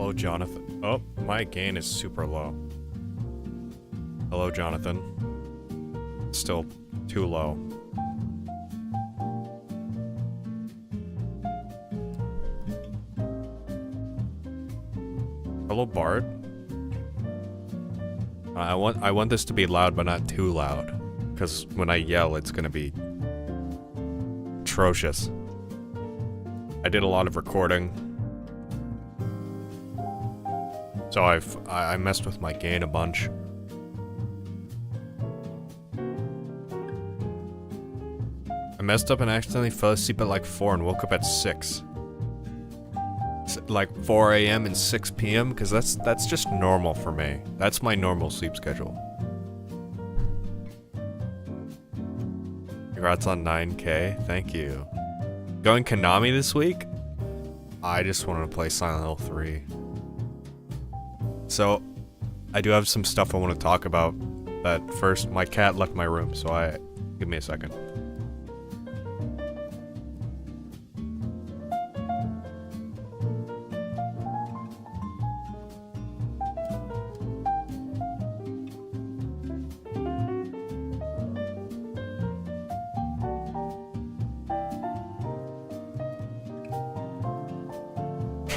Hello, Jonathan. Oh, my gain is super low. Hello, Jonathan. Still too low. Hello, Bart. I want this to be loud, but not too loud, because when I yell, it's gonna be atrocious. I did a lot of recording, so I messed with my gain a bunch. I messed up and accidentally fell asleep at like 4 and woke up at 6. Like 4 a.m. and 6 p.m. because that's just normal for me. That's my normal sleep schedule. Congrats on 9K. Thank you. Going Konami this week? I just wanted to play Silent Hill 3. So, I do have some stuff I want to talk about, but first, my cat left my room, so give me a second.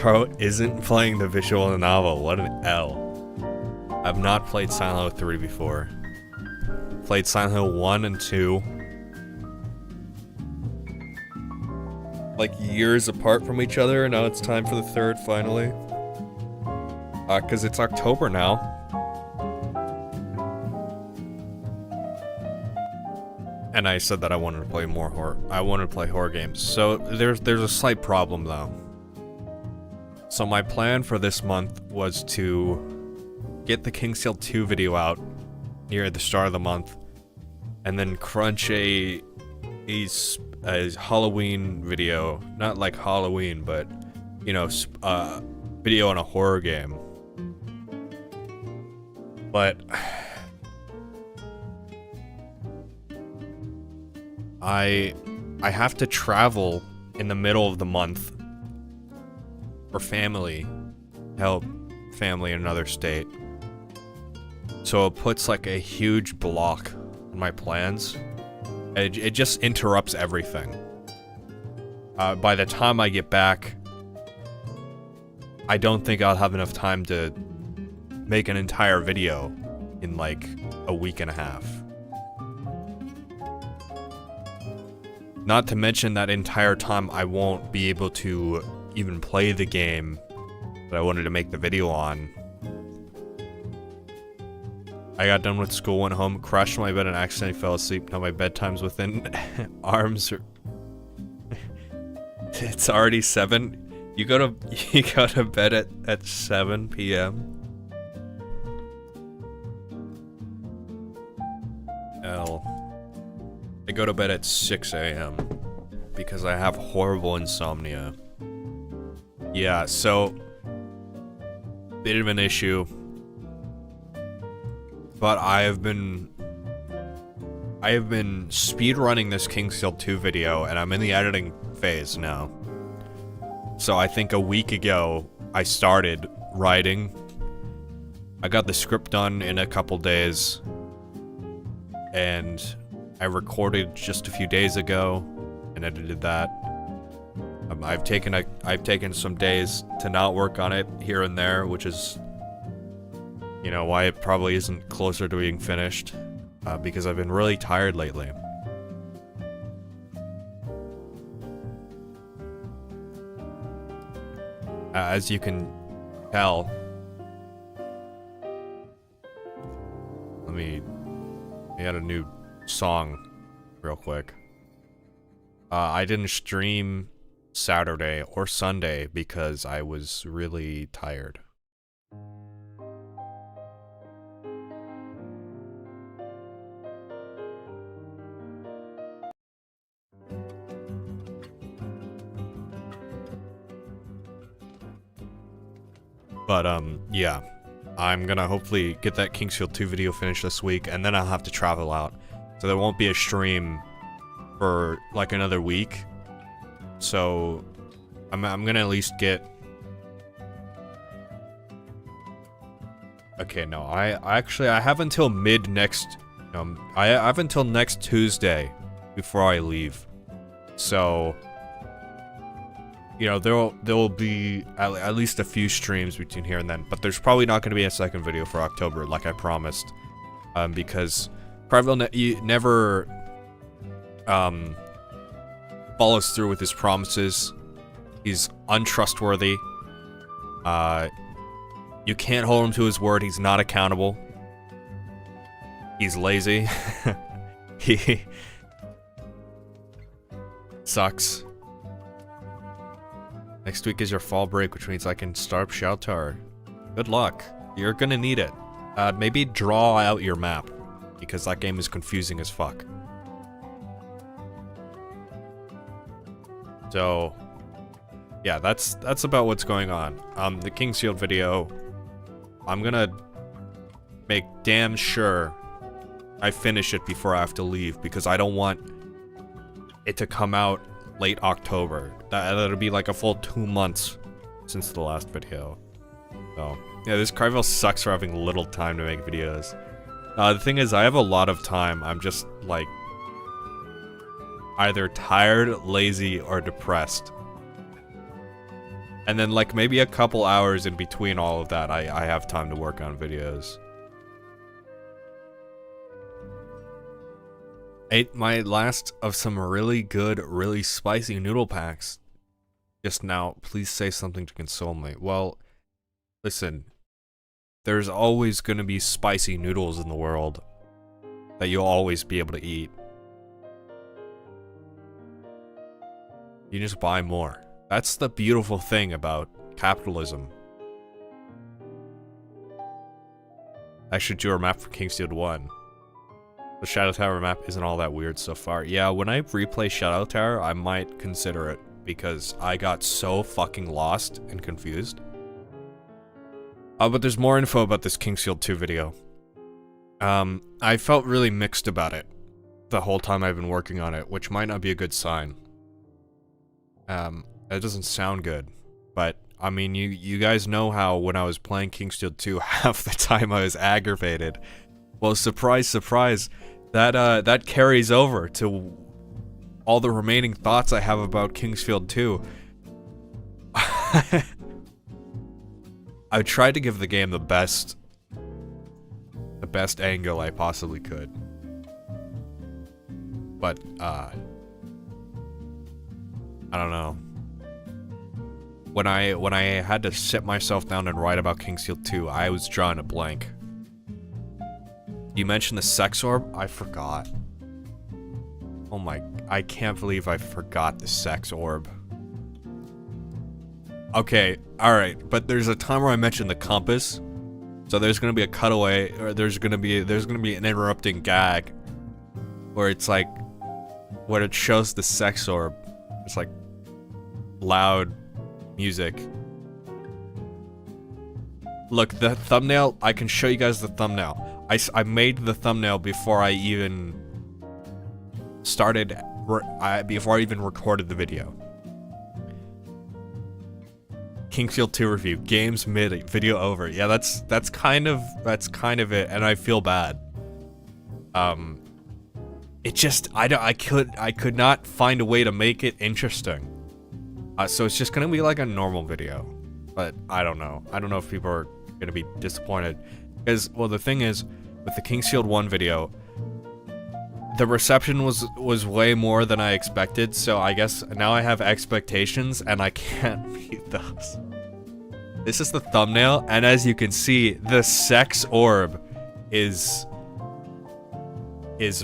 Bro isn't playing the visual novel. What an L. I've not played Silent Hill 3 before. Played Silent Hill 1 and 2. Like years apart from each other, and now it's time for the third finally. Cause it's October now. And I said that I wanted to play more horror. I wanted to play horror games. So there's a slight problem though. So my plan for this month was to get the Kingstale 2 video out near the start of the month, and then crunch a Halloween video, not like Halloween, but you know, video on a horror game. But I have to travel in the middle of the month for family, help family in another state. So it puts like a huge block on my plans. It just interrupts everything. By the time I get back, I don't think I'll have enough time to make an entire video in like a week and a half. Not to mention that entire time I won't be able to even play the game that I wanted to make the video on. I got done with school, went home, crashed on my bed and accidentally fell asleep. Now my bedtime's within arms. It's already 7. You go to bed at 7 p.m. I go to bed at 6 a.m. because I have horrible insomnia. Yeah, so bit of an issue. But I have been speedrunning this Kingstale 2 video, and I'm in the editing phase now. So I think a week ago, I started writing. I got the script done in a couple days, and I recorded just a few days ago and edited that. I've taken some days to not work on it here and there, which is, you know, why it probably isn't closer to being finished, because I've been really tired lately. As you can tell, let me add a new song real quick. I didn't stream Saturday or Sunday because I was really tired. But yeah, I'm gonna hopefully get that Kingstale 2 video finished this week, and then I'll have to travel out. So there won't be a stream for like another week. So I'm gonna at least get Okay, no, I actually, I have until I have until next Tuesday before I leave. So, you know, there will be at least a few streams between here and then, but there's probably not going to be a second video for October, like I promised, because Carville never follows through with his promises. He's untrustworthy. You can't hold him to his word. He's not accountable. He's lazy. He sucks. Next week is your fall break, which means I can start up Shadow Tower. Good luck. You're gonna need it. Maybe draw out your map, because that game is confusing as fuck. So, yeah, that's about what's going on. The King's Field video, I'm gonna make damn sure I finish it before I have to leave, because I don't want it to come out late October. That'll be like a full 2 months since the last video. So, yeah, this Carville sucks for having little time to make videos. The thing is, I have a lot of time. I'm just, like, either tired, lazy, or depressed. And then, like, maybe a couple hours in between all of that, I have time to work on videos. Ate my last of some really good, really spicy noodle packs just now. Please say something to console me. Well, listen, there's always gonna be spicy noodles in the world that you'll always be able to eat. You just buy more. That's the beautiful thing about capitalism. I should do a map for King's Field 1. The Shadow Tower map isn't all that weird so far. Yeah, when I replay Shadow Tower, I might consider it, because I got so fucking lost and confused. But there's more info about this King's Field 2 video. I felt really mixed about it the whole time I've been working on it, which might not be a good sign. That doesn't sound good, but I mean, you guys know how when I was playing King's Field 2, half the time I was aggravated. Well, surprise, surprise, that carries over to all the remaining thoughts I have about King's Field 2. I tried to give the game the best angle I possibly could. But, I don't know. When I had to sit myself down and write about King's Field 2, I was drawing a blank. You mentioned the sex orb? I forgot. Oh my, I can't believe I forgot the sex orb. Okay, alright, but there's a time where I mentioned the compass. So there's gonna be a cutaway, or there's gonna be an interrupting gag where it's like, where it shows the sex orb. It's like loud music. Look, the thumbnail, I can show you guys the thumbnail. I made the thumbnail before I even started, before I even recorded the video. King's Field 2 review, games mid, video over. Yeah, that's kind of it, and I feel bad. It just, I could not find a way to make it interesting. So it's just gonna be like a normal video, but I don't know. I don't know if people are gonna be disappointed. Because, well, the thing is, with the King's Field 1 video, the reception was way more than I expected, so I guess now I have expectations, and I can't meet those. This is the thumbnail, and as you can see, the sex orb is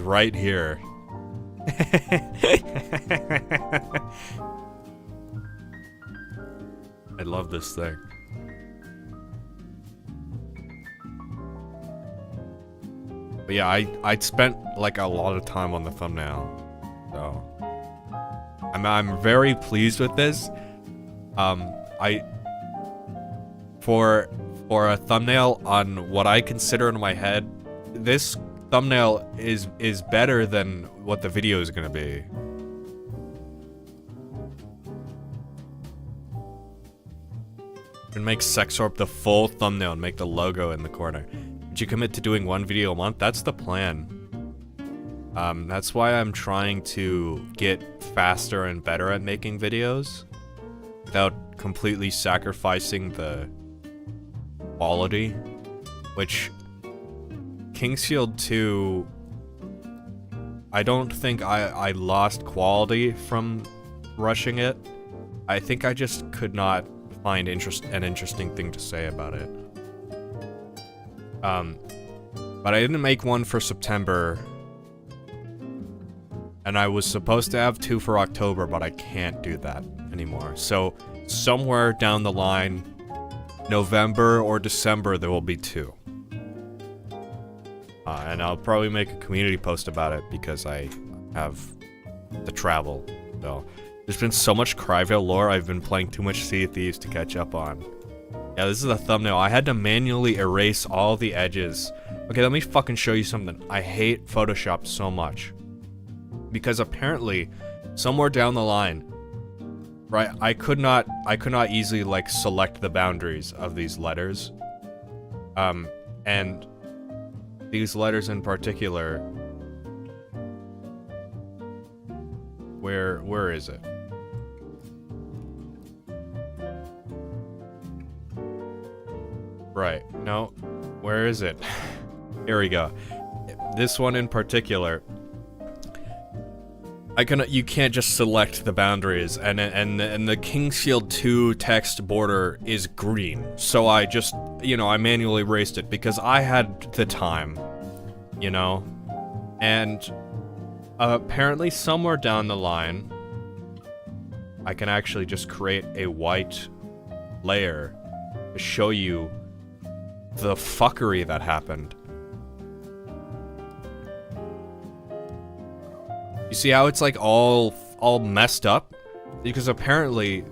right here. I love this thing. But yeah, I spent like a lot of time on the thumbnail, so I'm very pleased with this. For a thumbnail on what I consider in my head, this thumbnail is better than what the video is gonna be. And make Sexorb the full thumbnail and make the logo in the corner. Did you commit to doing 1 video a month? That's the plan. That's why I'm trying to get faster and better at making videos without completely sacrificing the quality, which King's Field 2, I don't think I lost quality from rushing it. I think I just could not find an interesting thing to say about it. But I didn't make one for September, and I was supposed to have 2 for October, but I can't do that anymore. So somewhere down the line, November or December, there will be 2. And I'll probably make a community post about it because I have to travel. So there's been so much Cryvale lore, I've been playing too much Sea of Thieves to catch up on. Yeah, this is a thumbnail. I had to manually erase all the edges. Okay, let me fucking show you something. I hate Photoshop so much. Because apparently, somewhere down the line, right, I could not easily, like, select the boundaries of these letters. And these letters in particular, where is it? Right, no, where is it? Here we go. This one in particular, you can't just select the boundaries, and the King's Field 2 text border is green. So I just, you know, I manually erased it because I had the time, you know? And apparently somewhere down the line, I can actually just create a white layer to show you the fuckery that happened. You see how it's like all messed up? Because apparently,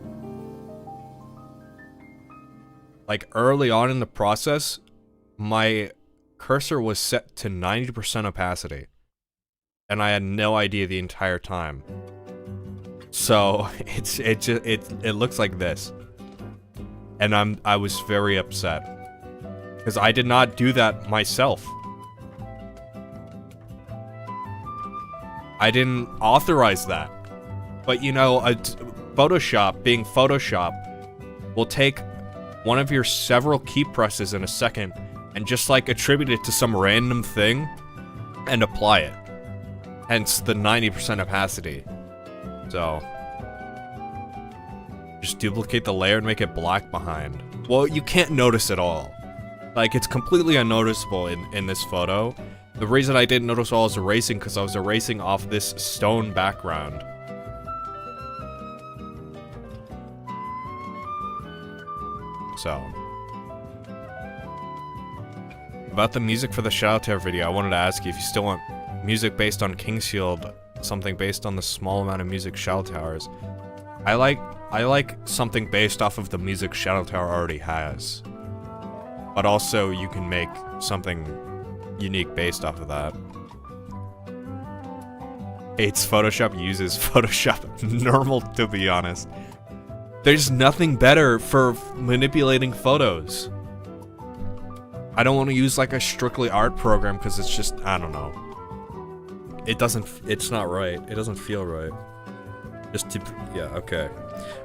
like early on in the process, my cursor was set to 90% opacity. And I had no idea the entire time. So it looks like this. And I was very upset. Because I did not do that myself. I didn't authorize that. But you know, Photoshop, being Photoshop, will take one of your several key presses in a second and just like attribute it to some random thing and apply it. Hence the 90% opacity. So just duplicate the layer and make it black behind. Well, you can't notice at all. Like, it's completely unnoticeable in this photo. The reason I didn't notice while I was erasing, because I was erasing off this stone background. So. About the music for the Shadowtower video, I wanted to ask you if you still want music based on King's Field, something based on the small amount of music Shadowtowers. I like something based off of the music Shadowtower already has. But also, you can make something unique based off of that. Hates Photoshop, uses Photoshop normal, to be honest. There's nothing better for manipulating photos. I don't want to use like a strictly art program because it's just, I don't know. It's not right. It doesn't feel right. Yeah, okay.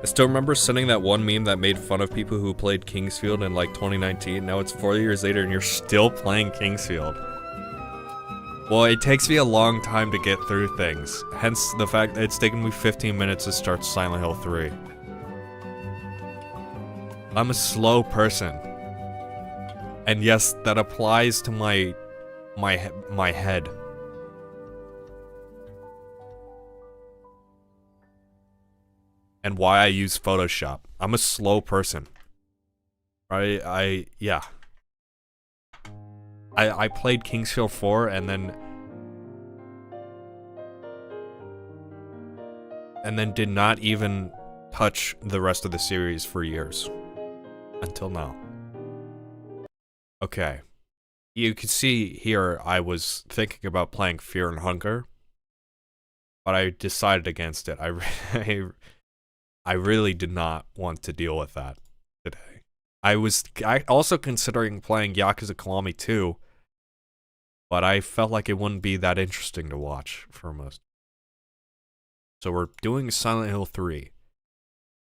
I still remember sending that one meme that made fun of people who played King's Field in like 2019. Now it's 4 years later and you're still playing King's Field. Well, it takes me a long time to get through things. Hence the fact that it's taken me 15 minutes to start Silent Hill 3. I'm a slow person. And yes, that applies to my head. And why I use Photoshop. I'm a slow person. Yeah. I played King's Field 4 and then did not even touch the rest of the series for years. Until now. Okay. You can see here I was thinking about playing Fear and Hunger. But I decided against it. I really did not want to deal with that today. I was also considering playing Yakuza Kiwami 2, but I felt like it wouldn't be that interesting to watch for most. So we're doing Silent Hill 3,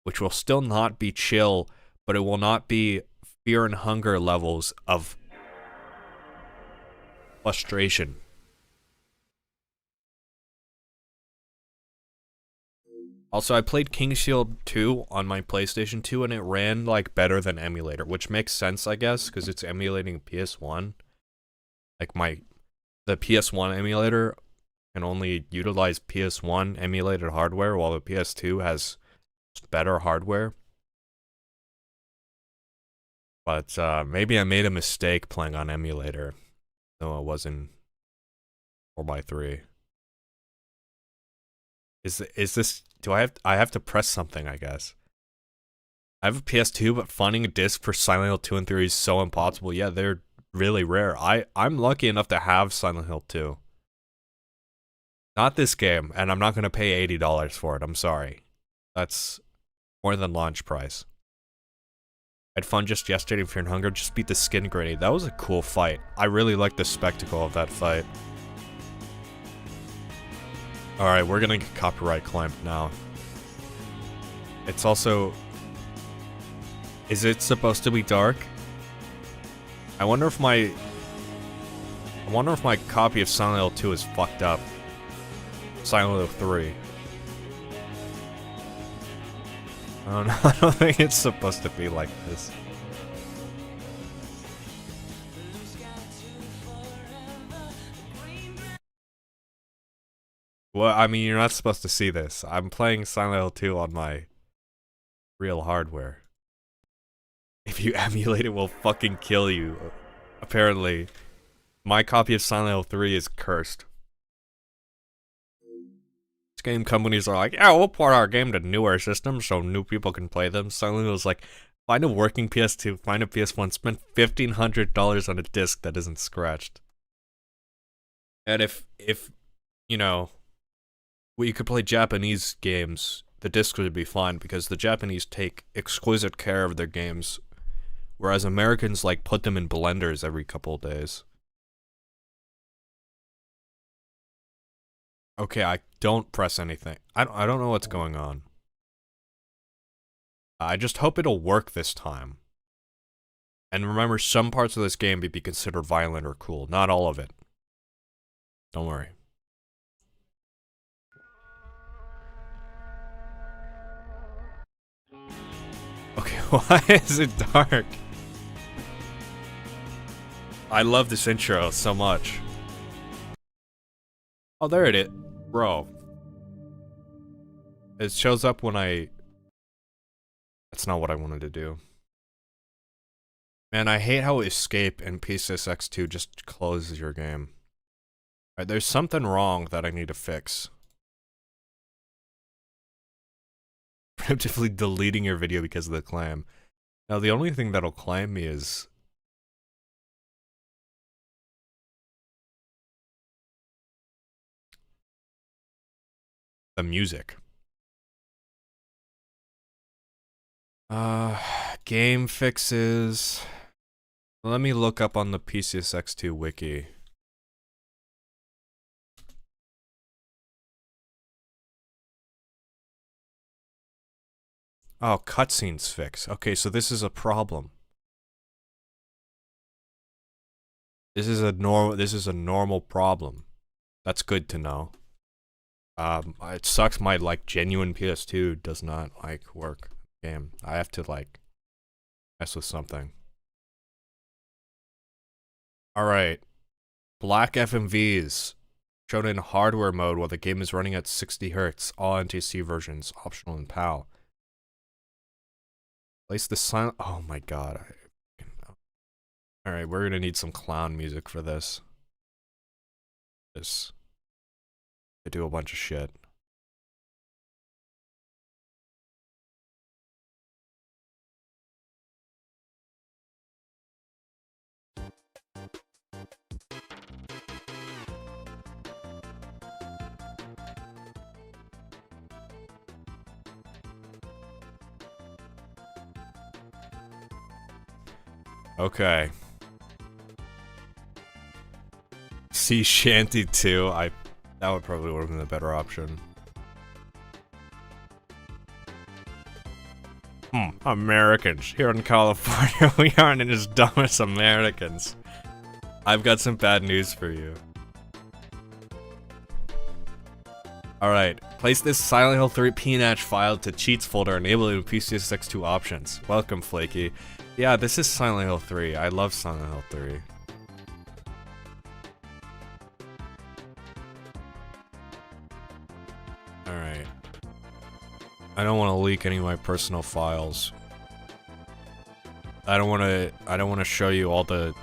which will still not be chill, but it will not be fear and hunger levels of frustration. Also, I played King Shield 2 on my PlayStation 2, and it ran, like, better than emulator, which makes sense, I guess, because it's emulating PS1. Like, the PS1 emulator can only utilize PS1 emulated hardware, while the PS2 has better hardware. But, maybe I made a mistake playing on emulator, though it wasn't 4x3. Is this, I have to press something, I guess. I have a PS2, but finding a disc for Silent Hill 2 and 3 is so impossible. Yeah, they're really rare. I'm lucky enough to have Silent Hill 2. Not this game, and I'm not going to pay $80 for it, I'm sorry. That's more than launch price. I had fun just yesterday in Fear and Hunger, just beat the Skin Grenade. That was a cool fight. I really liked the spectacle of that fight. Alright, we're gonna get copyright claimed now. It's also... Is it supposed to be dark? I wonder if my copy of Silent Hill 2 is fucked up. Silent Hill 3. I don't know, I don't think it's supposed to be like this. Well, I mean, you're not supposed to see this. I'm playing Silent Hill 2 on my real hardware. If you emulate it, will fucking kill you. Apparently, my copy of Silent Hill 3 is cursed. Game companies are like, yeah, we'll port our game to newer systems so new people can play them. Silent Hill's like, find a working PS2, find a PS1, spend $1,500 on a disc that isn't scratched. And if you know, you could play Japanese games, the discs would be fine because the Japanese take exquisite care of their games, whereas Americans like put them in blenders every couple of days. Okay, I don't press anything. I don't know what's going on. I just hope it'll work this time. And remember, some parts of this game may be considered violent or cool. Not all of it. Don't worry. Okay, why is it dark? I love this intro so much. Oh, there it is. Bro. It shows up when I... That's not what I wanted to do. Man, I hate how Escape in PCSX2 just closes your game. Alright, there's something wrong that I need to fix. Preemptively deleting your video because of the claim. Now, the only thing that'll claim me is... the music. Game fixes... Let me look up on the PCSX2 wiki. Oh, cutscenes fix. Okay, so this is a problem. This is a normal problem. That's good to know. It sucks my, like, genuine PS2 does not, like, work game. I have to, like, mess with something. Alright. Black FMVs. Shown in hardware mode while the game is running at 60 Hz. All NTSC versions, optional in PAL. Place the silent. Oh my god. Alright, we're gonna need some clown music for this. To do a bunch of shit. Okay. Sea Shanty 2. That would probably would have been the better option. Americans. Here in California, we aren't as dumb as Americans. I've got some bad news for you. Alright, place this Silent Hill 3 PNAT file to cheats folder, enabling PCSX2 options. Welcome, Flaky. Yeah, this is Silent Hill 3. I love Silent Hill 3. Alright. I don't want to leak any of my personal files. I don't want to show you all the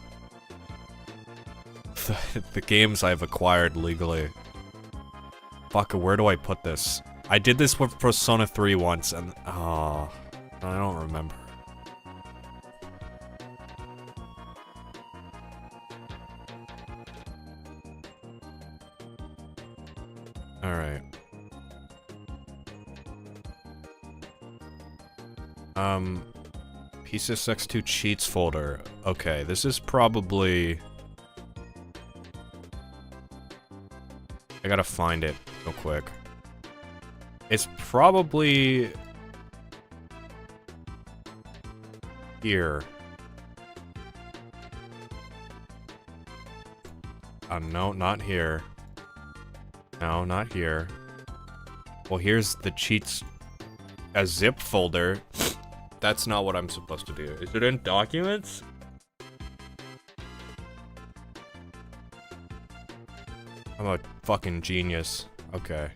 games I've acquired legally. Fuck, where do I put this? I did this with Persona 3 once, and oh, I don't remember. Alright. PCSX2 cheats folder. Okay, this is probably... I gotta find it real quick. It's probably... here. No, not here. No, not here. Well, here's the cheats... a zip folder. That's not what I'm supposed to do. Is it in documents? I'm a fucking genius. Okay.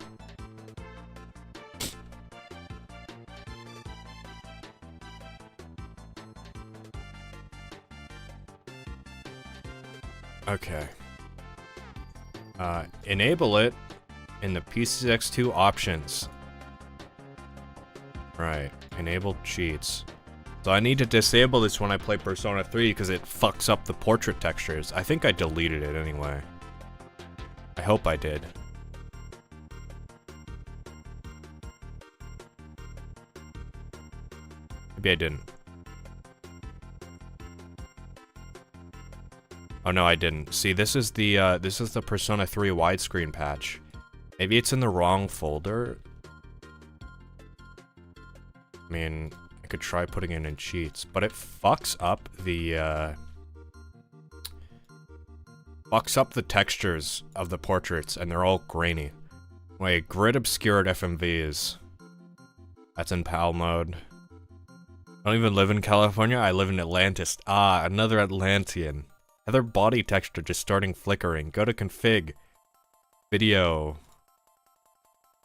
Okay. Enable it in the PCSX2 options. Right. Enable cheats. So I need to disable this when I play Persona 3 because it fucks up the portrait textures. I think I deleted it anyway. I hope I did. Maybe I didn't. Oh no, I didn't. See, this is the Persona 3 widescreen patch. Maybe it's in the wrong folder. I mean, I could try putting it in cheats, but it fucks up the textures of the portraits, and they're all grainy. Wait, grid obscured FMVs. That's in PAL mode. I don't even live in California, I live in Atlantis. Ah, another Atlantean. Other body texture just starting flickering. Go to config. Video.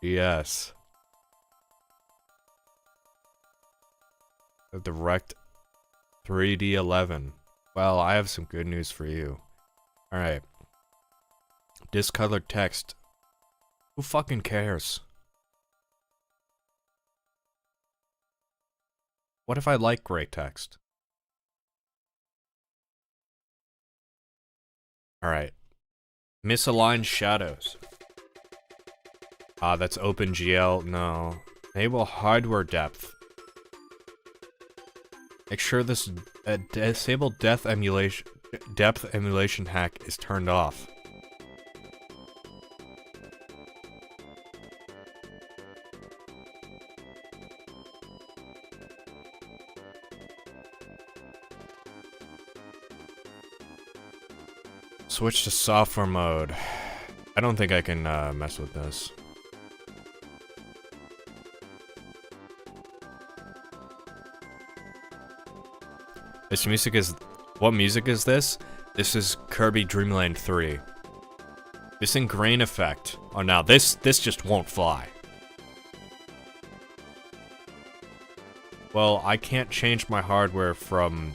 Yes. The direct 3D11. Well, I have some good news for you. Alright. Discolored text. Who fucking cares? What if I like gray text? Alright. Misaligned shadows. Ah, that's OpenGL. No. Enable hardware depth. Make sure this disable depth emulation hack is turned off. Switch to software mode. I don't think I can mess with this. This music is... What music is this? This is Kirby Dream Land 3. This grain effect. Oh, now this just won't fly. Well, I can't change my hardware from...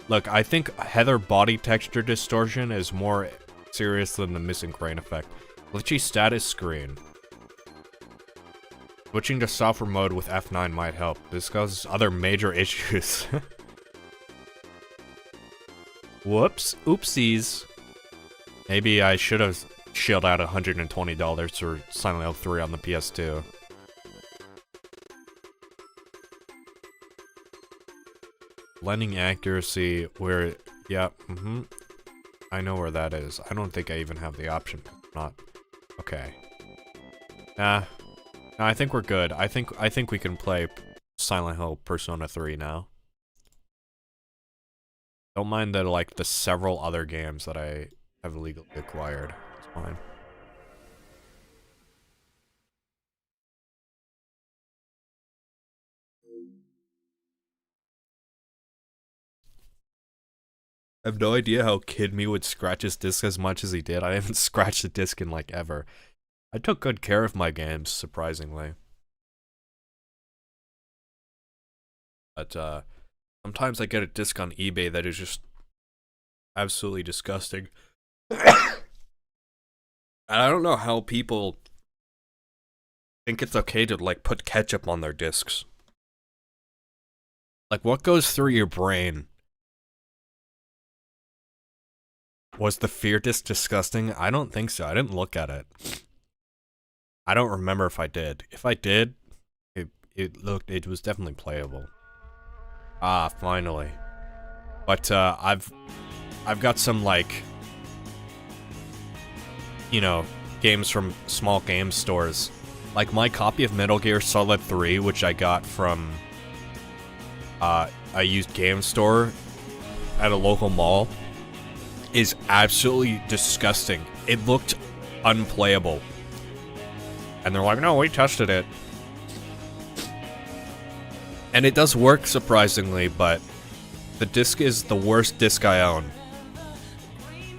Look, I think Heather body texture distortion is more serious than the missing grain effect. Glitchy status screen. Switching to software mode with F9 might help. This causes other major issues. Whoops. Oopsies. Maybe I should have shelled out $120 for Silent Hill 3 on the PS2. Blending accuracy, where, yeah, I know where that is. I don't think I even have the option. Not, okay. Nah, no, I think we're good. I think we can play Silent Hill Persona 3 now. Don't mind that, like, the several other games that I have illegally acquired. It's fine. I have no idea how Kid Me would scratch his disc as much as he did. I haven't scratched a disc in, like, ever. I took good care of my games, surprisingly. But, sometimes I get a disc on eBay that is just absolutely disgusting. And I don't know how people think it's okay to, like, put ketchup on their discs. Like, what goes through your brain? Was the fear disc disgusting? I don't think so. I didn't look at it. I don't remember if I did. If I did, it was definitely playable. Ah, finally. But I've got some, like, you know, games from small game stores. Like my copy of Metal Gear Solid 3, which I got from a used game store at a local mall, is absolutely disgusting. It looked unplayable. And they're like, no, we tested it. And it does work, surprisingly, but the disc is the worst disc I own.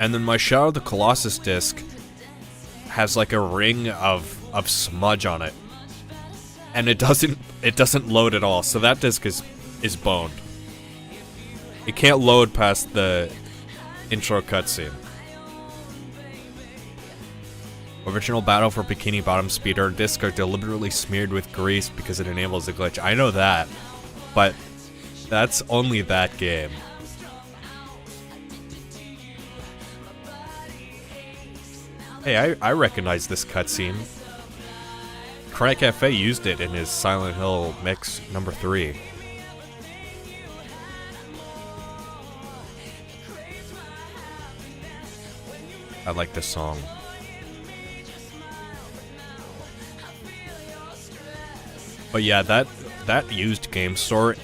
And then my Shadow of the Colossus disc has like a ring of smudge on it. And it doesn't load at all, so that disc is boned. It can't load past the intro cutscene. Original battle for Bikini Bottom Speeder discs are deliberately smeared with grease because it enables a glitch. I know that, but that's only that game. Hey, I recognize this cutscene. Cry Cafe used it in his Silent Hill mix number 3. I like this song. But yeah, that used game store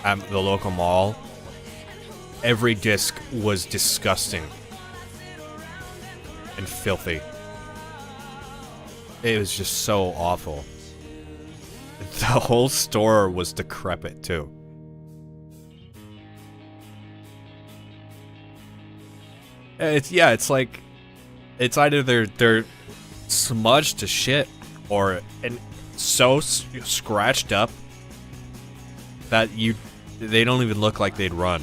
at the local mall, every disc was disgusting and filthy. It was just so awful. The whole store was decrepit too. It's like, it's either they're smudged to shit or so scratched up that they don't even look like they'd run.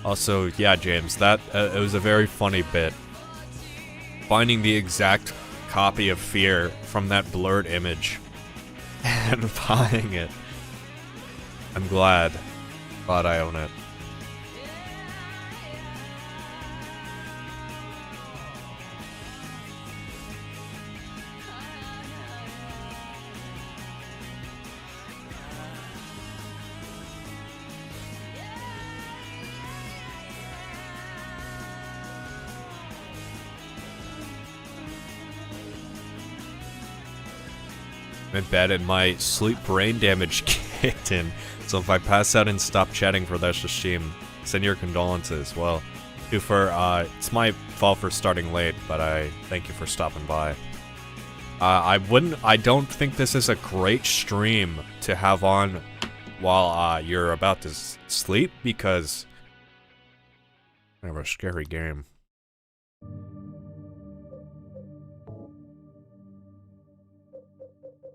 Also, yeah, James, that it was a very funny bit. Finding the exact copy of Fear from that blurred image and buying it. I'm glad I own it. I'm in bed and my sleep brain damage kicked in, so if I pass out and stop chatting for this stream, send your condolences. Well, it's my fault for starting late, but I thank you for stopping by. I don't think this is a great stream to have on while you're about to sleep, because I have a scary game.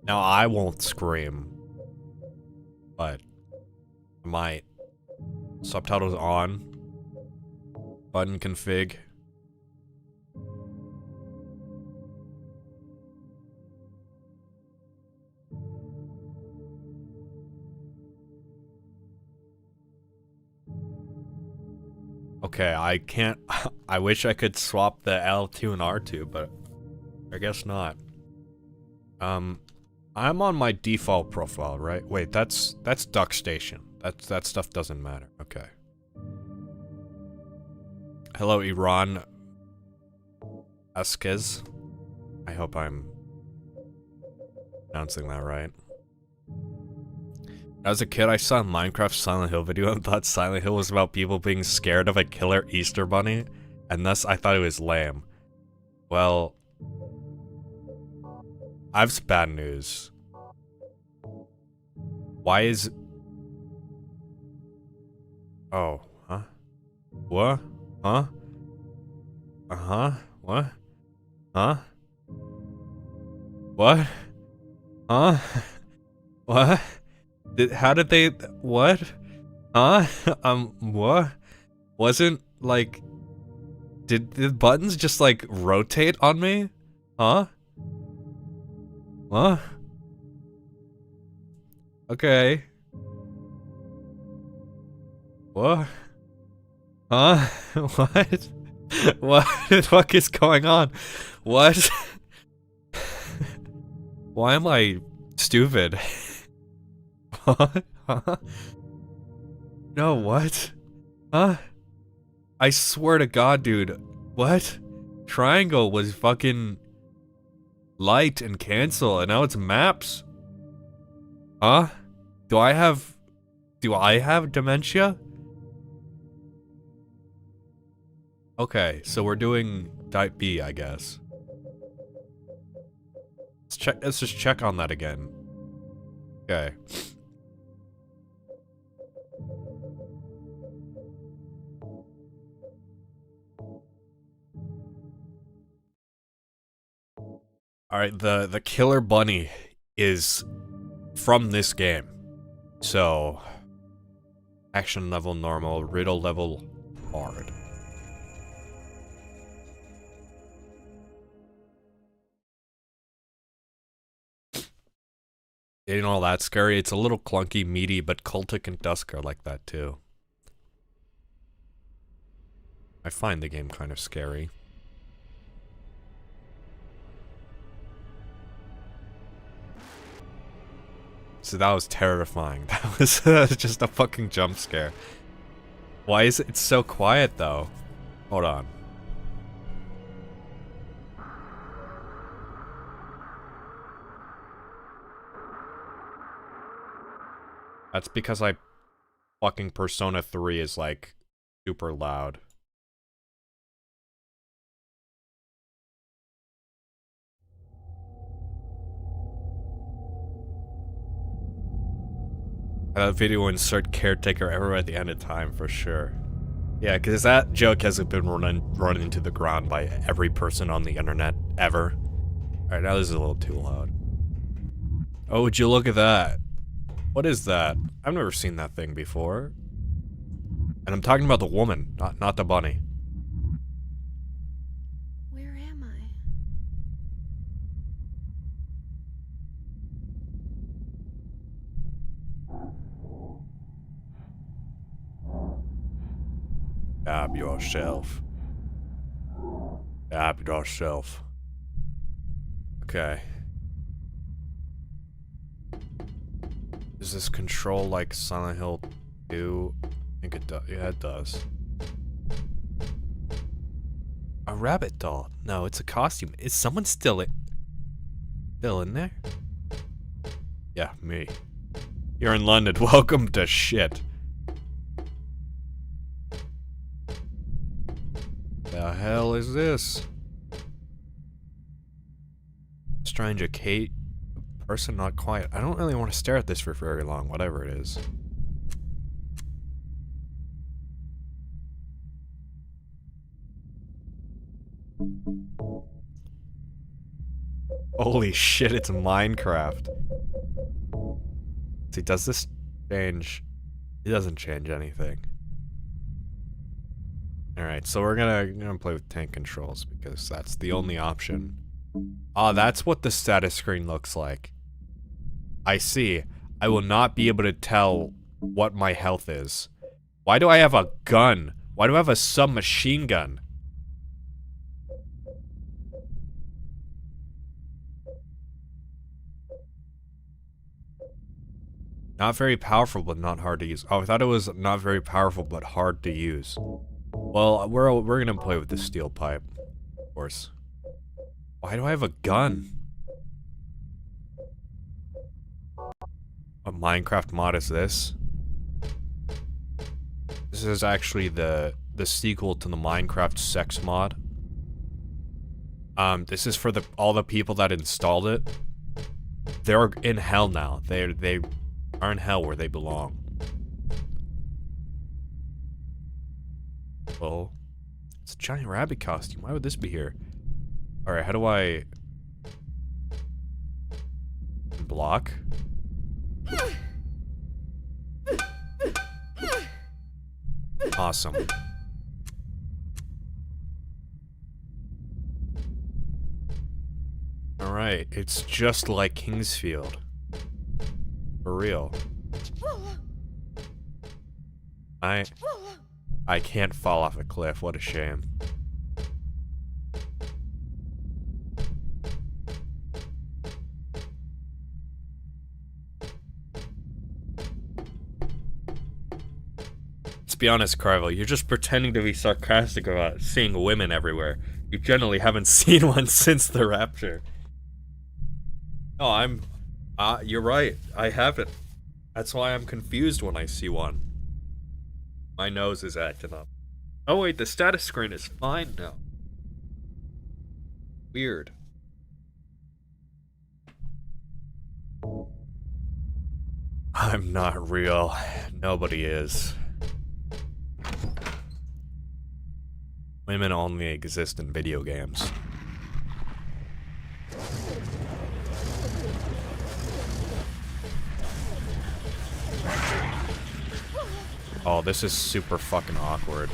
Now, I won't scream, but I might. Subtitles on. Button config. Okay, I can't. I wish I could swap the L2 and R2, but I guess not. I'm on my default profile, right? Wait, that's Duck Station. That stuff doesn't matter. Okay. Hello, Iran Asquez. I hope I'm pronouncing that right. As a kid, I saw a Minecraft Silent Hill video and thought Silent Hill was about people being scared of a killer Easter bunny, and thus I thought it was lame. Well, I've some bad news. Why is... Oh, huh? What? Huh? Uh-huh? What? Huh? What? Huh? What? How did they... What? Huh? What? Wasn't, like... Did the buttons just, like, rotate on me? Huh? What? Okay. What? Huh? What? What the fuck is going on? What? Why am I stupid? What? Huh? No, what? Huh? I swear to God, dude. What? Triangle was fucking light and cancel, and now it's maps. Huh? Do I have dementia? Okay, so we're doing type B, I guess. Let's just check on that again. Okay. Alright, the killer bunny is from this game. So, action level normal, riddle level hard. It ain't all that scary. It's a little clunky, meaty, but Cultic and Dusk are like that too. I find the game kind of scary. So that was terrifying. That was just a fucking jump scare. Why is it so quiet though? Hold on. That's because fucking Persona 3 is like super loud. That video will insert caretaker everywhere at the end of time for sure. Yeah, because that joke hasn't been run into the ground by every person on the internet ever. Alright, now this is a little too loud. Oh, would you look at that? What is that? I've never seen that thing before. And I'm talking about the woman, not the bunny. Where am I? Stab yourself. Stab yourself. Okay. Does this control like Silent Hill 2? I think it does. Yeah, it does. A rabbit doll. No, it's a costume. Is someone still in there? Yeah, me. You're in London. Welcome to shit. The hell is this? Stranger Kate. Person not quiet. I don't really want to stare at this for very long, whatever it is. Holy shit, it's Minecraft. See, does this change? It doesn't change anything. Alright, so we're gonna play with tank controls because that's the only option. Ah, that's what the status screen looks like. I see. I will not be able to tell what my health is. Why do I have a gun? Why do I have a submachine gun? Not very powerful, but not hard to use. Oh, I thought it was not very powerful, but hard to use. Well, we're gonna play with the steel pipe, of course. Why do I have a gun? What Minecraft mod is this? This is actually the sequel to the Minecraft sex mod. This is for all the people that installed it. They're in hell now. They are in hell where they belong. Well, it's a giant rabbit costume. Why would this be here? Alright, how do I... block? Awesome. Alright, it's just like Kingsfield. For real. I can't fall off a cliff, what a shame. Let's be honest, Carvel, you're just pretending to be sarcastic about seeing women everywhere. You generally haven't seen one since the rapture. No, you're right, I haven't. That's why I'm confused when I see one. My nose is acting up. Oh wait, the status screen is fine now. Weird. I'm not real. Nobody is. Women only exist in video games. Oh, this is super fucking awkward.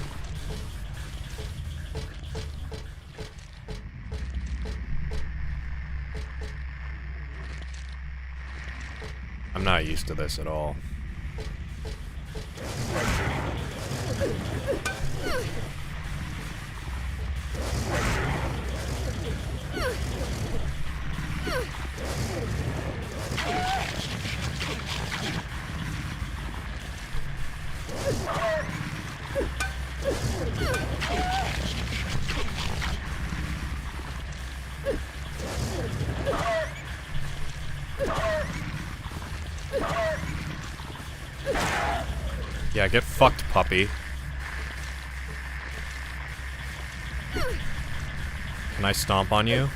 I'm not used to this at all. Yeah, get fucked, puppy. Can I stomp on you?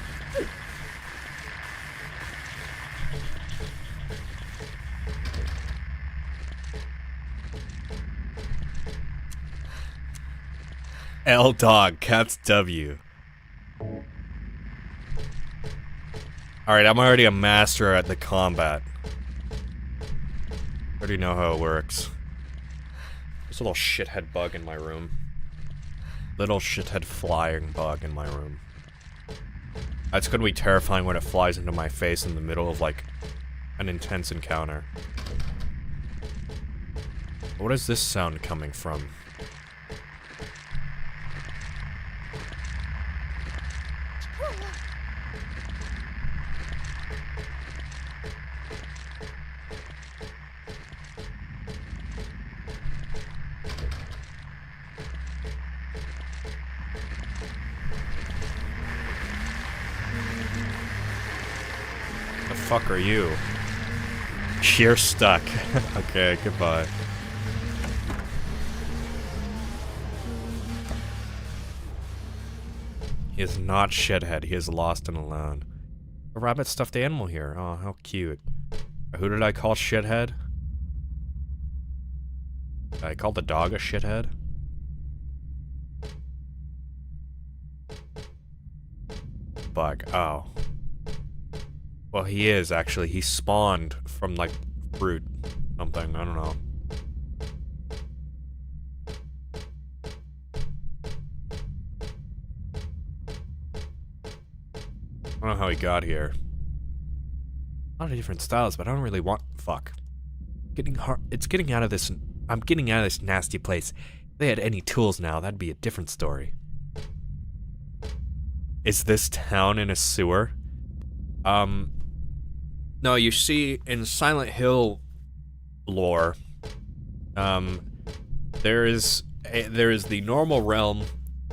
L dog, cats W. Alright, I'm already a master at the combat. Already know how it works. There's a little shithead bug in my room. Little shithead flying bug in my room. That's gonna be terrifying when it flies into my face in the middle of, like, an intense encounter. What is this sound coming from? Fuck are you? You're stuck. Okay, goodbye. He is not shithead, he is lost and alone. A rabbit stuffed animal here. Oh, how cute. Who did I call shithead? Did I call the dog a shithead? Bug. Oh. Well, he is, actually. He spawned from, like, fruit. Something. I don't know. I don't know how he got here. A lot of different styles, but I don't really want... Fuck. Getting hard... It's getting out of this... I'm getting out of this nasty place. If they had any tools now, that'd be a different story. Is this town in a sewer? No, you see, in Silent Hill, lore. There is the normal realm,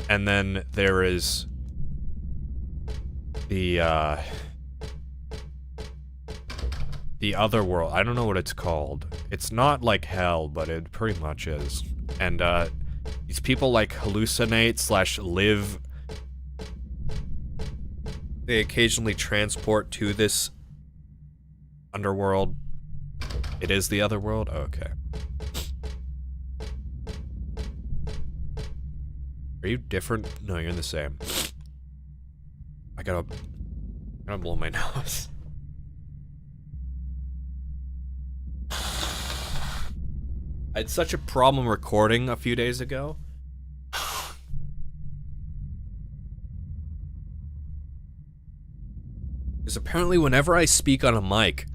and then there is the other world. I don't know what it's called. It's not like hell, but it pretty much is. And these people like hallucinate / live. They occasionally transport to this underworld. It is the other world? Okay. Are you different? No, you're the same. I gotta blow my nose. I had such a problem recording a few days ago. Because apparently whenever I speak on a mic,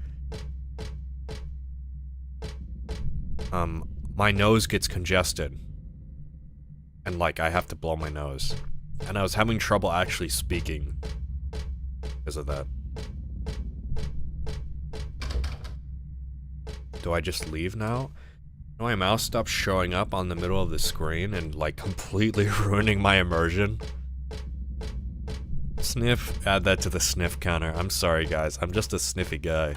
my nose gets congested. And like, I have to blow my nose. And I was having trouble actually speaking because of that. Do I just leave now? No, my mouse stopped showing up on the middle of the screen and like completely ruining my immersion. Sniff, add that to the sniff counter. I'm sorry guys, I'm just a sniffy guy.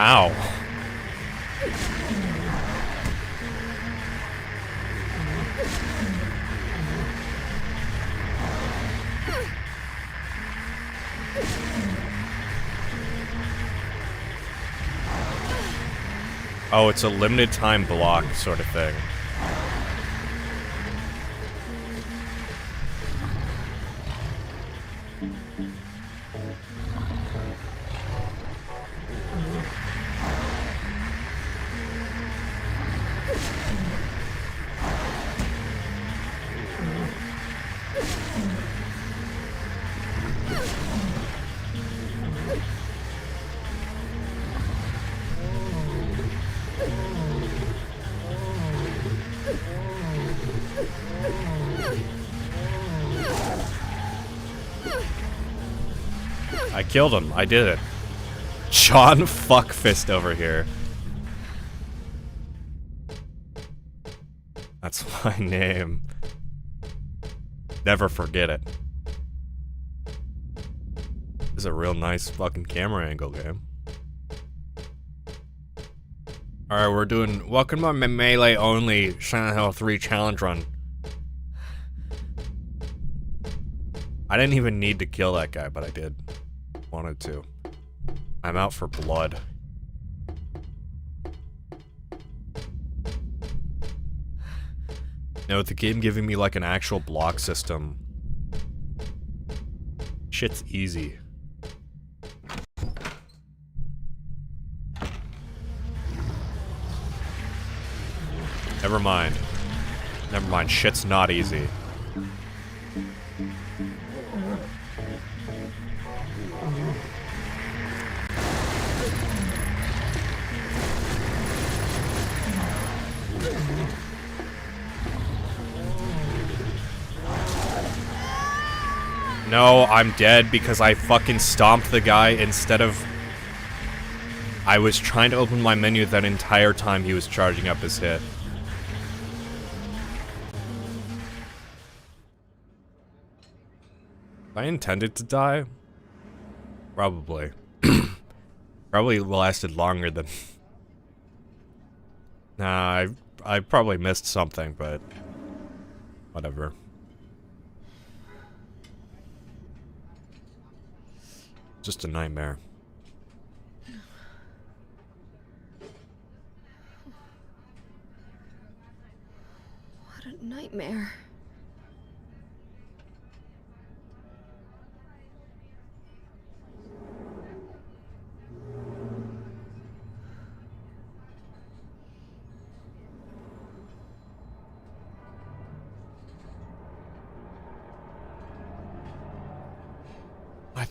Ow. Oh, it's a limited time block sort of thing. I killed him. I did it. John Fuckfist over here. That's my name. Never forget it. This is a real nice fucking camera angle game. Alright, we're doing welcome to my melee only Silent Hill 3 challenge run. I didn't even need to kill that guy, but I did. Wanted to. I'm out for blood. No, with the game giving me like an actual block system. Shit's easy. Never mind. Never mind, shit's not easy. No, I'm dead because I fucking stomped the guy instead of... I was trying to open my menu that entire time he was charging up his hit. I intended to die? Probably. Probably lasted longer than... Nah, I probably missed something, but... whatever. Just a nightmare. What a nightmare.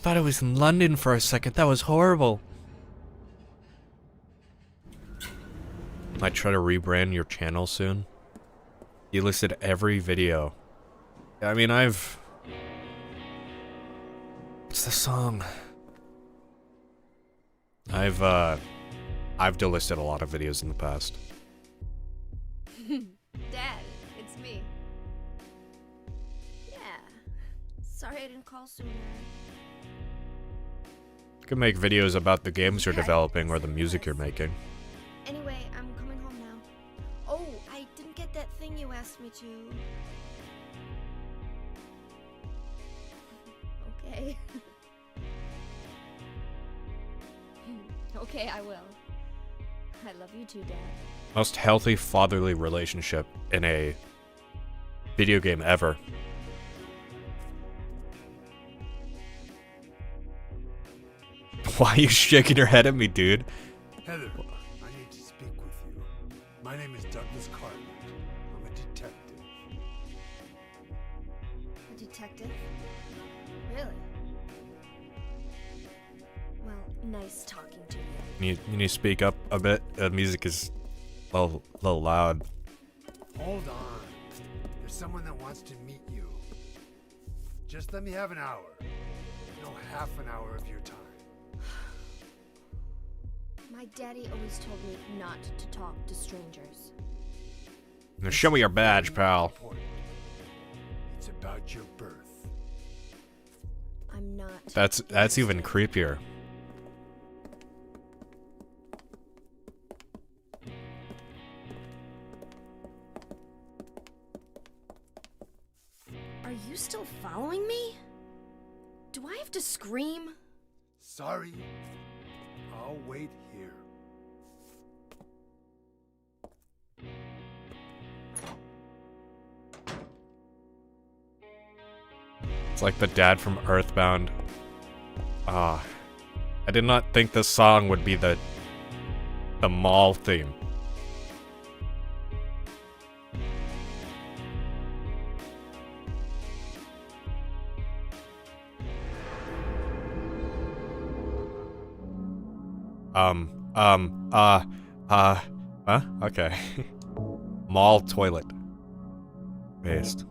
thought it was in London for a second. That was horrible. Might try to rebrand your channel soon. You listed every video. I mean, what's the song? I've delisted a lot of videos in the past. Dad, it's me. Yeah. Sorry I didn't call sooner. You can make videos about the games you're developing or the music you're making. Anyway, I'm coming home now. Oh, I didn't get that thing you asked me to. Okay. Okay, I will. I love you too, Dad. Most healthy fatherly relationship in a video game ever. Why are you shaking your head at me, dude? Heather, I need to speak with you. My name is Douglas Cartland. I'm a detective. A detective? Really? Well, nice talking to you. You need to speak up a bit. The music is a little loud. Hold on. There's someone that wants to meet you. Just let me have an hour. No, half an hour of your time. My daddy always told me not to talk to strangers. Now show me your badge, pal. Important. It's about your birth. I'm not. That's even creepier. Are you still following me? Do I have to scream? Sorry. I'll wait here. It's like the dad from Earthbound. Ah, I did not think this song would be the mall theme. Huh? Okay. Mall toilet. Based.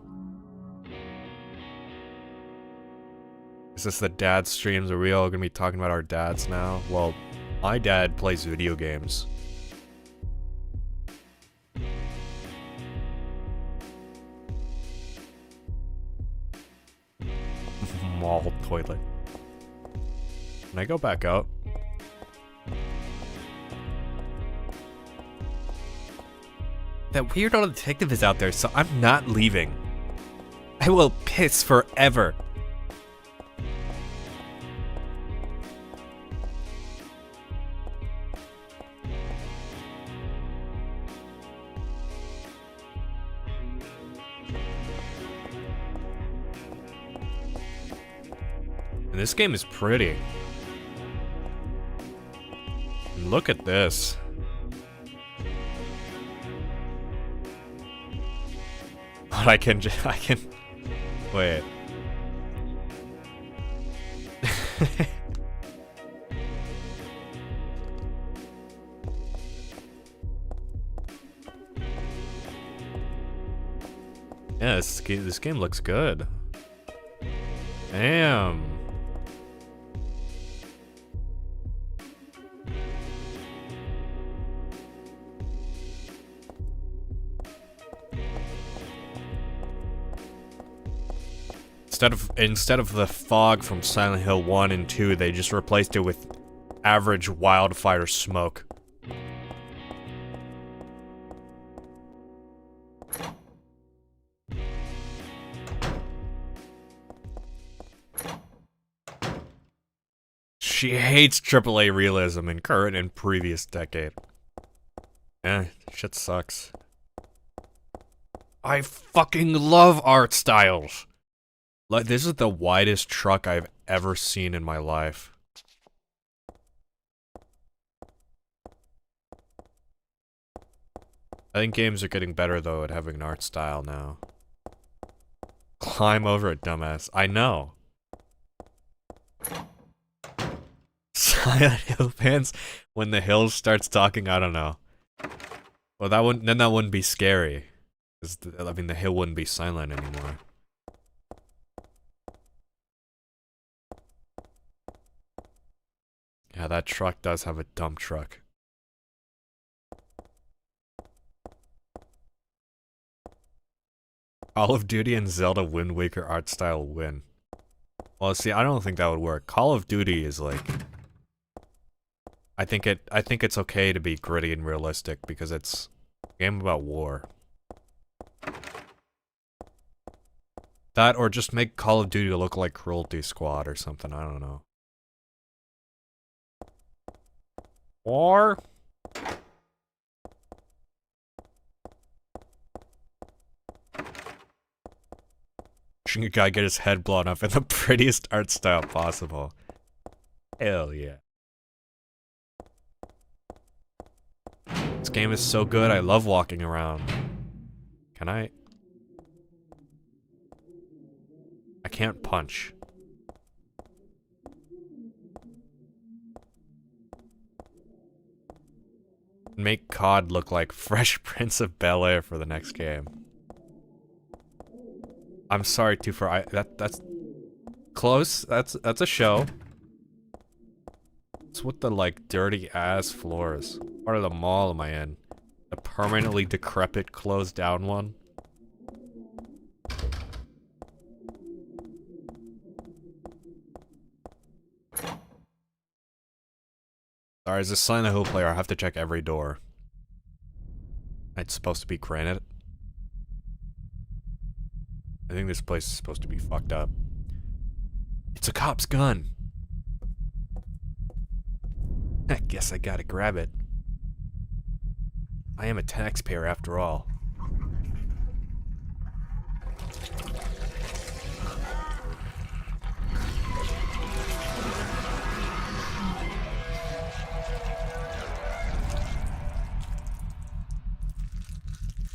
Is this the dad streams? Are we all gonna be talking about our dads now? Well, my dad plays video games. Mall toilet. Can I go back out? That weird old detective is out there, so I'm not leaving. I will piss forever. And this game is pretty. And look at this. But I can wait. Yeah, this game looks good. Damn. Instead of the fog from Silent Hill 1 and 2, they just replaced it with average wildfire smoke. She hates AAA realism in current and previous decade. Shit sucks. I fucking love art styles! Like, this is the widest truck I've ever seen in my life. I think games are getting better, though, at having an art style now. Climb over it, dumbass. I know. Silent Hill fans when the hill starts talking? I don't know. Well, that wouldn't be scary. 'Cause I mean, the hill wouldn't be silent anymore. Yeah, that truck does have a dump truck. Call of Duty and Zelda Wind Waker art style win. Well, see, I don't think that would work. Call of Duty is like, I think it's okay to be gritty and realistic because it's a game about war. That or just make Call of Duty look like Cruelty Squad or something, I don't know. War? Watching a guy get his head blown up in the prettiest art style possible. Hell yeah. This game is so good, I love walking around. Can I? I can't punch. Make COD look like Fresh Prince of Bel-Air for the next game. I'm sorry, Twofer. That's close. That's a show. It's with the like dirty ass floors. What part of the mall am I in? The permanently decrepit, closed down one. Sorry, as a Silent Hill player, I have to check every door. It's supposed to be granite. I think this place is supposed to be fucked up. It's a cop's gun. I guess I gotta grab it. I am a taxpayer after all.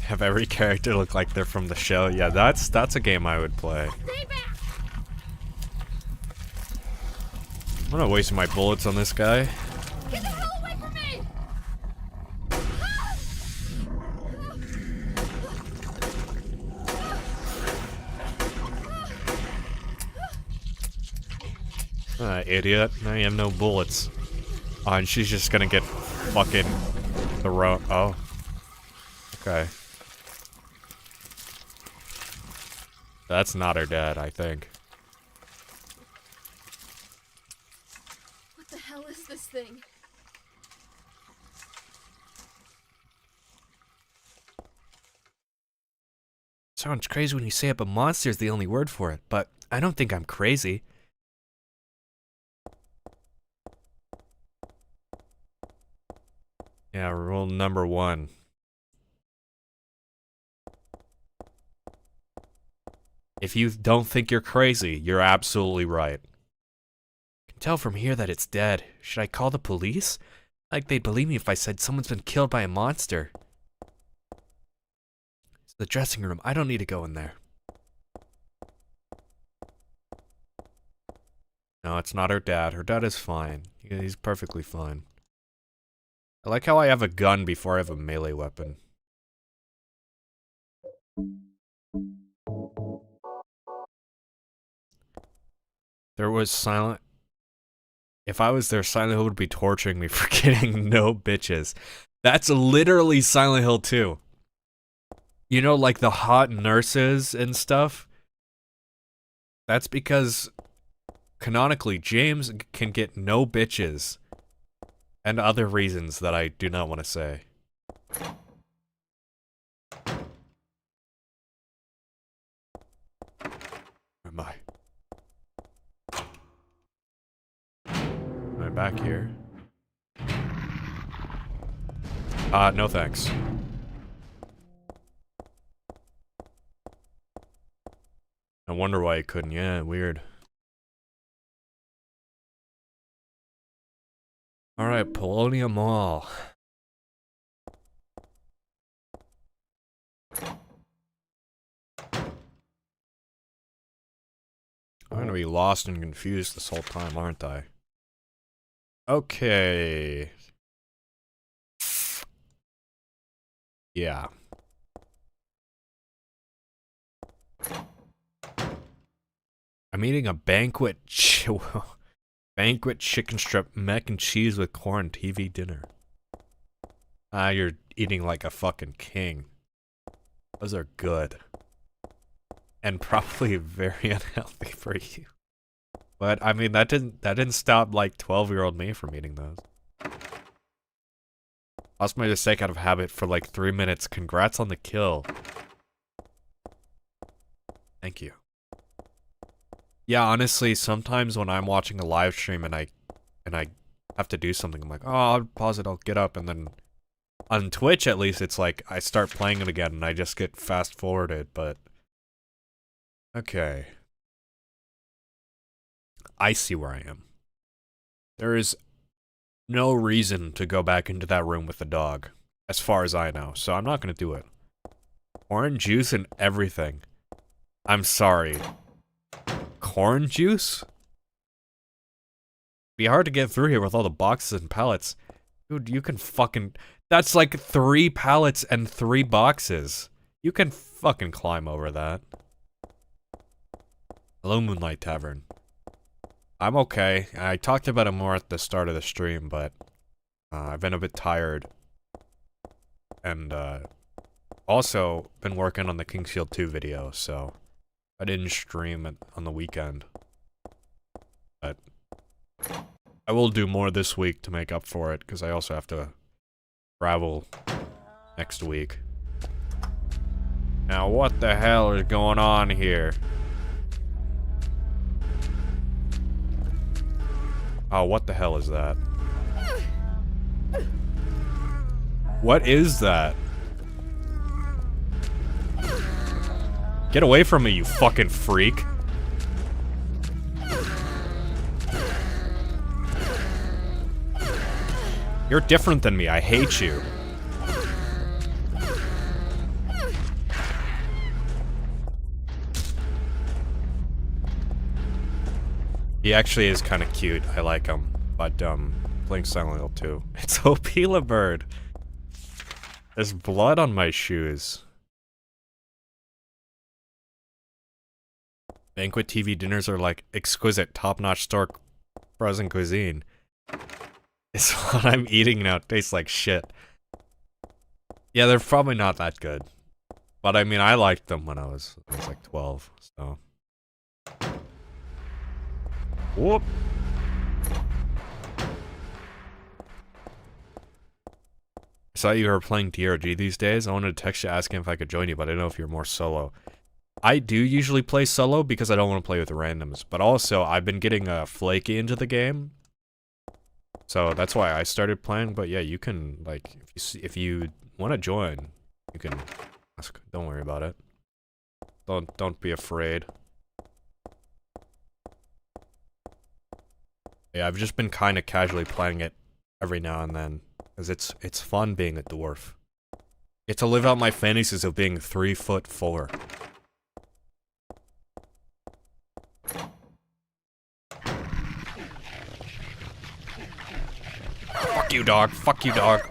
Have every character look like they're from the show. Yeah, that's a game I would play. I'm not wasting my bullets on this guy. Get the hell away from me! Idiot. Now you have no bullets. Oh, and she's just gonna get fucking thrown. Oh. Okay. That's not her dad, I think. What the hell is this thing? Sounds crazy when you say it, but monster's the only word for it. But I don't think I'm crazy. Yeah, rule number 1. If you don't think you're crazy, you're absolutely right. I can tell from here that it's dead. Should I call the police? Like they'd believe me if I said someone's been killed by a monster. It's the dressing room. I don't need to go in there. No, it's not her dad. Her dad is fine. He's perfectly fine. I like how I have a gun before I have a melee weapon. There was Silent... If I was there, Silent Hill would be torturing me for getting no bitches. That's literally Silent Hill 2. You know, like the hot nurses and stuff? That's because, canonically, James can get no bitches. And other reasons that I do not want to say. Where am I? Am I back here? No thanks. I wonder why I couldn't. Yeah, weird. Alright, Polonia Mall. I'm gonna be lost and confused this whole time, aren't I? Okay. Yeah. I'm eating a banquet chicken strip mac and cheese with corn TV dinner. Ah, you're eating like a fucking king. Those are good. And probably very unhealthy for you. But I mean that didn't stop like 12-year-old me from eating those. Lost my mistake out of habit for like 3 minutes. Congrats on the kill. Thank you. Yeah, honestly, sometimes when I'm watching a live stream and I have to do something, I'm like, oh, I'll pause it, I'll get up, and then on Twitch at least it's like I start playing it again and I just get fast forwarded, but okay. I see where I am. There is no reason to go back into that room with the dog, as far as I know, so I'm not gonna do it. Orange juice and everything. I'm sorry. Corn juice? Be hard to get through here with all the boxes and pallets. Dude, you can fucking... That's like 3 pallets and 3 boxes. You can fucking climb over that. Hello, Moonlight Tavern. I'm okay. I talked about it more at the start of the stream, but I've been a bit tired. And also been working on the King's Shield 2 video, so I didn't stream it on the weekend. But I will do more this week to make up for it, because I also have to travel next week. Now, what the hell is going on here? Oh, what the hell is that? What is that? Get away from me, you fucking freak. You're different than me, I hate you. He actually is kind of cute. I like him. But, playing Silent Hill 2. It's Opila Bird. There's blood on my shoes. Banquet TV dinners are like exquisite, top-notch store frozen cuisine. It's what I'm eating now. It tastes like shit. Yeah, they're probably not that good. But I mean, I liked them when I was like 12, so... Whoop! I saw you were playing DRG these days. I wanted to text you asking if I could join you, but I don't know if you're more solo. I do usually play solo because I don't want to play with randoms, but also I've been getting flaky into the game. So that's why I started playing, but yeah, you can, like, if you want to join, you can ask. Don't worry about it. Don't be afraid. Yeah, I've just been kind of casually playing it every now and then, because it's fun being a dwarf. Get to live out my fantasies of being 3'4". Fuck you, dog. Fuck you, dog.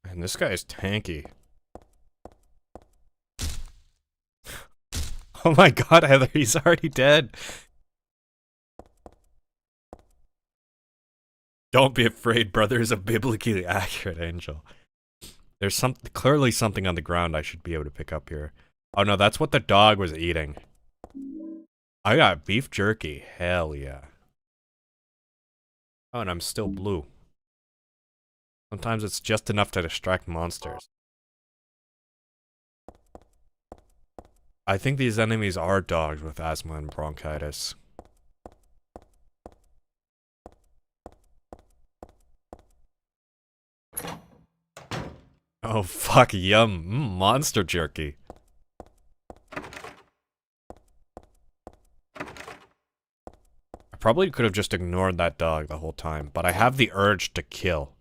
Man, this guy is tanky. Oh my god, Heather, he's already dead. Don't be afraid, brother is a biblically accurate angel. There's clearly something on the ground I should be able to pick up here. Oh no, that's what the dog was eating. I got beef jerky. Hell yeah. Oh, and I'm still blue. Sometimes it's just enough to distract monsters. I think these enemies are dogs with asthma and bronchitis. Oh fuck, yum. Monster jerky. I probably could have just ignored that dog the whole time, but I have the urge to kill.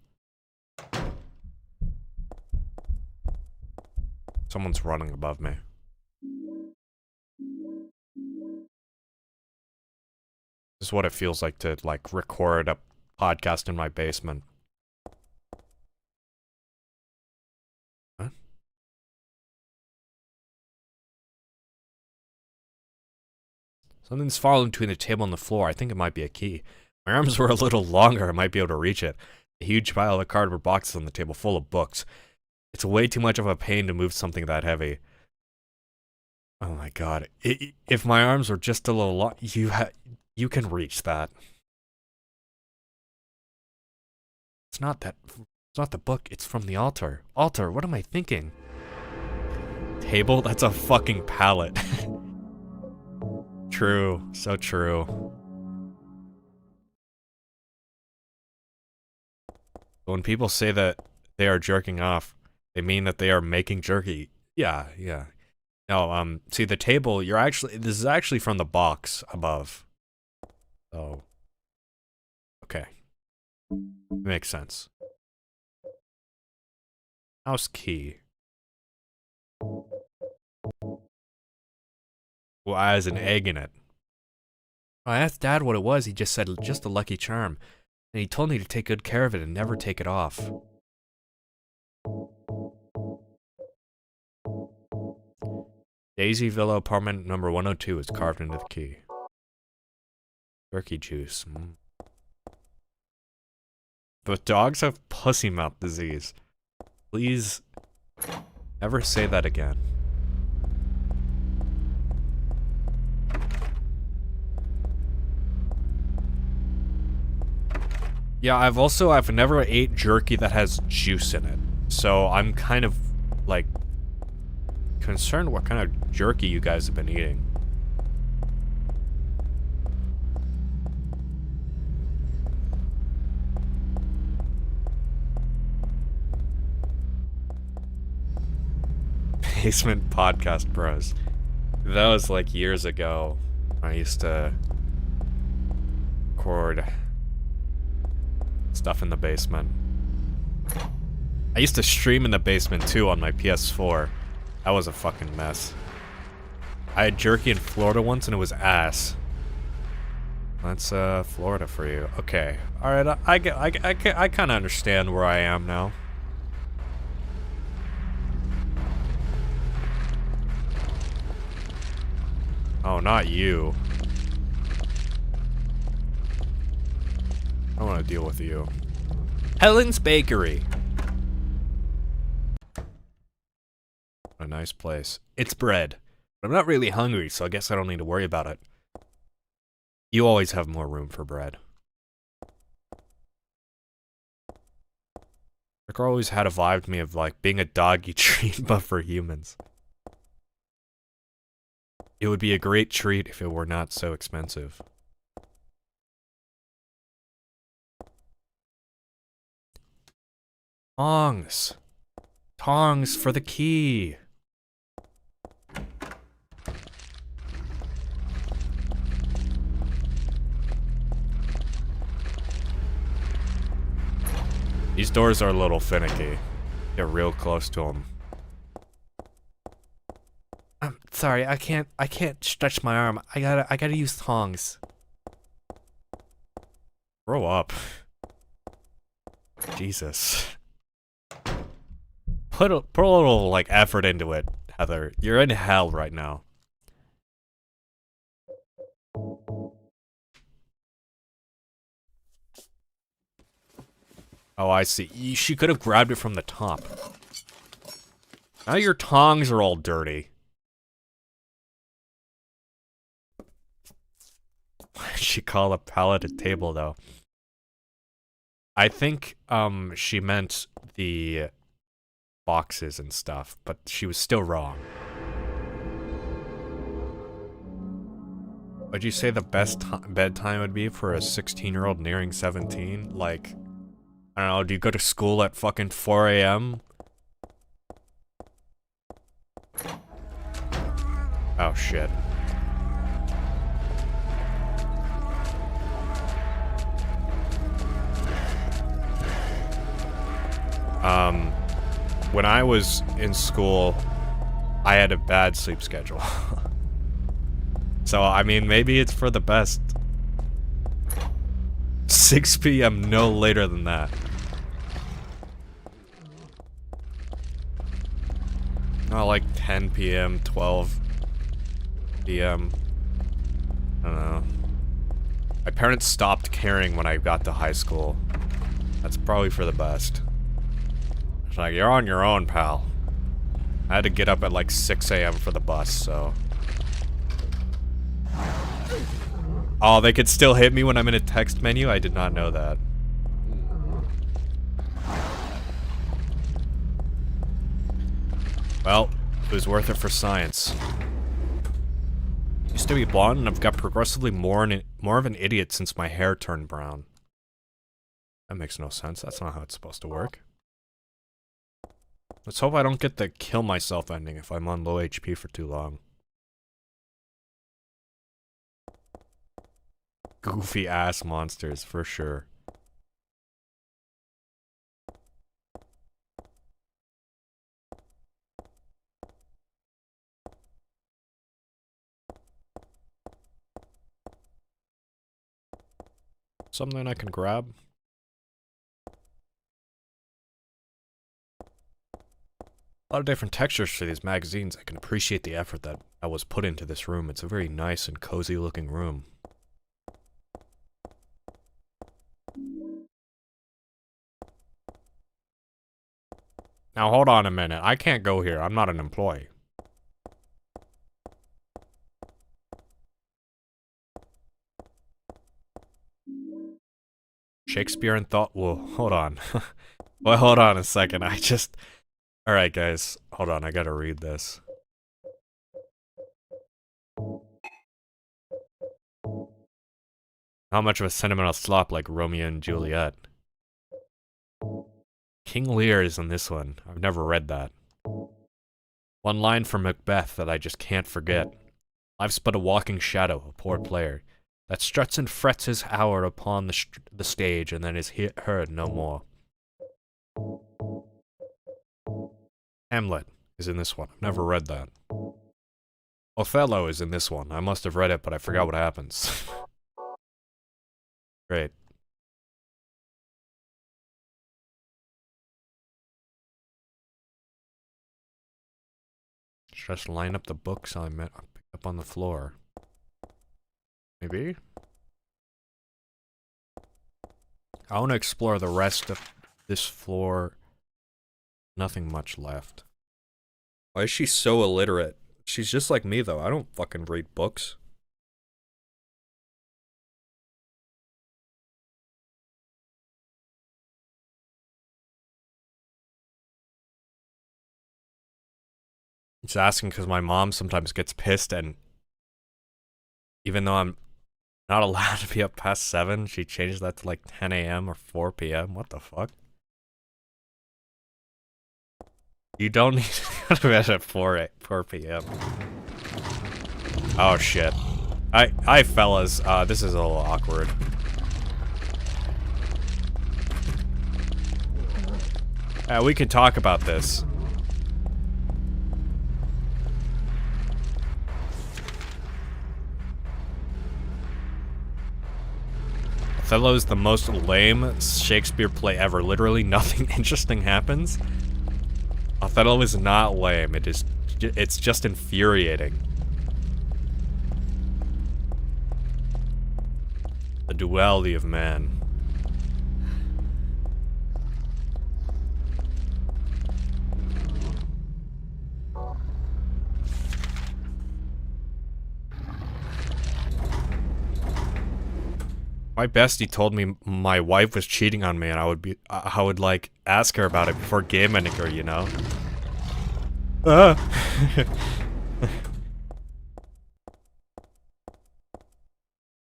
Someone's running above me. This is what it feels like to, like, record a podcast in my basement. Huh? Something's fallen between the table and the floor. I think it might be a key. My arms were a little longer. I might be able to reach it. A huge pile of cardboard boxes on the table full of books. It's way too much of a pain to move something that heavy. Oh my god. If my arms were just a little long, you can reach that. It's not the book, it's from the altar. Altar, what am I thinking? Table? That's a fucking pallet. True, so true. When people say that they are jerking off, they mean that they are making jerky. Yeah. No, see the table, this is actually from the box above. Oh. Okay. Makes sense. House key. Well, has an egg in it. I asked Dad what it was, he just said just a lucky charm. And he told me to take good care of it and never take it off. Daisy Villa apartment number 102 is carved into the key. Turkey juice. But dogs have pussy mouth disease. Please never say that again. Yeah, I've never ate jerky that has juice in it. So I'm kind of, like, concerned what kind of jerky you guys have been eating. Basement Podcast Bros. That was like years ago. I used to record stuff in the basement. I used to stream in the basement too on my PS4. That was a fucking mess. I had jerky in Florida once and it was ass. That's Florida for you. Okay. Alright, I kinda understand where I am now. Oh, not you. I don't want to deal with you. Helen's Bakery. A nice place. It's bread. But I'm not really hungry, so I guess I don't need to worry about it. You always have more room for bread. Rick always had a vibe to me of like being a dog you treat but for humans. It would be a great treat if it were not so expensive. Tongs. Tongs for the key. These doors are a little finicky. Get real close to them. I'm sorry, I can't stretch my arm. I gotta use tongs. Grow up. Jesus. Put a little, like, effort into it, Heather. You're in hell right now. Oh, I see. She could have grabbed it from the top. Now your tongs are all dirty. Why did she call a pallet a table, though? I think, she meant the boxes and stuff, but she was still wrong. Would you say the best bedtime would be for a 16-year-old nearing 17? Like, I don't know, do you go to school at fucking 4 a.m.? Oh, shit. When I was in school, I had a bad sleep schedule. So, I mean, maybe it's for the best. 6 p.m. no later than that. Not like 10 p.m., 12 p.m. I don't know. My parents stopped caring when I got to high school. That's probably for the best. It's like, you're on your own, pal. I had to get up at like 6 a.m. for the bus, so... Oh, they could still hit me when I'm in a text menu? I did not know that. Well, it was worth it for science. Used to be blonde, and I've got progressively more of an idiot since my hair turned brown. That makes no sense. That's not how it's supposed to work. Let's hope I don't get the kill myself ending if I'm on low HP for too long. Goofy ass monsters, for sure. Something I can grab? A lot of different textures for these magazines. I can appreciate the effort that was put into this room. It's a very nice and cozy looking room. Now hold on a minute. I can't go here. I'm not an employee. Shakespeare and thought. Whoa, hold on. Well, hold on a second. Alright, guys. Hold on. I gotta read this. How much of a sentimental slop like Romeo and Juliet? King Lear is in this one. I've never read that. One line from Macbeth that I just can't forget. Life's but a walking shadow, a poor player, that struts and frets his hour upon the stage and then is heard no more. Hamlet is in this one. I've never read that. Othello is in this one. I must have read it, but I forgot what happens. Great. Just line up the books I picked up on the floor. Maybe? I want to explore the rest of this floor. Nothing much left. Why is she so illiterate? She's just like me, though. I don't fucking read books. Just asking because my mom sometimes gets pissed, and even though I'm not allowed to be up past 7, she changed that to like 10 a.m. or 4 p.m. What the fuck? You don't need to go to bed at 4 p.m. Oh shit. Hi fellas, this is a little awkward. We can talk about this. Othello is the most lame Shakespeare play ever. Literally nothing interesting happens. Othello is not lame. It's just infuriating. The duality of man. My bestie told me my wife was cheating on me, and I would like ask her about it before game ending her, you know?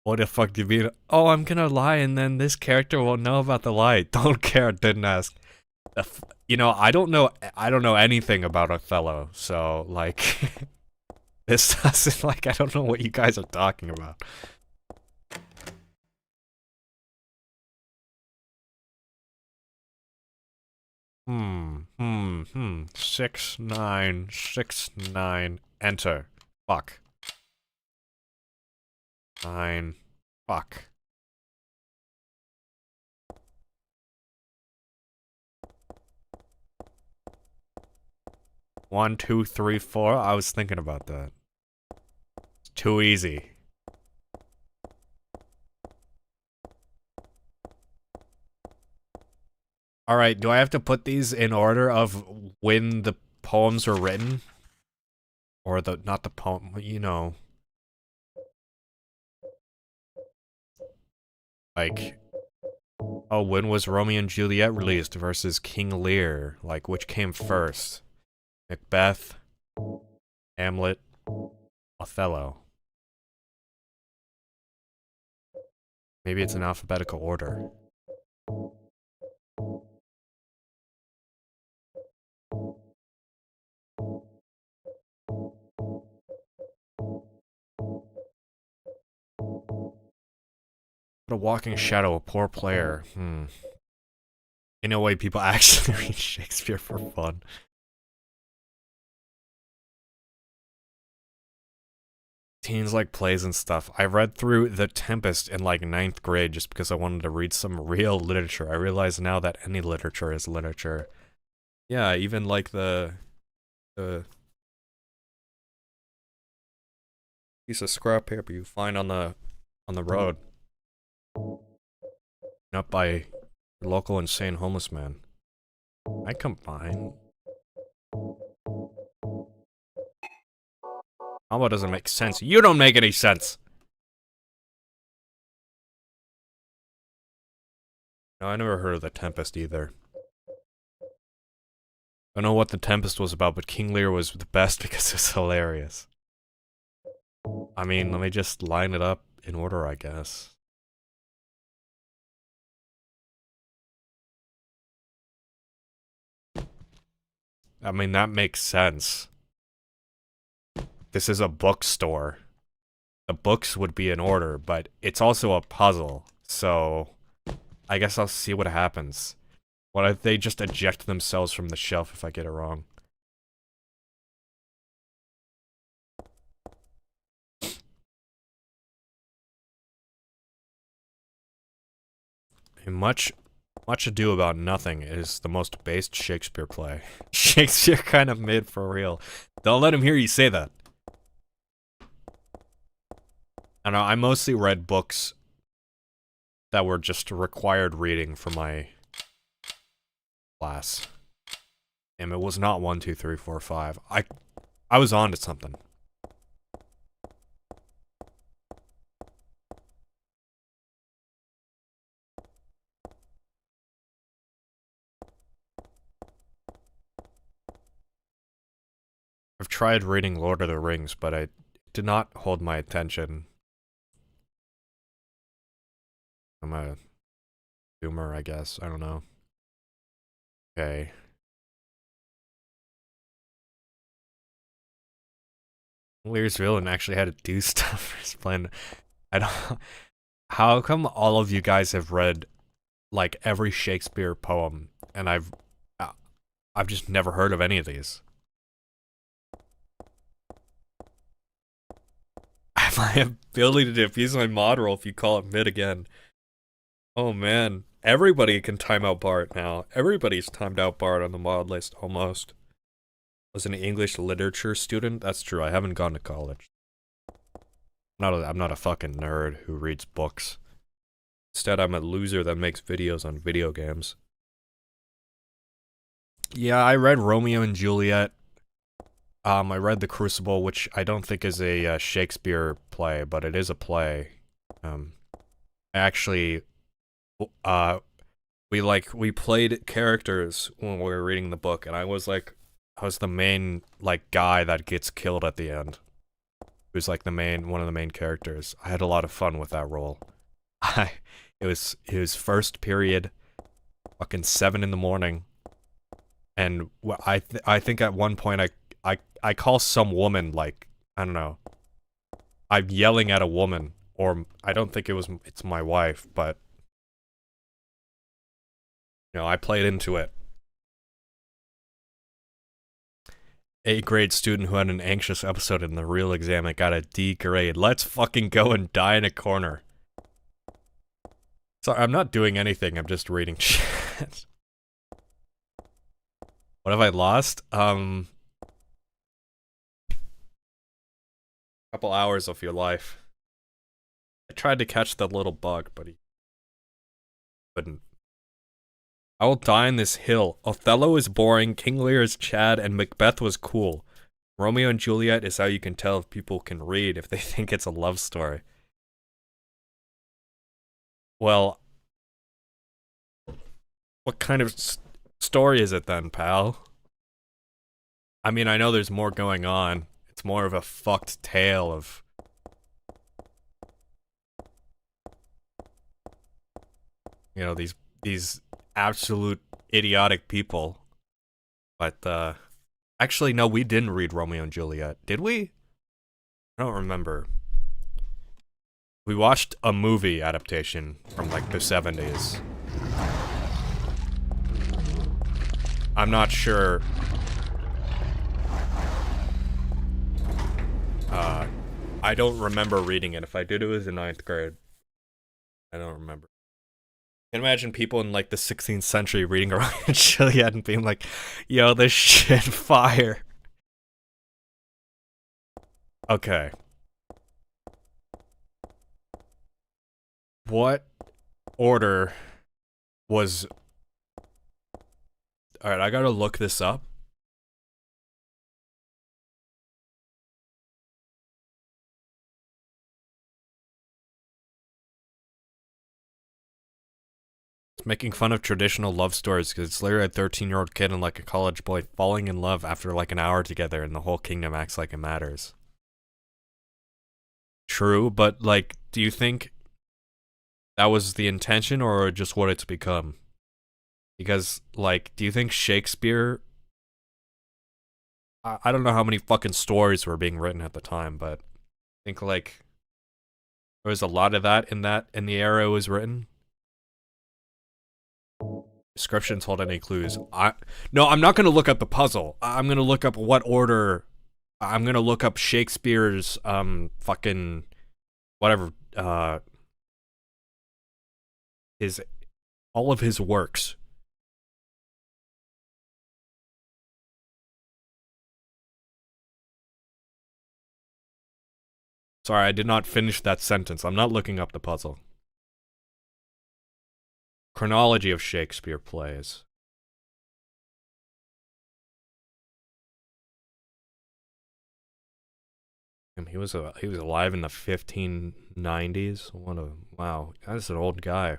What the fuck do you mean? Oh, I'm gonna lie, and then this character won't know about the lie. Don't care, didn't ask. You know, I don't know anything about Othello, so like, this doesn't like I don't know what you guys are talking about. 6969. Enter. Fuck. 9. Fuck. One, two, three, four. I was thinking about that. It's too easy. Alright, do I have to put these in order of when the poems were written? Or not the poem, you know. Like, oh, when was Romeo and Juliet released versus King Lear? Like, which came first? Macbeth, Hamlet, Othello. Maybe it's in alphabetical order. What a walking shadow, a poor player. In a way, people actually read Shakespeare for fun. Teens like plays and stuff. I read through The Tempest in like 9th grade just because I wanted to read some real literature. I realize now that any literature is literature. Yeah, even like the piece of scrap paper you find on the road. Up by your local insane homeless man. I combine. Alba doesn't make sense. You don't make any sense! No, I never heard of The Tempest either. I don't know what The Tempest was about, but King Lear was the best because it's hilarious. I mean, let me just line it up in order, I guess. I mean, that makes sense. This is a bookstore. The books would be in order, but it's also a puzzle, so I guess I'll see what happens. What if they just eject themselves from the shelf if I get it wrong? Much Ado About Nothing is the most based Shakespeare play. Shakespeare kind of made for real. Don't let him hear you say that. I don't know, I mostly read books that were just required reading for my class. And it was not 1, 2, 3, 4, 5. I was on to something. I've tried reading Lord of the Rings, but it did not hold my attention. I'm a boomer, I guess. I don't know. Okay. Lear's villain actually had to do stuff for his plan. I don't... How come all of you guys have read, like, every Shakespeare poem, and I've just never heard of any of these? I have my ability to defuse my mod roll if you call it mid again. Oh man, everybody can time out Bart now. Everybody's timed out Bart on the mod list, almost. Was an English literature student? That's true, I haven't gone to college. I'm not a fucking nerd who reads books. Instead, I'm a loser that makes videos on video games. Yeah, I read Romeo and Juliet. I read The Crucible, which I don't think is a Shakespeare play, but it is a play. Actually, we played characters when we were reading the book, and I was the main, like, guy that gets killed at the end. Who's like one of the main characters. I had a lot of fun with that role. It was first period, fucking 7 in the morning, and I think at one point I call some woman, like, I don't know. I'm yelling at a woman, or I don't think it's my wife, but you know, I played into it. A grade student who had an anxious episode in the real exam and got a D grade. Let's fucking go and die in a corner. Sorry, I'm not doing anything, I'm just reading chat. What have I lost? Couple hours of your life. I tried to catch the little bug, but he couldn't. I will die on this hill. Othello is boring, King Lear is Chad, and Macbeth was cool. Romeo and Juliet is how you can tell if people can read if they think it's a love story. Well, what kind of story is it then, pal? I mean, I know there's more going on. It's more of a fucked tale of... You know, these absolute idiotic people. But, actually, no, we didn't read Romeo and Juliet. Did we? I don't remember. We watched a movie adaptation from, like, the 70s. I'm not sure. I don't remember reading it. If I did, it was in 9th grade. I don't remember. I can imagine people in, like, the 16th century reading Romeo and Juliet and being like, yo, this shit fire. Okay. What order was... Alright, I gotta look this up. It's making fun of traditional love stories because it's literally a 13-year-old kid and like a college boy falling in love after like an hour together and the whole kingdom acts like it matters. True, but like, do you think that was the intention or just what it's become? Because, like, do you think Shakespeare... I don't know how many fucking stories were being written at the time, but I think, like, there was a lot of that in the era it was written. Descriptions hold any clues. No, I'm not gonna look up the puzzle. I'm gonna look up what order... I'm gonna look up Shakespeare's, fucking... whatever, all of his works. Sorry, I did not finish that sentence. I'm not looking up the puzzle. Chronology of Shakespeare plays. He was alive in the 1590s. Wow, that's an old guy.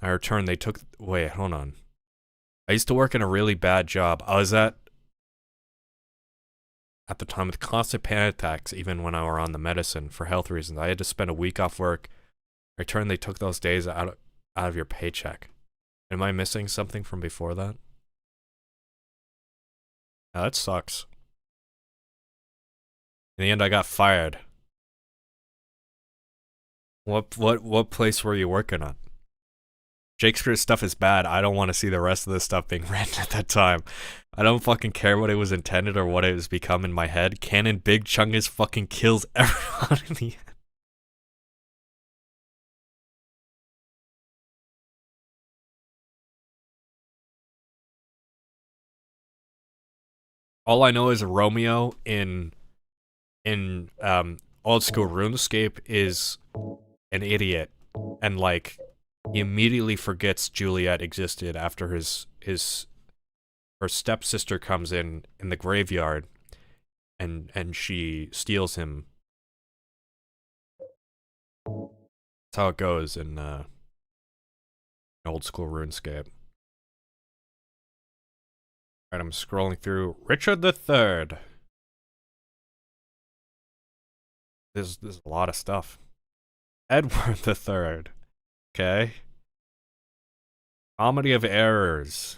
I returned. They took... Wait, hold on. I used to work in a really bad job. I was at the time with constant panic attacks, even when I were on the medicine for health reasons. I had to spend a week off work. I returned. They took those days out of your paycheck. Am I missing something from before that? Yeah, that sucks. In the end, I got fired. What place were you working on? Shakespeare's stuff is bad. I don't want to see the rest of the stuff being written at that time. I don't fucking care what it was intended or what it has become in my head. Canon Big Chungus fucking kills everyone in the end. All I know is Romeo in old school RuneScape is an idiot, and like he immediately forgets Juliet existed after her stepsister comes in the graveyard, and she steals him. That's how it goes in old school RuneScape. Alright, I'm scrolling through Richard III. There's a lot of stuff. Edward III. Okay. Comedy of Errors.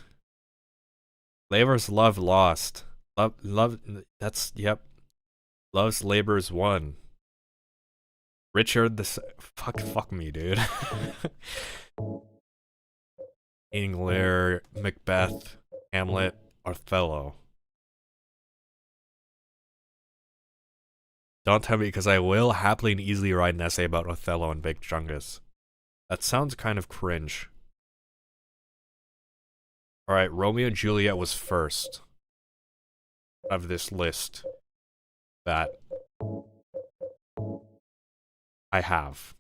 Labor's Love Lost. Love, that's, yep. Love's Labor's Won. Richard the... Fuck me, dude. King Lear, Macbeth, Hamlet, Othello. Don't tell me, because I will happily and easily write an essay about Othello and Big Chungus. That sounds kind of cringe. Alright, Romeo and Juliet was first of this list that I have.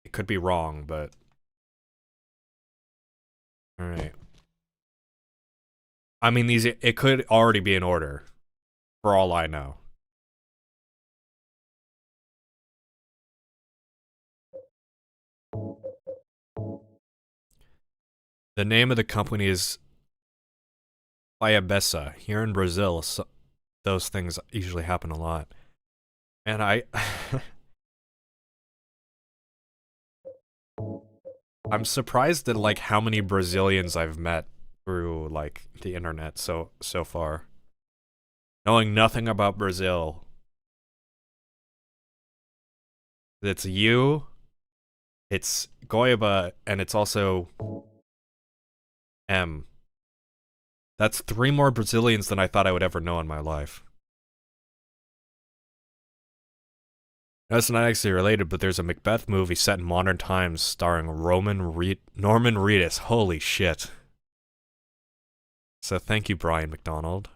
It could be wrong, but... Alright. I mean, it could already be in order, for all I know. The name of the company is Fiabessa. Here in Brazil, so those things usually happen a lot. And I'm surprised at, like, how many Brazilians I've met through, like, the internet so far. Knowing nothing about Brazil. It's you, it's Goiaba, and it's also M. That's 3 more Brazilians than I thought I would ever know in my life. That's not actually related, but there's a Macbeth movie set in modern times starring Norman Reedus. Holy shit. So thank you, Brian McDonald.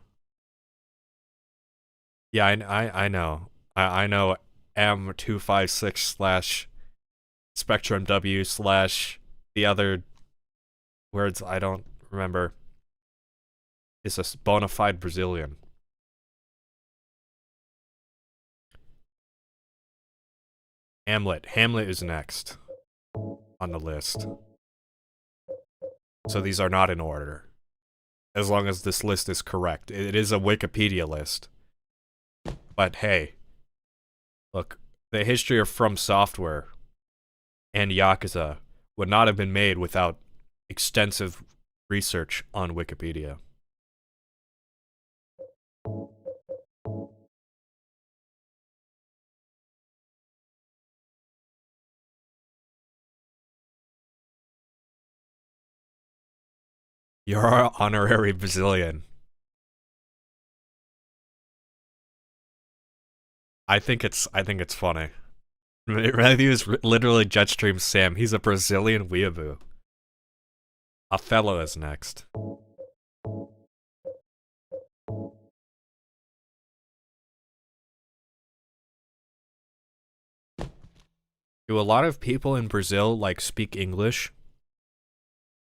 Yeah, I know. I know M256 / Spectrum W / the other words I don't remember. Is a bona fide Brazilian. Hamlet. Hamlet is next on the list. So these are not in order. As long as this list is correct. It is a Wikipedia list. But hey, look, the history of From Software and Yakuza would not have been made without extensive research on Wikipedia. You're our honorary Brazilian. I think it's funny. Matthew is literally Jetstream Sam. He's a Brazilian weeaboo. Othello is next. Do a lot of people in Brazil, like, speak English?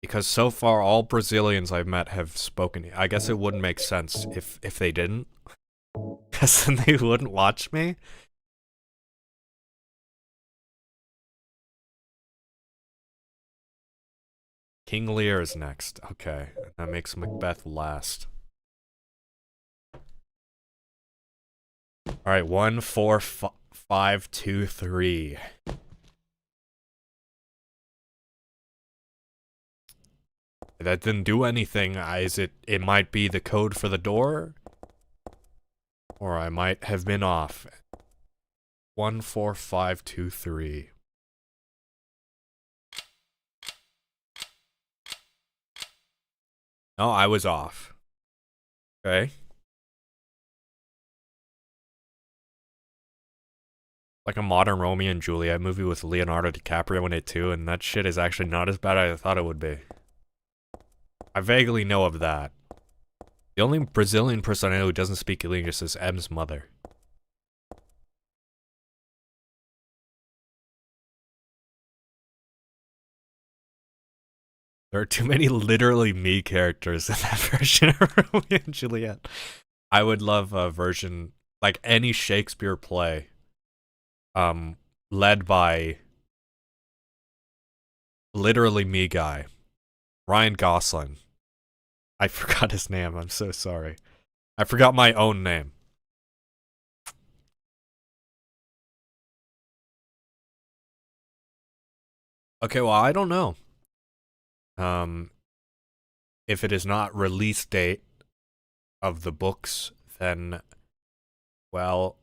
Because so far, all Brazilians I've met have spoken. I guess it wouldn't make sense if they didn't. Because then they wouldn't watch me. King Lear is next. Okay, that makes Macbeth last. Alright, 1, 4, 5, 2, 3. That didn't do anything. It might be the code for the door? Or I might have been off. 1, 4, 5, 2, 3. No, I was off. Okay. Like a modern Romeo and Juliet movie with Leonardo DiCaprio in it too, and that shit is actually not as bad as I thought it would be. I vaguely know of that. The only Brazilian person I know who doesn't speak English is M's mother. There are too many literally me characters in that version of Romeo and Juliet. I would love a version, like any Shakespeare play, led by literally me guy, Ryan Gosling. I forgot his name, I'm so sorry. I forgot my own name. Okay, well, I don't know. If it is not release date of the books, then, well,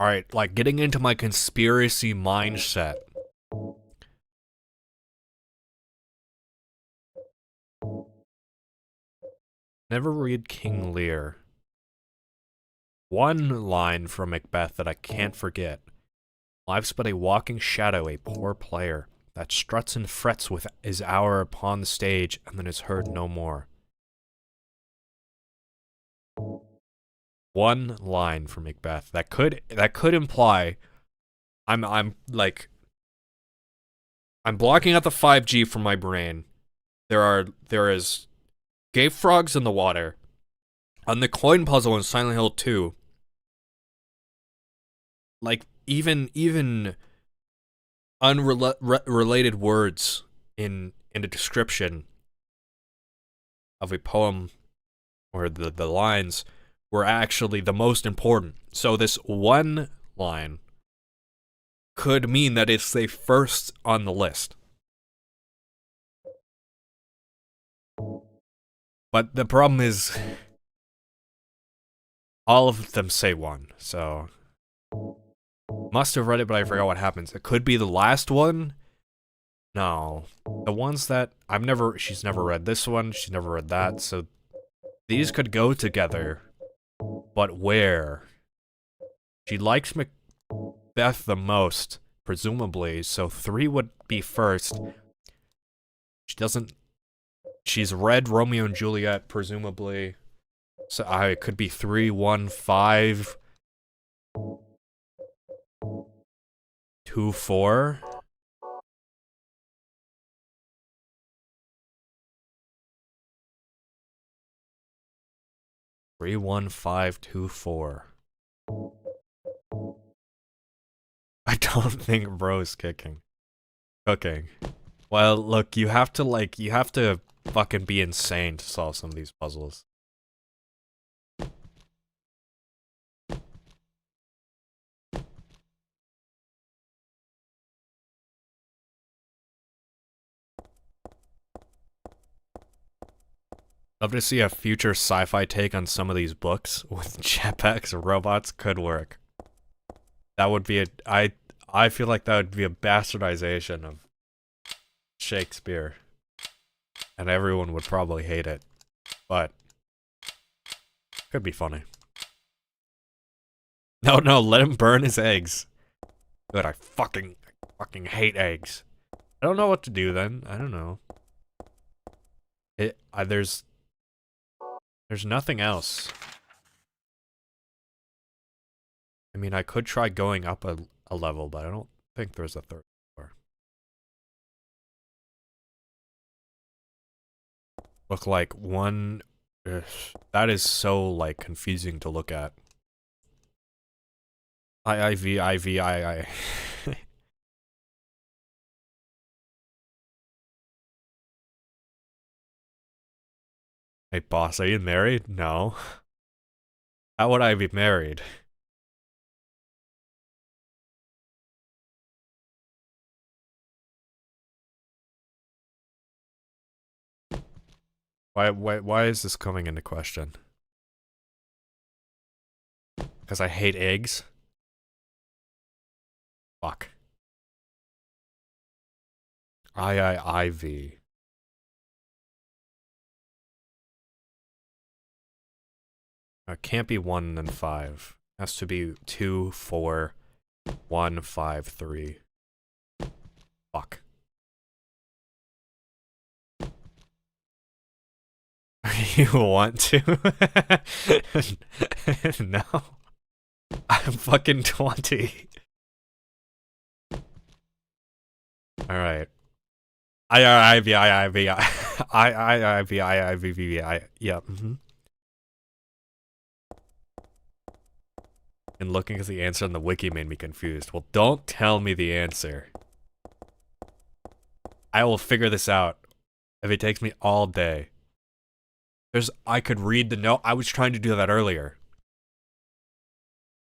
Alright, like getting into my conspiracy mindset. Never read King Lear. One line from Macbeth that I can't forget. Life's but a walking shadow, a poor player, that struts and frets with his hour upon the stage, and then is heard no more. One line from Macbeth that could imply I'm blocking out the 5G from my brain. There is gay frogs in the water. On the coin puzzle in Silent Hill 2, like even unrelated words in a description of a poem or the lines were actually the most important. So this one line could mean that it's the first on the list. But the problem is all of them say one, so must have read it, but I forgot what happens. It could be the last one. No, the ones that she's never read this one, she's never read that, so these could go together, but where? She likes Macbeth the most, presumably, so 3 would be first. She's read Romeo and Juliet, presumably, so it could be 3, 1, 5, 2, 4. Three, 1, 5, 2, 4. I don't think bro's cooking. Well, look, you have to fucking be insane to solve some of these puzzles. Love to see a future sci-fi take on some of these books with jetpacks or robots. Could work. That would be I feel like that would be a bastardization of Shakespeare. And everyone would probably hate it. But could be funny. No, let him burn his eggs. Good, I fucking hate eggs. I don't know what to do then. I don't know. There's nothing else. I mean, I could try going up a level, but I don't think there's a third floor. Look like one... Ugh, that is so, like, confusing to look at. I. Hey, boss, are you married? No. How would I be married? Why is this coming into question? Because I hate eggs? Fuck. IV. It can't be 1 and 5. It has to be 2, 4, 1, 5, 3. Fuck. You want to? No. I'm fucking 20. Alright. IIV. Yeah. And looking at the answer on the wiki made me confused. Well, don't tell me the answer. I will figure this out if it takes me all day. I could read the note. I was trying to do that earlier.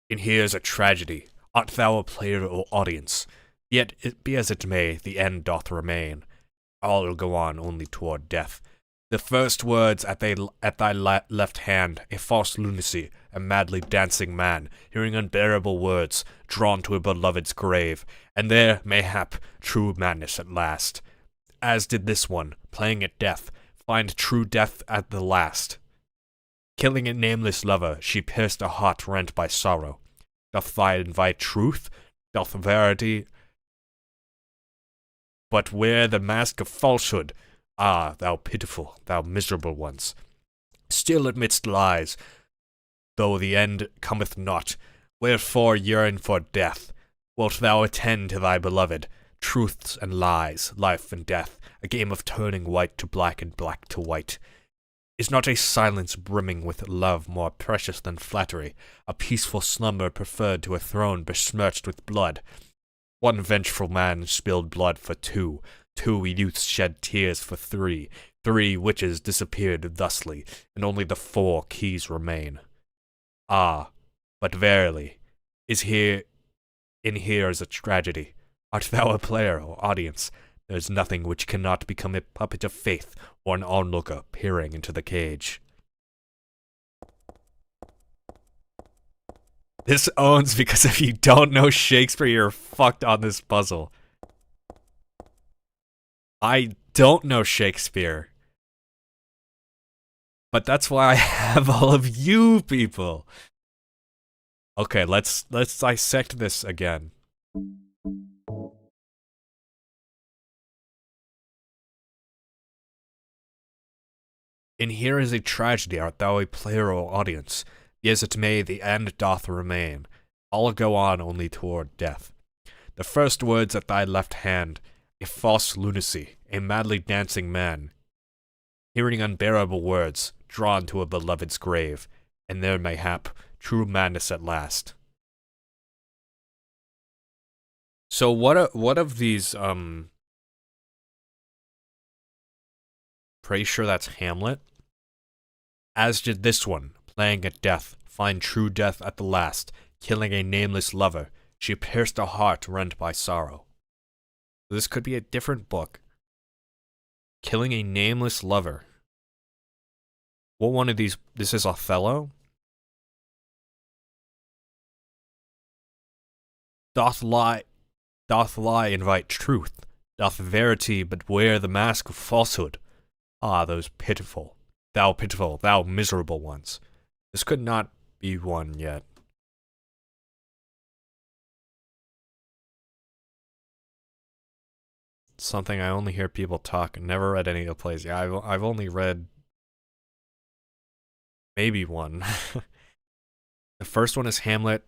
And here's a tragedy. Art thou a player or audience? Yet, it be as it may, the end doth remain. All will go on only toward death. The first words at thy left hand, a false lunacy, a madly dancing man, hearing unbearable words, drawn to a beloved's grave, and there, mayhap, true madness at last. As did this one, playing at death, find true death at the last. Killing a nameless lover, she pierced a heart rent by sorrow. Doth thy invite truth? Doth verity? But wear the mask of falsehood? Ah, thou pitiful, thou miserable ones! Still amidst lies, though the end cometh not, wherefore yearn for death? Wilt thou attend to thy beloved? Truths and lies, life and death, a game of turning white to black and black to white. Is not a silence brimming with love more precious than flattery, a peaceful slumber preferred to a throne besmirched with blood? One vengeful man spilled blood for two youths shed tears for three witches disappeared thusly, and only the 4 keys remain. Ah, but verily, in here is a tragedy. Art thou a player or audience? There is nothing which cannot become a puppet of faith or an onlooker peering into the cage. This owns because if you don't know Shakespeare, you're fucked on this puzzle. I don't know Shakespeare. But that's why I have all of you people. Okay, let's dissect this again. In here is a tragedy, art thou a player or audience? Yes, it may, the end doth remain. All go on only toward death. The first words at thy left hand, a false lunacy, a madly dancing man, hearing unbearable words, drawn to a beloved's grave, and there mayhap, true madness at last. So what of these, pretty sure that's Hamlet? As did this one, playing at death, find true death at the last, killing a nameless lover, she pierced a heart rent by sorrow. This could be a different book. Killing a nameless lover. What one of these? This is Othello? Doth lie invite truth? Doth verity but wear the mask of falsehood? Ah, thou pitiful, thou miserable ones. This could not be one yet. Something I only hear people talk. Never read any of the plays. Yeah, I've only read maybe one. The first one is Hamlet.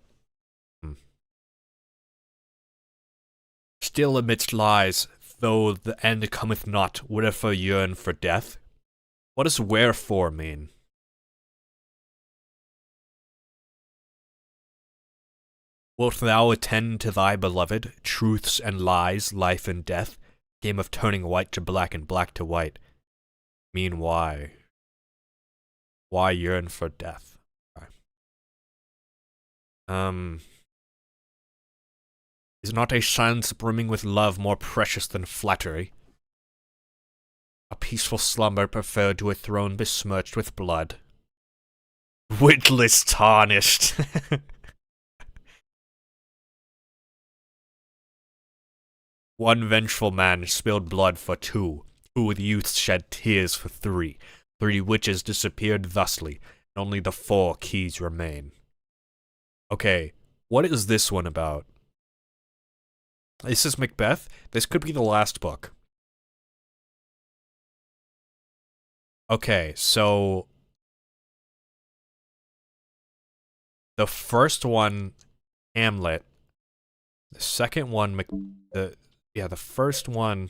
Still amidst lies, though the end cometh not, wherefore yearn for death? What does wherefore mean? Wilt thou attend to thy beloved, truths and lies, life and death, game of turning white to black and black to white? Mean why? Why yearn for death? Is not a silence brimming with love more precious than flattery? A peaceful slumber preferred to a throne besmirched with blood? Witless tarnished! One vengeful man spilled blood for two youths shed tears for three witches disappeared thusly, and only the 4 keys remain. Okay, what is this one about? This is Macbeth? This could be the last book. Okay, so the first one, Hamlet. The second one, the first one,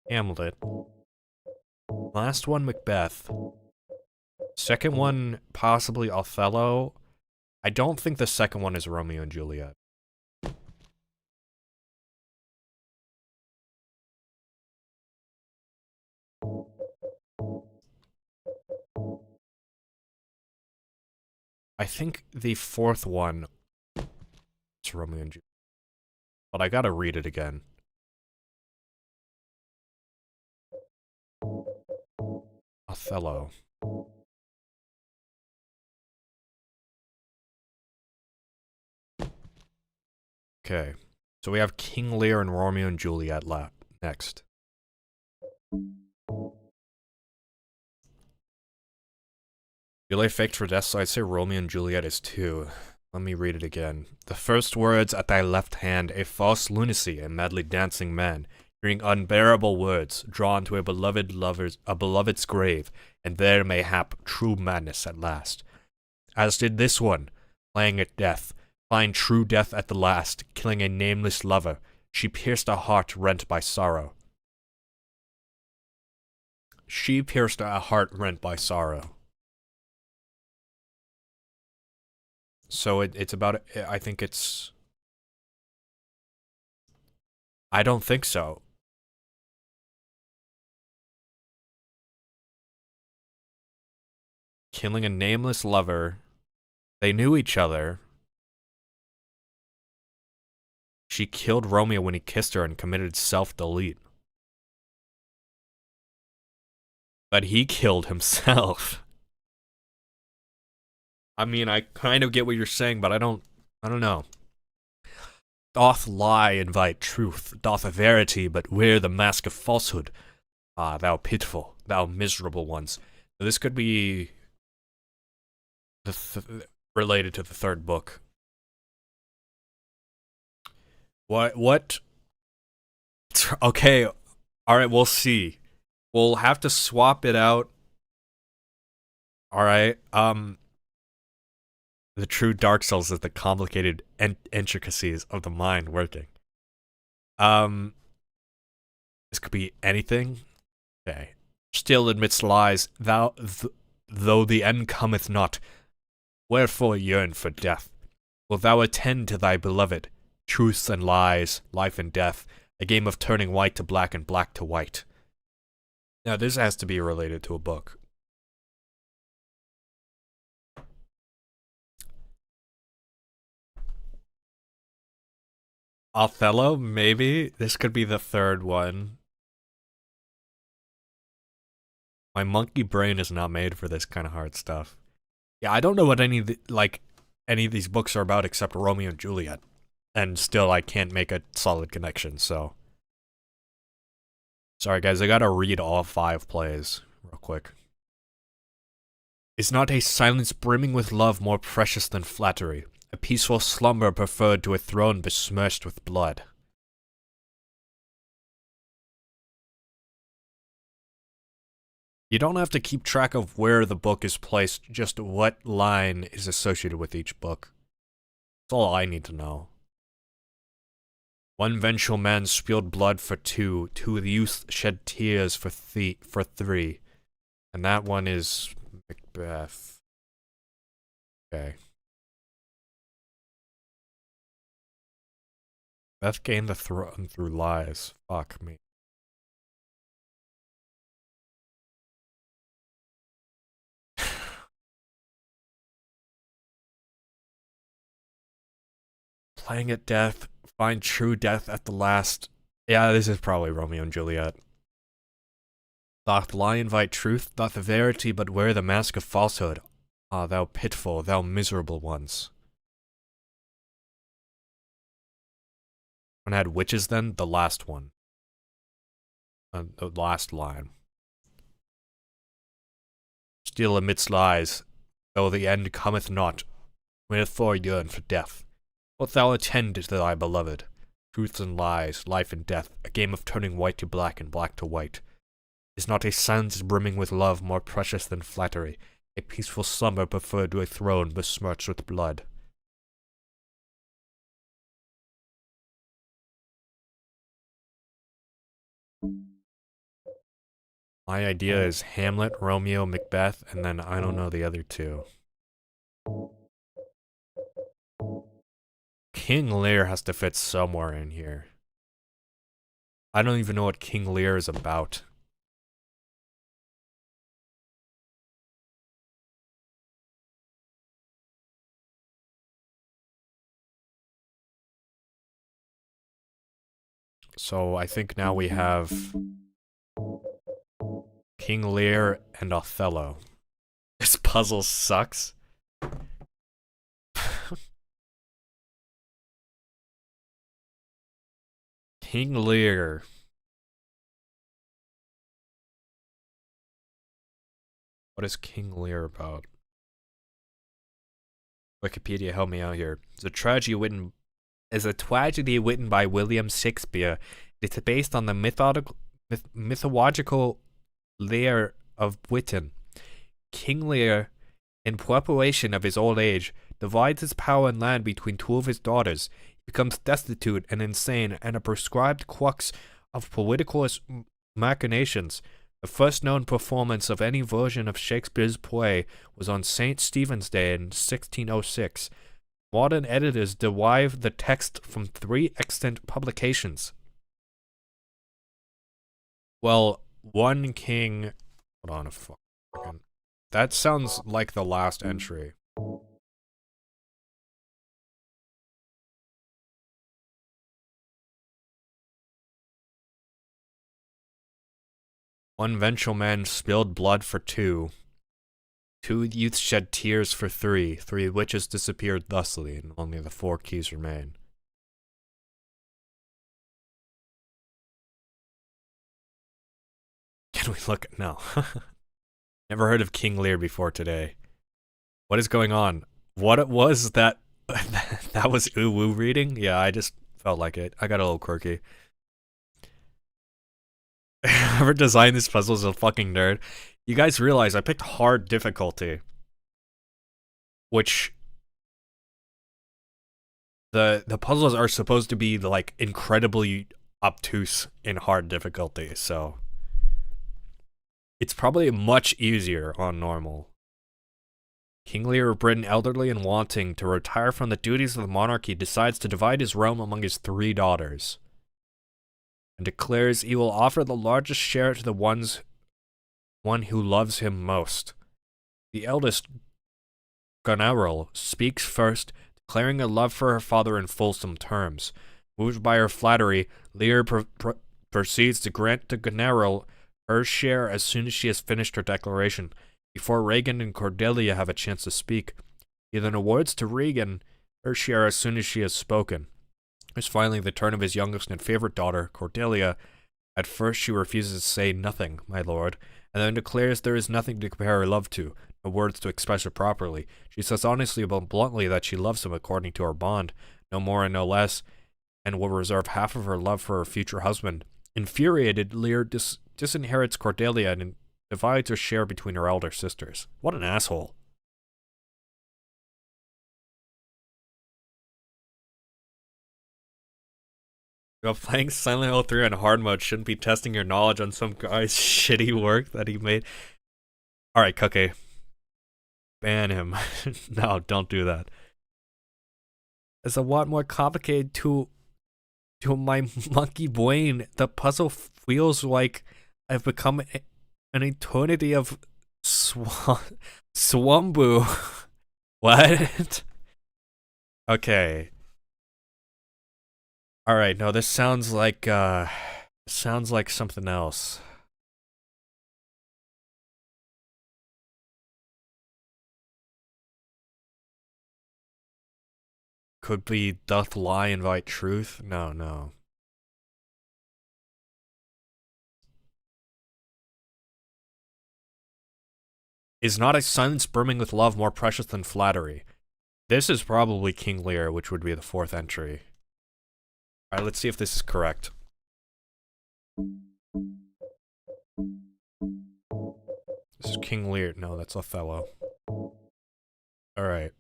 Hamlet. Last one, Macbeth. Second one, possibly Othello. I don't think the second one is Romeo and Juliet. I think the fourth one is Romeo and Juliet. But I gotta read it again. Othello. Okay. So we have King Lear and Romeo and Juliet next. Juliet faked for death, so I'd say Romeo and Juliet is 2. Let me read it again. The first words at thy left hand, a false lunacy, a madly dancing man, hearing unbearable words, drawn to a beloved's grave, and there mayhap true madness at last. As did this one, playing at death, find true death at the last, killing a nameless lover. She pierced a heart rent by sorrow. She pierced a heart rent by sorrow. So it's about, I think it's... I don't think so. Killing a nameless lover. They knew each other. She killed Romeo when he kissed her and committed self-delete. But he killed himself. I mean, I kind of get what you're saying, but I don't know. Doth lie invite truth, doth verity but wear the mask of falsehood. Ah, thou pitiful, thou miserable ones. So this could be related to the third book. What? Okay, alright, we'll see. We'll have to swap it out. Alright, the true Dark Souls is the complicated intricacies of the mind working. This could be anything. Okay. Still amidst lies, though the end cometh not, wherefore yearn for death? Wilt thou attend to thy beloved? Truths and lies, life and death, a game of turning white to black and black to white. Now this has to be related to a book. Othello, maybe? This could be the third one. My monkey brain is not made for this kind of hard stuff. Yeah, I don't know what any of these books are about except Romeo and Juliet. And still, I can't make a solid connection, so... Sorry guys, I gotta read all 5 plays real quick. Is not a silence brimming with love more precious than flattery? A peaceful slumber preferred to a throne besmirched with blood. You don't have to keep track of where the book is placed, just what line is associated with each book. That's all I need to know. One vengeful man spilled blood for 2, 2 youths shed tears for 3. And that one is Macbeth. Okay. Beth gained the throne through lies. Fuck me. Playing at death, find true death at the last. Yeah, this is probably Romeo and Juliet. Doth lie invite truth, doth verity but wear the mask of falsehood. Ah, thou pitiful, thou miserable ones. One had witches then? The last one. The last line. Still amidst lies, though the end cometh not, wherefore yearn for death. Wilt thou attend to thy beloved? Truths and lies, life and death, a game of turning white to black and black to white. Is not a silence brimming with love more precious than flattery? A peaceful slumber preferred to a throne besmirched with blood. My idea is Hamlet, Romeo, Macbeth, and then I don't know the other 2. King Lear has to fit somewhere in here. I don't even know what King Lear is about. So I think now we have King Lear and Othello. This puzzle sucks. King Lear. What is King Lear about? Wikipedia, help me out here. It's a tragedy written by William Shakespeare. It's based on the mythological Lear of Britain. King Lear, in preparation of his old age, divides his power and land between two of his daughters. He becomes destitute and insane, and a prescribed crux of political machinations. The first known performance of any version of Shakespeare's play was on St. Stephen's Day in 1606. Modern editors derive the text from 3 extant publications. Well, one king... Hold on a second. That sounds like the last entry. One vengeful man spilled blood for 2. 2 youths shed tears for 3. 3 witches disappeared thusly, and only the 4 keys remain. Can we look? No. Never heard of King Lear before today. What is going on? What was that? That was ooh-woo reading? Yeah, I just felt like it. I got a little quirky. Whoever designed this puzzle is a fucking nerd. You guys realize I picked hard difficulty. Which... The puzzles are supposed to be, like, incredibly obtuse in hard difficulty, so... It's probably much easier on normal. King Lear of Britain, elderly and wanting to retire from the duties of the monarchy, decides to divide his realm among his 3 daughters, and declares he will offer the largest share to the one who loves him most. The eldest, Goneril, speaks first, declaring a love for her father in fulsome terms. Moved by her flattery, Lear proceeds to grant to Goneril her share as soon as she has finished her declaration, before Regan and Cordelia have a chance to speak. He then awards to Regan her share as soon as she has spoken. It's finally the turn of his youngest and favorite daughter, Cordelia. At first she refuses to say nothing, my lord, and then declares there is nothing to compare her love to, no words to express it properly. She says honestly but bluntly that she loves him according to our bond, no more and no less, and will reserve half of her love for her future husband. Infuriated, Lear disinherits Cordelia and divides her share between her elder sisters. What an asshole. While playing Silent Hill 3 on hard mode shouldn't be testing your knowledge on some guy's shitty work that he made. Alright, Cookie. Ban him. No, don't do that. It's a lot more complicated to my monkey brain. The puzzle feels like I've become an eternity of Swambu. What? Okay. Alright, no, this sounds like something else. Could be doth lie invite truth? No, no. Is not a silence brimming with love more precious than flattery? This is probably King Lear, which would be the 4th entry. Alright, let's see if this is correct. This is King Lear. No, that's Othello. Alright.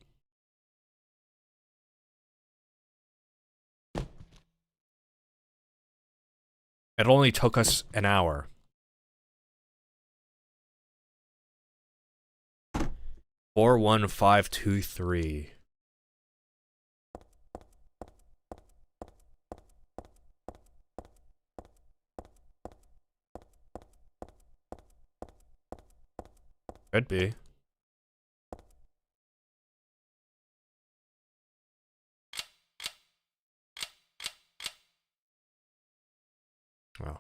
It only took us an hour. Four, 1, 5, 2, 3. Could be. Oh.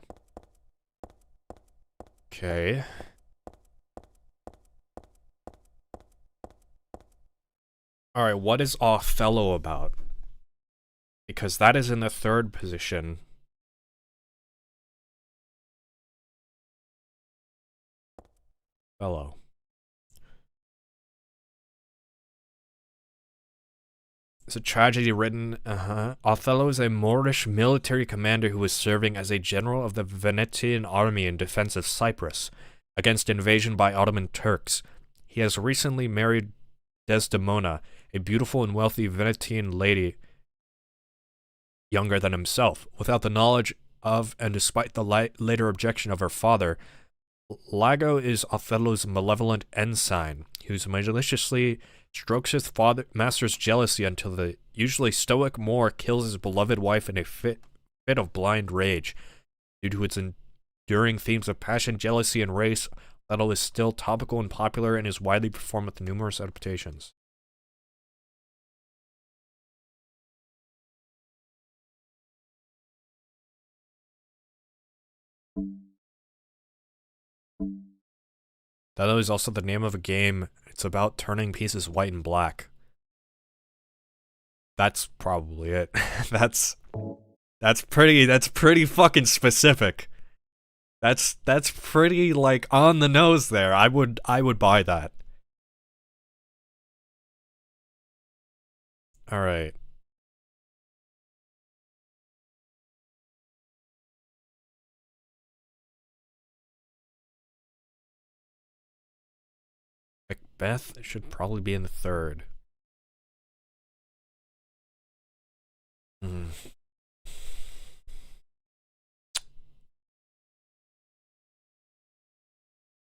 Okay. Alright, what is Othello about? Because that is in the third position. Othello. It's a tragedy written, Othello is a Moorish military commander who was serving as a general of the Venetian army in defense of Cyprus against invasion by Ottoman Turks. He has recently married Desdemona, a beautiful and wealthy Venetian lady younger than himself. Without the knowledge of, and despite the later objection of her father, Lago is Othello's malevolent ensign, who maliciously strokes his master's jealousy until the usually stoic Moor kills his beloved wife in a fit of blind rage. Due to its enduring themes of passion, jealousy, and race, Othello is still topical and popular and is widely performed with numerous adaptations. Othello is also the name of a game. It's about turning pieces white and black. That's probably it. That's pretty fucking specific. That's pretty like on the nose there. I would buy that. All right. Macbeth should probably be in the third.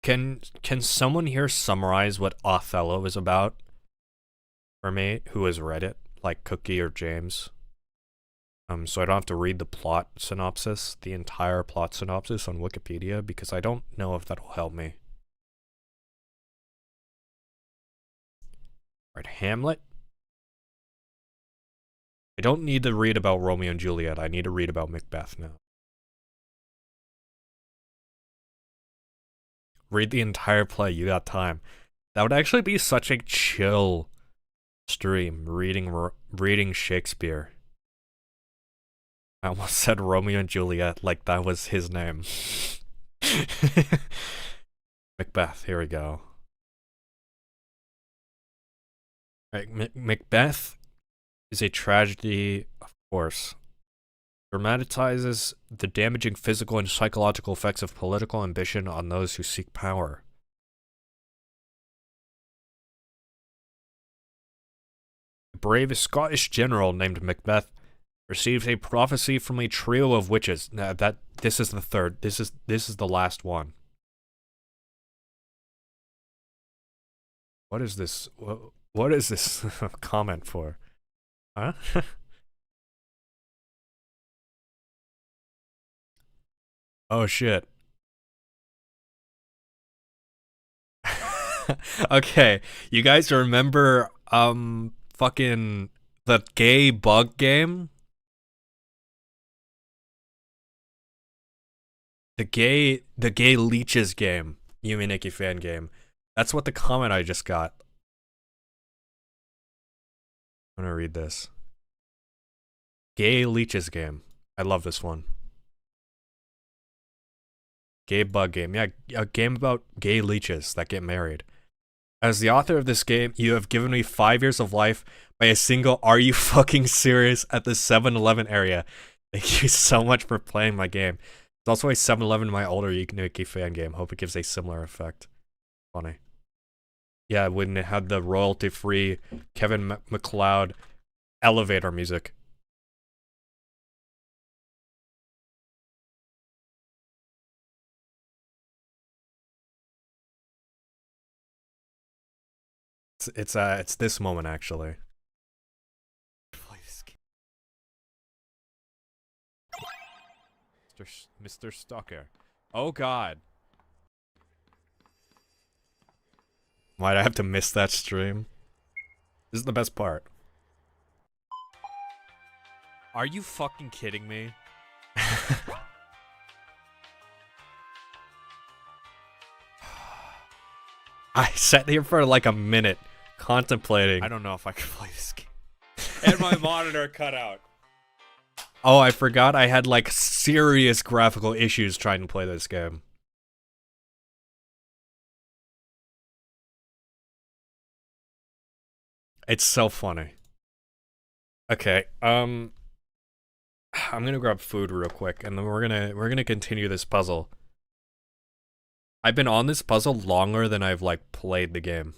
Can someone here summarize what Othello is about? For me, who has read it, like Cookie or James. So I don't have to read the plot synopsis, the entire plot synopsis on Wikipedia, because I don't know if that'll help me. Right, Hamlet. I don't need to read about Romeo and Juliet. I need to read about Macbeth now. Read the entire play. You got time. That would actually be such a chill stream. Reading Shakespeare. I almost said Romeo and Juliet like that was his name. Macbeth. Here we go. Right, Macbeth is a tragedy, of course. Dramatizes the damaging physical and psychological effects of political ambition on those who seek power. A brave Scottish general named Macbeth receives a prophecy from a trio of witches. This is the third. This is the last one. What is this? What is this comment for? Huh? Oh shit. Okay, you guys remember fucking the gay bug game? The gay leeches game, Yumi Nikki fan game. That's what the comment I just got. I'm gonna read this. Gay leeches game. I love this one. Gay bug game. Yeah, a game about gay leeches that get married. As the author of this game, you have given me 5 years of life by a single "Are you fucking serious?" at the 7-Eleven area. Thank you so much for playing my game. It's also a 7-Eleven in my older Yuki fan game. Hope it gives a similar effect. Funny. Yeah, when it had the royalty-free Kevin MacLeod elevator music. It's this moment actually. Mr. Stalker. Oh god. Why'd I have to miss that stream? This is the best part. Are you fucking kidding me? I sat here for like a minute contemplating. I don't know if I can play this game. And my monitor cut out. Oh, I forgot I had like serious graphical issues trying to play this game. It's so funny. Okay, I'm gonna grab food real quick, and then we're gonna continue this puzzle. I've been on this puzzle longer than I've like played the game.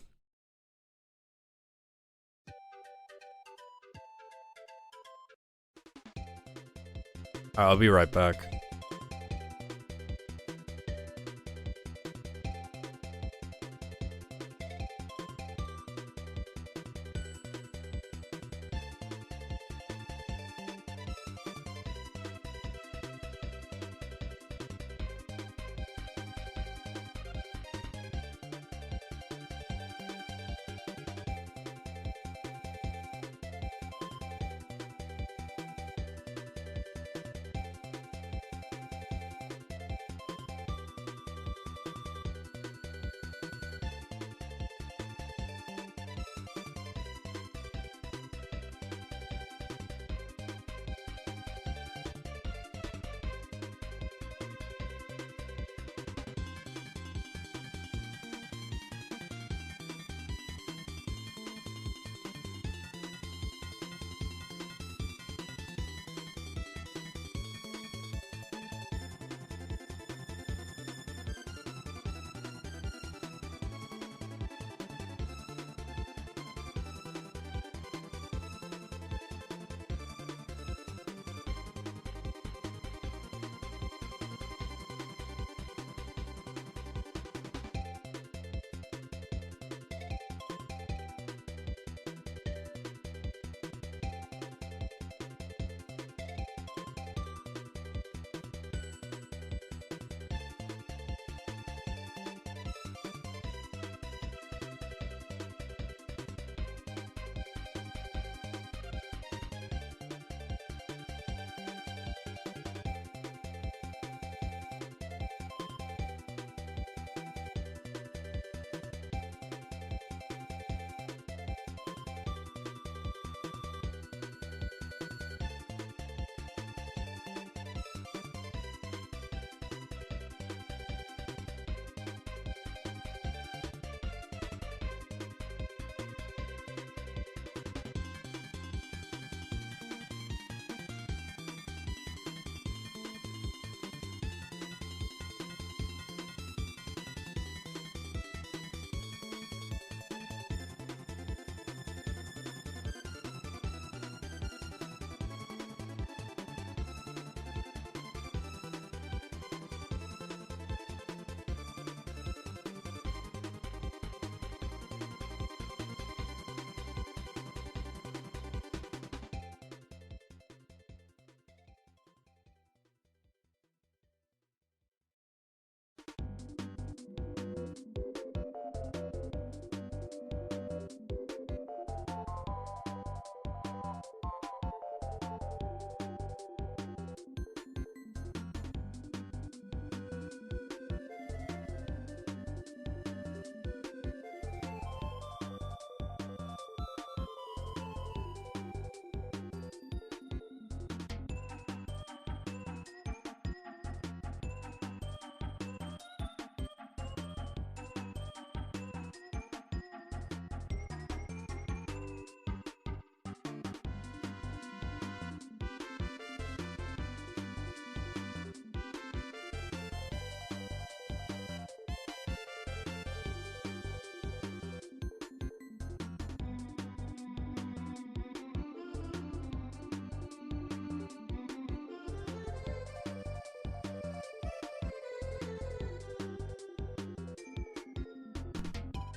I'll be right back.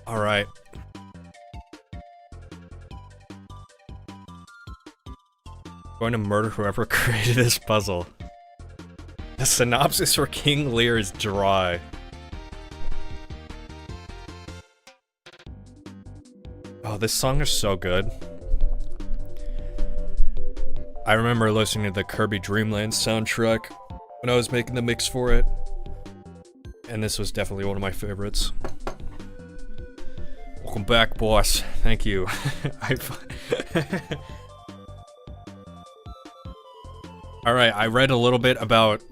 Alright. Going to murder whoever created this puzzle. The synopsis for King Lear is dry. Oh, this song is so good. I remember listening to the Kirby Dream Land soundtrack when I was making the mix for it. And this was definitely one of my favorites. Welcome back, boss. Thank you. Alright, I read a little bit about,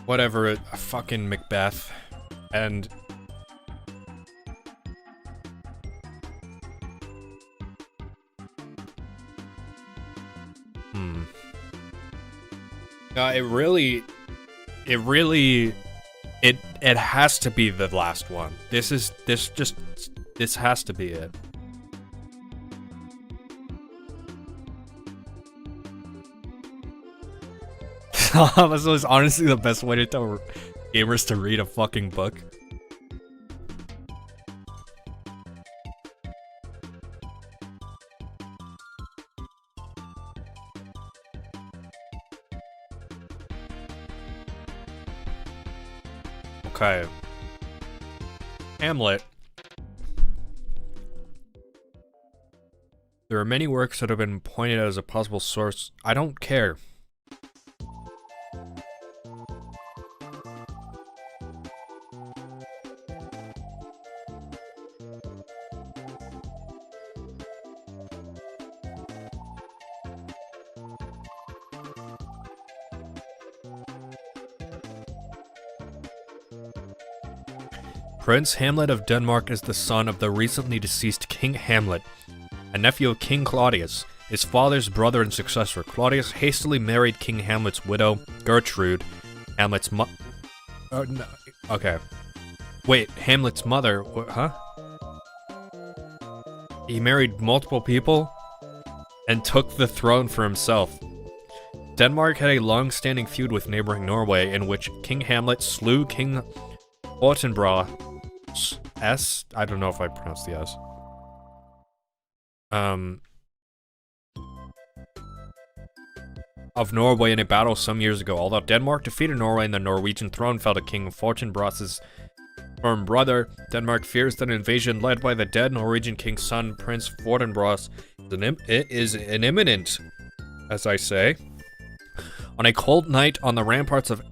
whatever, fucking Macbeth, and... It has to be the last one. This has to be it. This was honestly the best way to tell gamers to read a fucking book. Okay. Hamlet. There are many works that have been pointed out as a possible source. I don't care. Prince Hamlet of Denmark is the son of the recently deceased King Hamlet, a nephew of King Claudius. His father's brother and successor, Claudius hastily married King Hamlet's widow, Gertrude, Hamlet's no, okay. Wait, Hamlet's mother, huh? He married multiple people and took the throne for himself. Denmark had a long-standing feud with neighboring Norway in which King Hamlet slew King Fortinbras I don't know if I pronounced the S. Of Norway in a battle some years ago. Although Denmark defeated Norway and the Norwegian throne fell to King Fortinbras' firm brother, Denmark fears that an invasion led by the dead Norwegian king's son, Prince Fortinbras, is an imminent, as I say. On a cold night on the ramparts of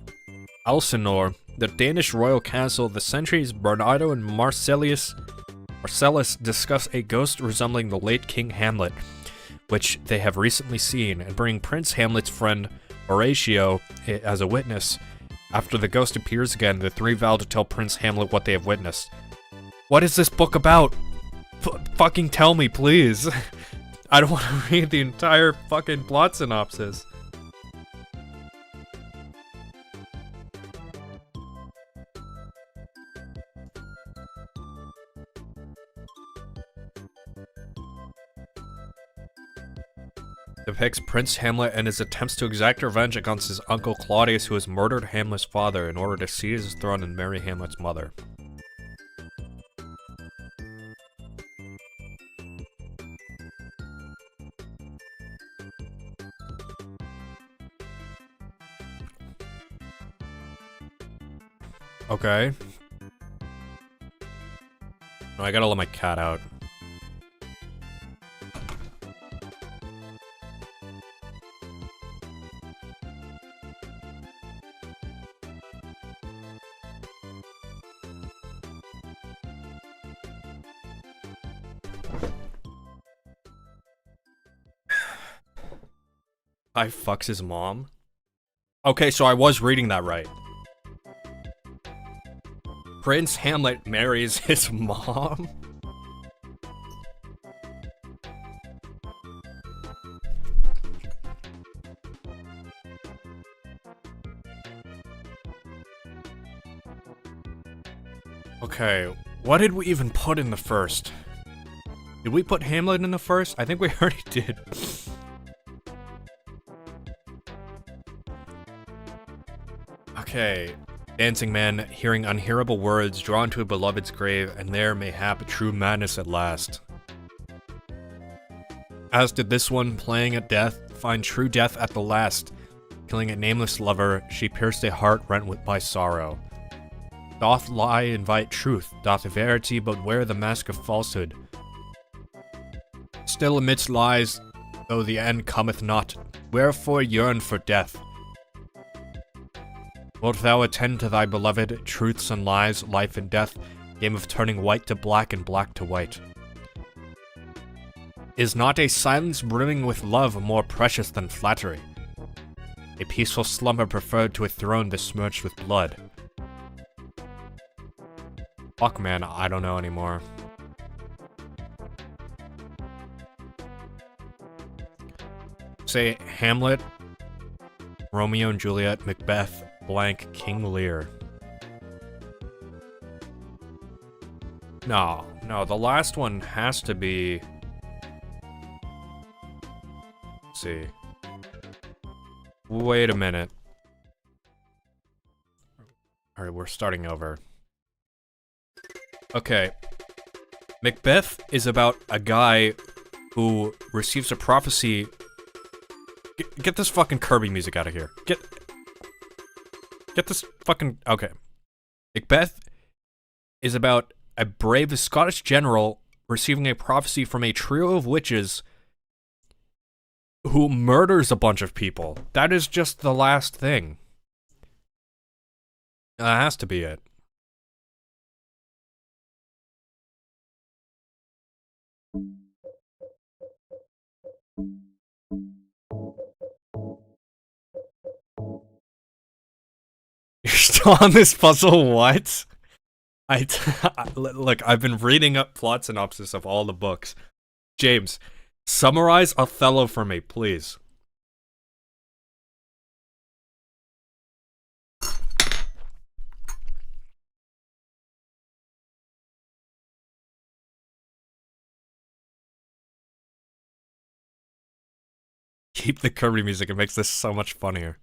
Elsinore, the Danish royal council of the centuries, Bernardo and Marcellus discuss a ghost resembling the late King Hamlet, which they have recently seen, and bring Prince Hamlet's friend Horatio as a witness. After the ghost appears again, the three vow to tell Prince Hamlet what they have witnessed. What is this book about? Fucking tell me, please. I don't want to read the entire fucking plot synopsis. Depicts Prince Hamlet and his attempts to exact revenge against his uncle Claudius, who has murdered Hamlet's father in order to seize his throne and marry Hamlet's mother. Okay. No, I gotta let my cat out. I fucks his mom? Okay, so I was reading that right. Prince Hamlet marries his mom? Okay, what did we even put in the first? Did we put Hamlet in the first? I think we already did. Okay. Dancing man, hearing unhearable words, drawn to a beloved's grave, and there mayhap true madness at last. As did this one, playing at death, find true death at the last. Killing a nameless lover, she pierced a heart rent by sorrow. Doth lie invite truth, doth verity but wear the mask of falsehood. Still amidst lies, though the end cometh not, wherefore yearn for death? Wilt thou attend to thy beloved, truths and lies, life and death, game of turning white to black and black to white? Is not a silence brimming with love more precious than flattery? A peaceful slumber preferred to a throne besmirched with blood? Fuck, man, I don't know anymore. Say Hamlet, Romeo and Juliet, Macbeth, blank, King Lear. No, the last one has to be... Let's see. Wait a minute. Alright, we're starting over. Okay. Macbeth is about a guy who receives a prophecy... Get this fucking Kirby music out of here. Get this fucking... Okay. Macbeth is about a brave Scottish general receiving a prophecy from a trio of witches who murders a bunch of people. That is just the last thing. That has to be it. You're still on this puzzle? What? Look, I've been reading up plot synopsis of all the books. James, summarize Othello for me, please. Keep the Kirby music, it makes this so much funnier.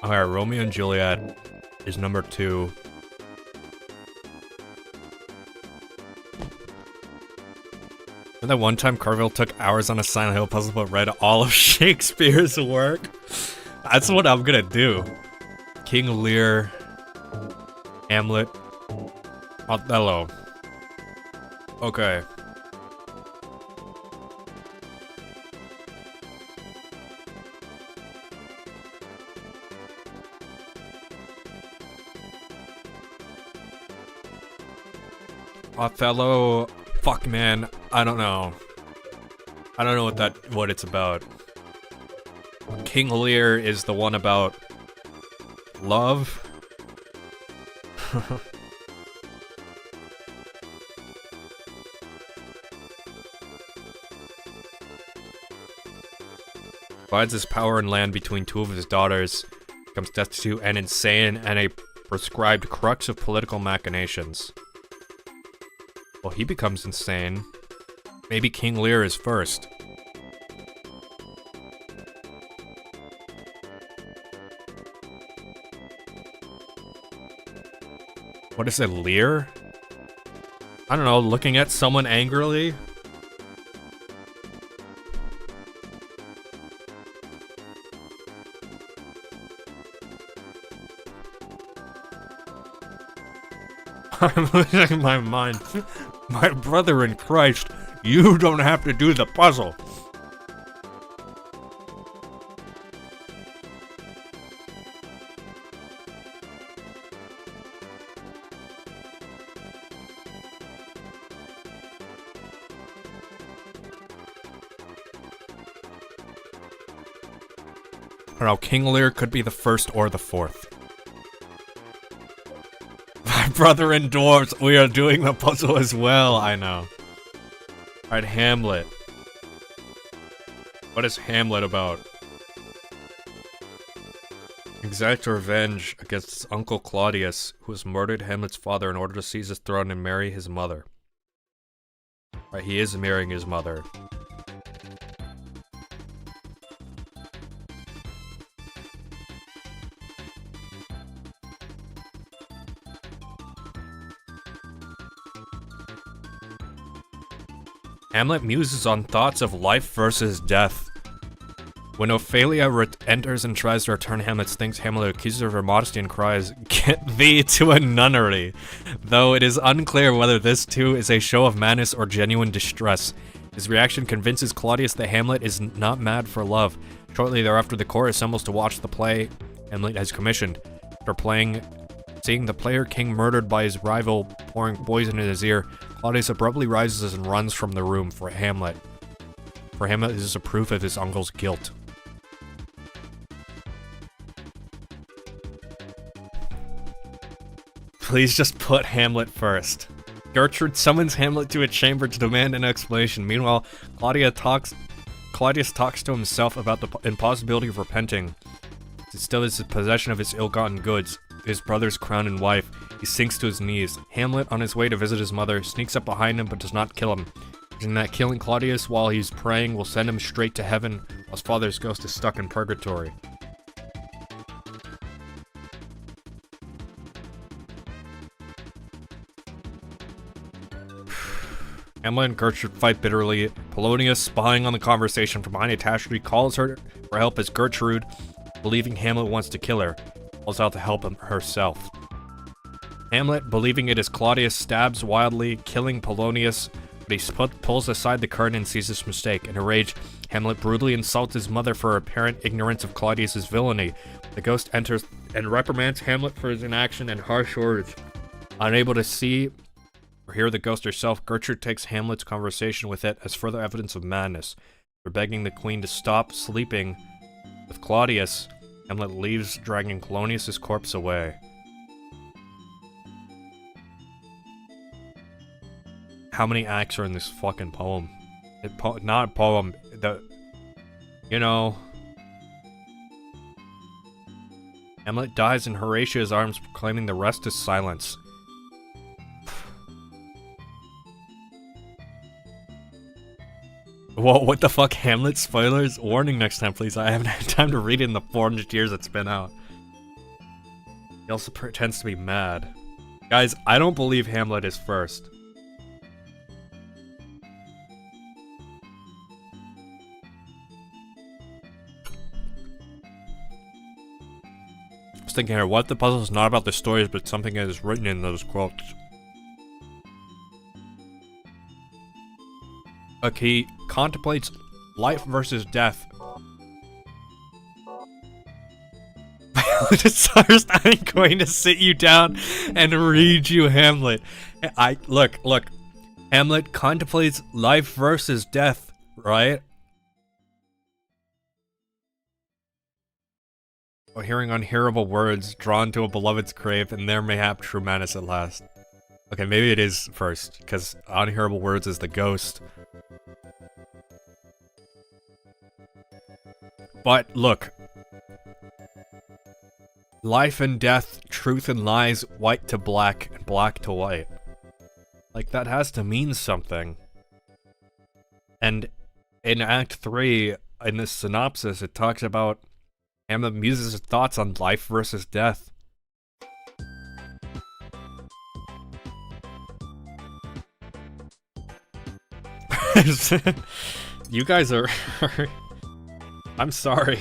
Alright, Romeo and Juliet is number 2. And that one time Carville took hours on a Silent Hill puzzle but read all of Shakespeare's work? That's what I'm gonna do. King Lear, Hamlet, Othello. Okay. Othello, fuck man, I don't know. I don't know what it's about. King Lear is the one about love. Divides his power and land between 2 of his daughters, becomes destitute and insane, and a prescribed crux of political machinations. Well, he becomes insane. Maybe King Lear is first. What is it, Lear? I don't know, looking at someone angrily? I'm losing my mind. My brother in Christ, you don't have to do the puzzle. I don't know, King Lear could be the first or the fourth. My brother in dwarves, we are doing the puzzle as well, I know. Alright, Hamlet. What is Hamlet about? Exact revenge against his uncle Claudius, who has murdered Hamlet's father in order to seize his throne and marry his mother. Right, he is marrying his mother. Hamlet muses on thoughts of life versus death. When Ophelia enters and tries to return Hamlet's things, Hamlet accuses her of her modesty and cries, "Get thee to a nunnery!" Though it is unclear whether this too is a show of madness or genuine distress. His reaction convinces Claudius that Hamlet is not mad for love. Shortly thereafter, the court assembles to watch the play Hamlet has commissioned. After seeing the player king murdered by his rival pouring poison in his ear, Claudius abruptly rises and runs from the room for Hamlet. For Hamlet, this is a proof of his uncle's guilt. Please just put Hamlet first. Gertrude summons Hamlet to a chamber to demand an explanation. Meanwhile, Claudius talks to himself about the impossibility of repenting. He still is in possession of his ill-gotten goods, his brother's crown and wife. He sinks to his knees. Hamlet, on his way to visit his mother, sneaks up behind him but does not kill him. And that killing Claudius while he's praying will send him straight to heaven, while his father's ghost is stuck in purgatory. Hamlet and Gertrude fight bitterly. Polonius, spying on the conversation from behind a tapestry, calls her for help as Gertrude, believing Hamlet wants to kill her, calls out to help him herself. Hamlet, believing it is Claudius, stabs wildly, killing Polonius, but he pulls aside the curtain and sees his mistake. In a rage, Hamlet brutally insults his mother for her apparent ignorance of Claudius's villainy. The ghost enters and reprimands Hamlet for his inaction and harsh words. Unable to see or hear the ghost herself, Gertrude takes Hamlet's conversation with it as further evidence of madness. For begging the queen to stop sleeping with Claudius, Hamlet leaves, dragging Polonius' corpse away. How many acts are in this fucking poem? Not a poem, Hamlet dies in Horatia's arms, proclaiming the rest is silence. Whoa, what the fuck, Hamlet spoilers? Warning next time, please. I haven't had time to read it in the 400 years it's been out. He also pretends to be mad. Guys, I don't believe Hamlet is first. I was thinking here, what if the puzzle is not about the stories, but something that is written in those quotes? He contemplates life versus death. I'm going to sit you down and read you Hamlet. Look. Hamlet contemplates life versus death, right? Or hearing unhearable words, drawn to a beloved's grave, and there mayhap true madness at last. Okay, maybe it is first, because unhearable words is the ghost. But look, life and death, truth and lies, white to black, and black to white. Like, that has to mean something. And in Act 3, in this synopsis, it talks about Hamlet muses his thoughts on life versus death. You guys are... I'm sorry.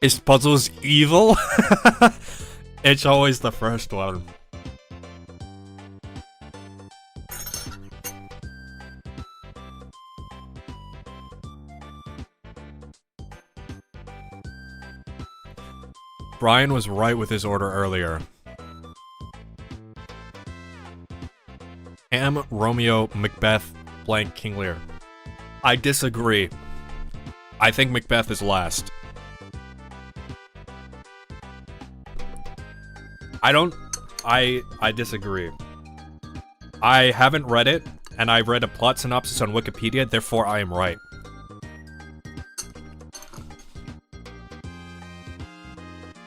Is puzzles evil? It's always the first one. Brian was right with his order earlier. Ham, Romeo, Macbeth, blank, King Lear. I disagree. I think Macbeth is last. I disagree. I haven't read it, and I read a plot synopsis on Wikipedia, therefore I am right.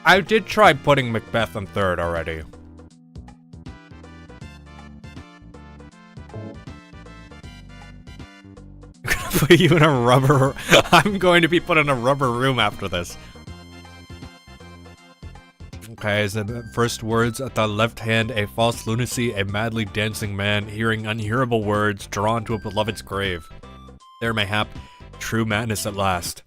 I did try putting Macbeth on third already. Put you in a rubber... I'm going to be put in a rubber room after this. Okay, the first words at the left hand, a false lunacy, a madly dancing man, hearing unhearable words, drawn to a beloved's grave. There mayhap, true madness at last.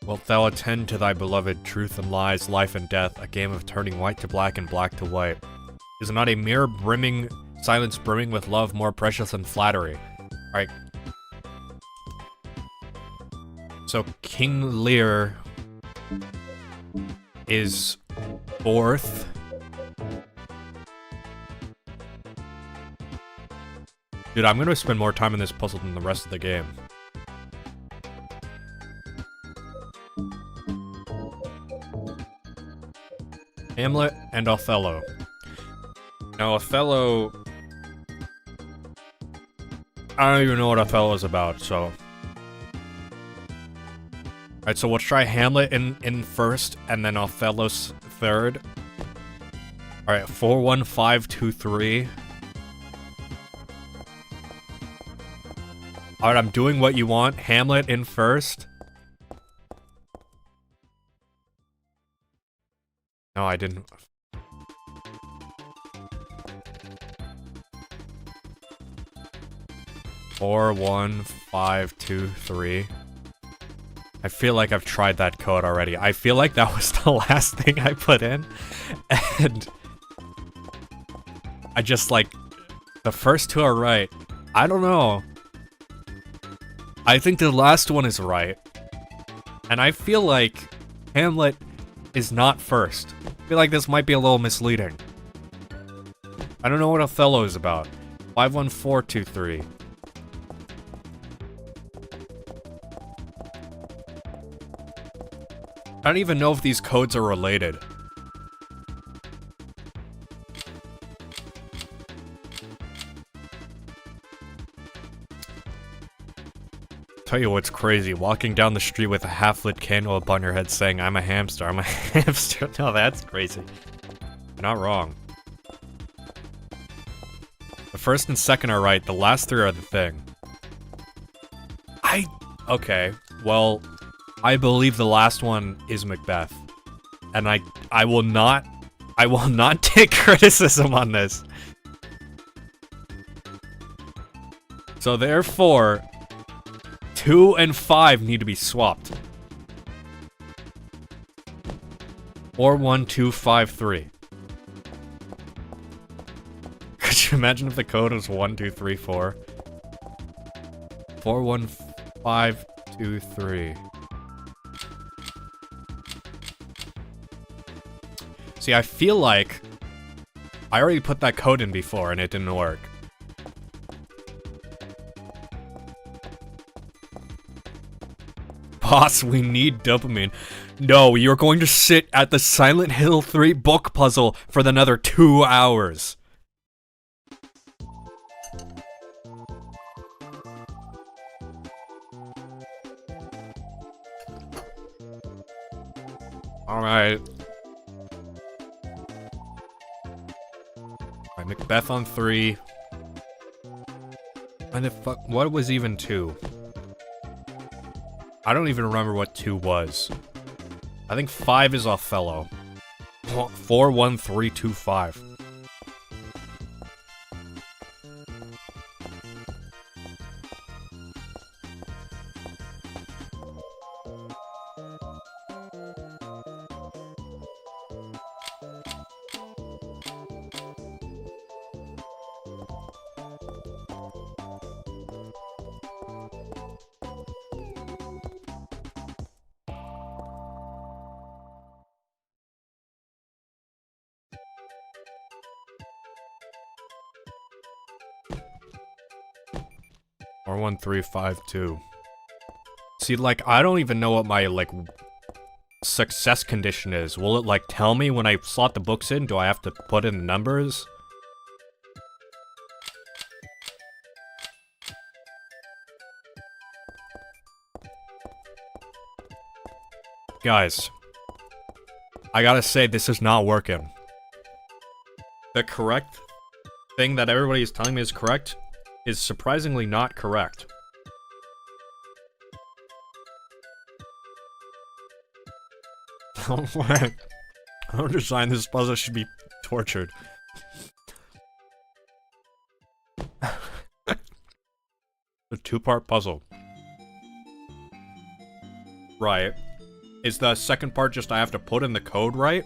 Wilt thou attend to thy beloved, truth and lies, life and death, a game of turning white to black and black to white? Is not a mere brimming, silence brimming with love more precious than flattery? Alright. So King Lear is fourth. Dude, I'm gonna spend more time in this puzzle than the rest of the game. Hamlet and Othello. Now, Othello... I don't even know what Othello is about, so... Alright, so we'll try Hamlet in first, and then Othello's third. Alright, 4, 1, 5, 2, 3. Alright, I'm doing what you want. Hamlet in first. No, I didn't. Four, 1, 5, 2, 3. I feel like I've tried that code already. I feel like that was the last thing I put in. And I just like, the first two are right. I don't know. I think the last one is right. And I feel like Hamlet is not first. I feel like this might be a little misleading. I don't know what Othello is about. 5, 1, 4, 2, 3. I don't even know if these codes are related. Tell you what's crazy, walking down the street with a half-lit candle upon your head saying, I'm a hamster, I'm a hamster. No, that's crazy. You're not wrong. The first and second are right, the last three are the thing. Okay, well, I believe the last one is Macbeth. And I will not take criticism on this. So therefore, 2 and 5 need to be swapped. 4, 1, 2, 5, 3. Could you imagine if the code was 1, 2, 3, 4? 4, 1, 5, 2, 3. See, I feel like I already put that code in before and it didn't work. Boss, we need dopamine. No, you're going to sit at the Silent Hill 3 book puzzle for another 2 hours. Alright. Alright, Macbeth on 3. And what was even 2? I don't even remember what 2 was. I think 5 is Othello. 4, 1, 3, 2, 5. Or 1, 3, 5, 2. See, like, I don't even know what my, like, success condition is. Will it, like, tell me when I slot the books in? Do I have to put in the numbers? Guys, I gotta say, this is not working. The correct thing that everybody is telling me is correct is surprisingly not correct. Whoever designed this puzzle should be tortured. A two-part puzzle. Right. Is the second part just I have to put in the code right?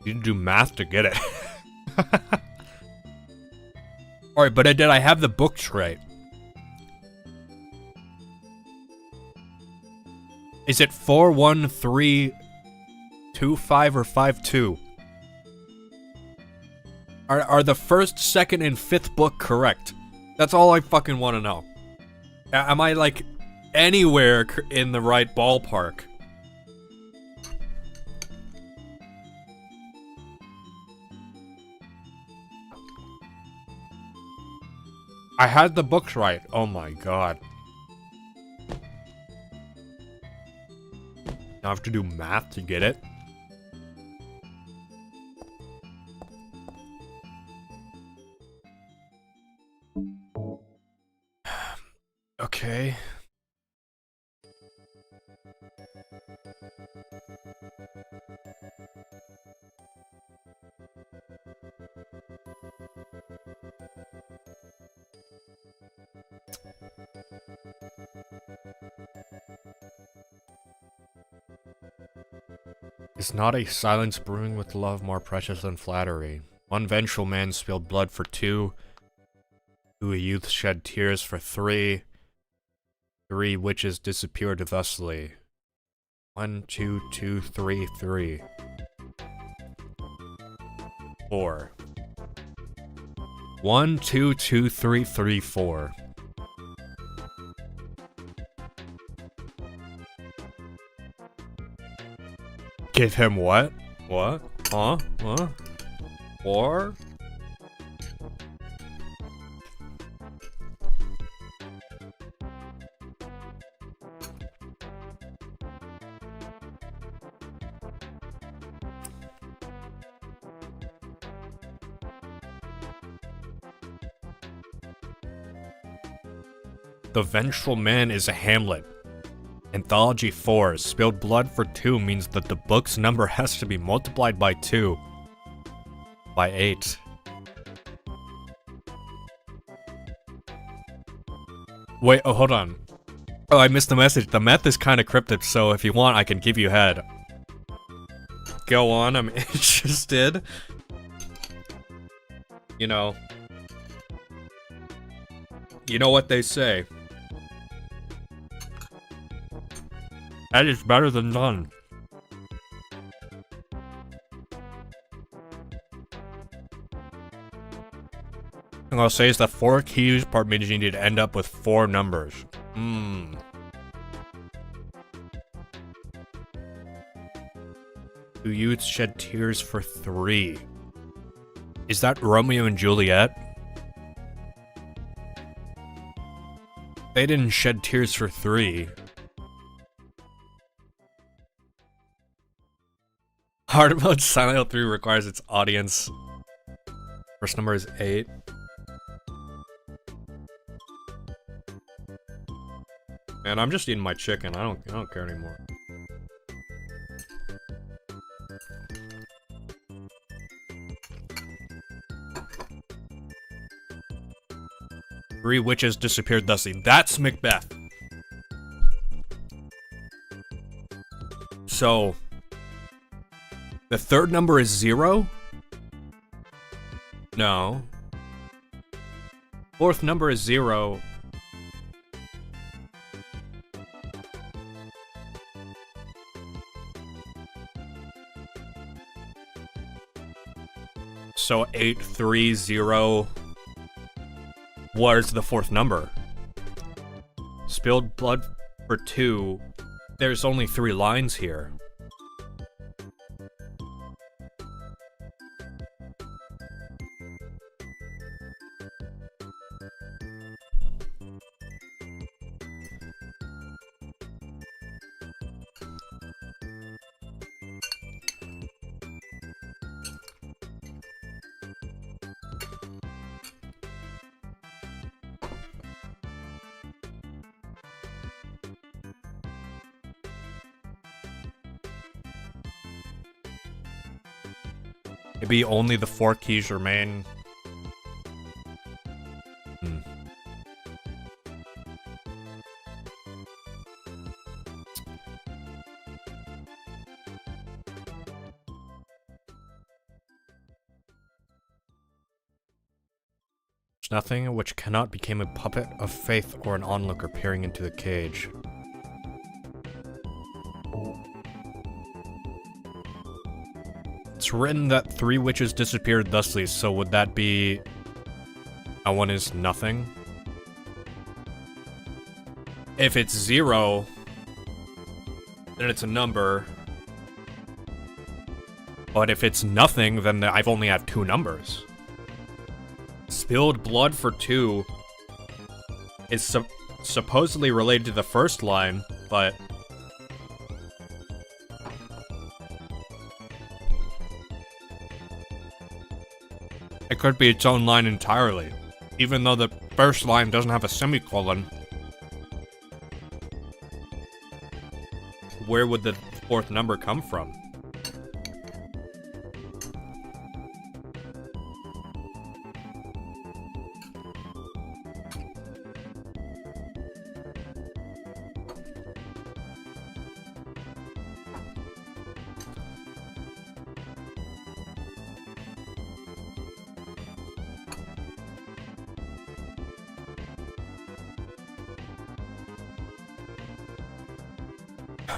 You need to do math to get it. Alright, but did I have the books right? Is it 41325 or 52? Are the first, second, and fifth book correct? That's all I fucking want to know. Am I, like, anywhere in the right ballpark? I had the books right. Oh my god. Now I have to do math to get it. Okay. Is not a silence brewing with love more precious than flattery? One vengeful man spilled blood for two. Two youths shed tears for three. Three witches disappeared thusly. 1, 2, 2, 3, 3. 4. 1, 2, 2, 3, 3, 4. Give him what? What? Huh? What? 4? The Vengeful Man is a Hamlet. Anthology 4. Spilled blood for 2 means that the book's number has to be multiplied by 2. By 8. Wait, oh, hold on. Oh, I missed the message. The meth is kind of cryptic, so if you want, I can give you head. Go on, I'm interested. You know what they say. That is better than none. And I'll say is the 4 keys part means you need to end up with 4 numbers. Two youths shed tears for 3. Is that Romeo and Juliet? They didn't shed tears for 3. Hard mode Silent Hill 3 requires its audience. First number is 8. Man, I'm just eating my chicken. I don't care anymore. Three witches disappeared thusly. That's Macbeth. So, the third number is 0? No. Fourth number is 0. So 830. What is the fourth number? Spilled blood for 2. There's only 3 lines here. Maybe only the 4 keys remain. There's nothing which cannot become a puppet of faith or an onlooker peering into the cage. It's written that 3 witches disappeared thusly, so would that be... that one is nothing? If it's 0, then it's a number. But if it's nothing, then I've only had 2 numbers. Spilled blood for 2 is supposedly related to the first line, but... it could be its own line entirely, even though the first line doesn't have a semicolon. Where would the 4th number come from?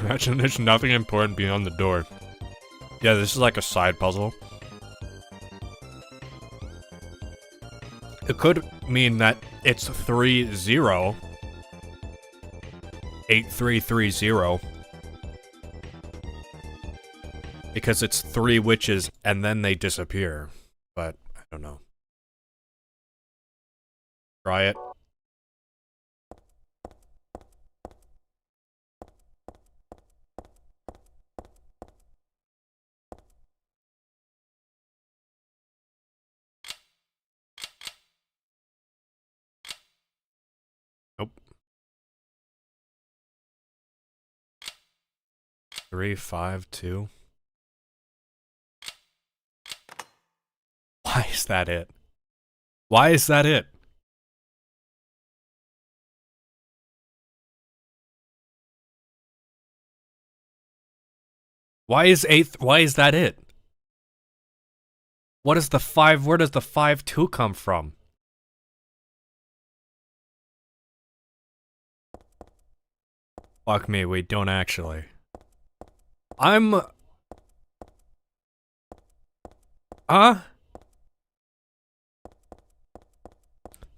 Imagine there's nothing important beyond the door. Yeah, this is like a side puzzle. It could mean that it's 3-0. 8330. Because it's 3 witches and then they disappear. But, I don't know. Try it. Nope. 3, 5, 2. Why is that it? Why is that it? Why is that it? What is the 5? Where does the 5-2 come from? Fuck me, we don't actually. The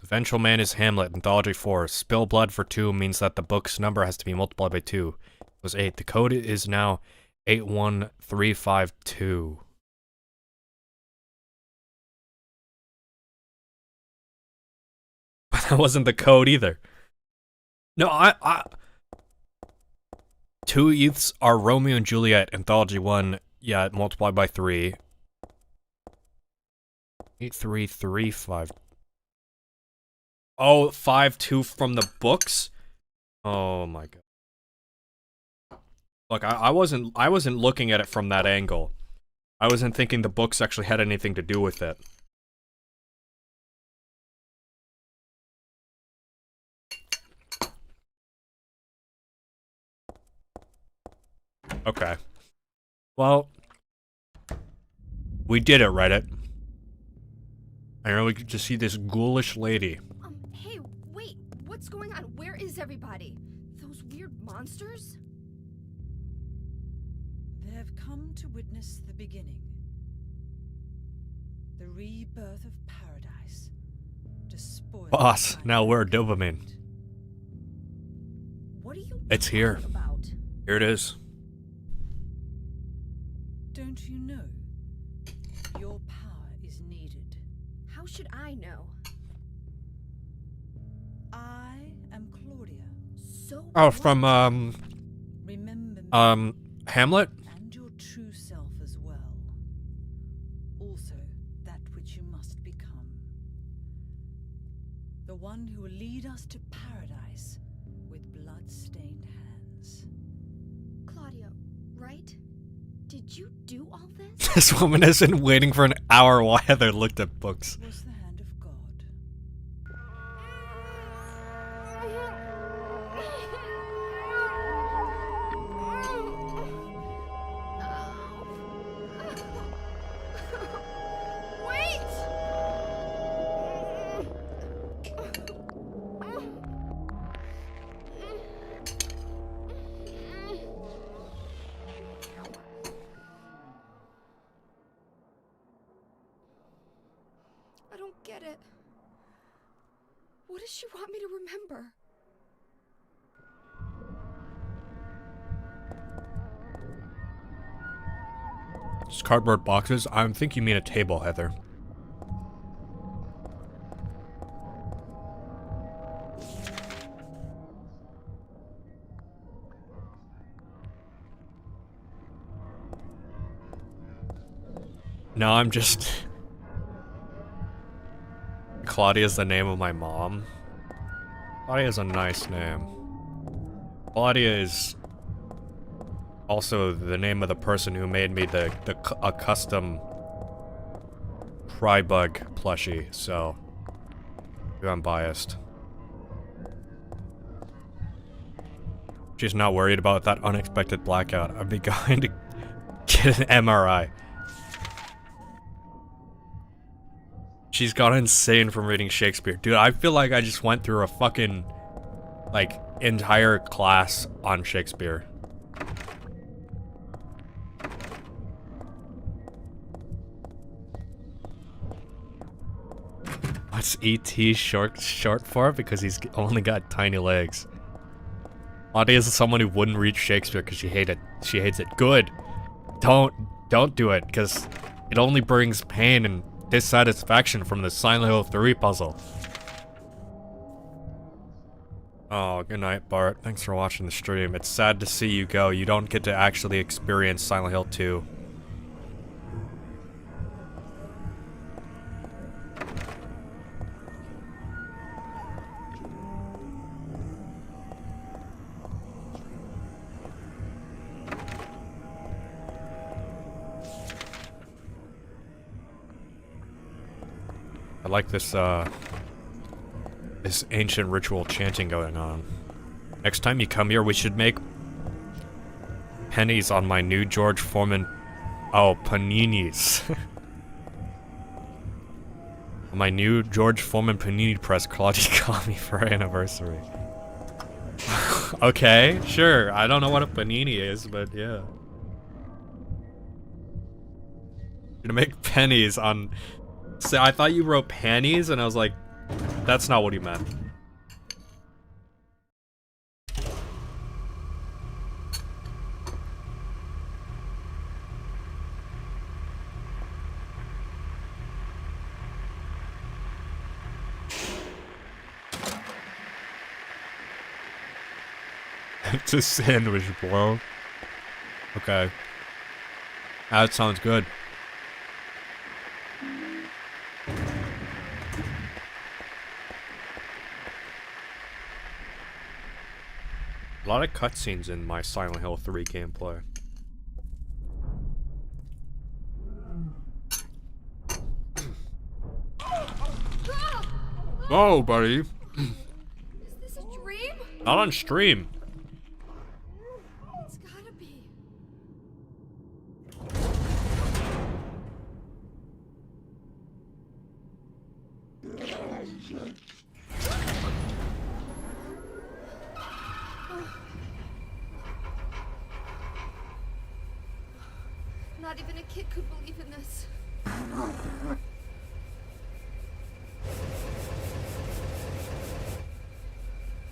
Vengeful Man is Hamlet, Anthology 4. Spill blood for 2 means that the book's number has to be multiplied by 2. It was 8. The code is now 81352. But that wasn't the code either. No, 2 youths are Romeo and Juliet, Anthology 1. Yeah, multiplied by 3. 8335. Oh, 5-2 from the books? Oh my god. Look, I wasn't looking at it from that angle. I wasn't thinking the books actually had anything to do with it. Okay. Well, we did it, Reddit. I know we could just see this ghoulish lady. Hey, wait, what's going on? Where is everybody? Those weird monsters? They have come to witness the beginning. The rebirth of paradise. Despoiled Boss, by now we're mankind. dopamine. What are you It's here. talking about? Here it is. Don't you know? Your power is needed. How should I know? I am Claudia. So Oh, what? from, Remember me Hamlet? and your true self as well. Also, that which you must become. The one who will lead us to paradise with blood-stained hands. Claudia, right? Did you do all this? This woman has been waiting for an hour while Heather looked at books. Was the hand of God. I don't get it. What does she want me to remember? Just cardboard boxes? I think you mean a table, Heather. No, I'm just... Claudia's the name of my mom. Claudia's a nice name. Claudia is also the name of the person who made me a custom Crybug plushie, so I'm biased. She's not worried about that unexpected blackout. I'd be going to get an MRI. She's gone insane from reading Shakespeare. Dude, I feel like I just went through a fucking, like, entire class on Shakespeare. What's E.T. short for? Because he's only got tiny legs. Claudia is someone who wouldn't read Shakespeare because she hates it. Good. Don't do it, because it only brings pain and dissatisfaction from the Silent Hill 3 puzzle. Oh, good night, Bart. Thanks for watching the stream. It's sad to see you go. You don't get to actually experience Silent Hill 2. I like this, this ancient ritual chanting going on. Next time you come here, we should make pennies on my new George Foreman... Oh, paninis. My new George Foreman panini press Claudia got me for our anniversary. Okay, sure. I don't know what a panini is, but yeah. Gonna make pennies on... So I thought you wrote panties, and I was like, that's not what he meant. It's a sandwich, bro. Okay. That sounds good. A lot of cutscenes in my Silent Hill 3 gameplay. Whoa, buddy. Is this a dream? Not on stream. It's gotta be. Not even a kid could believe in this.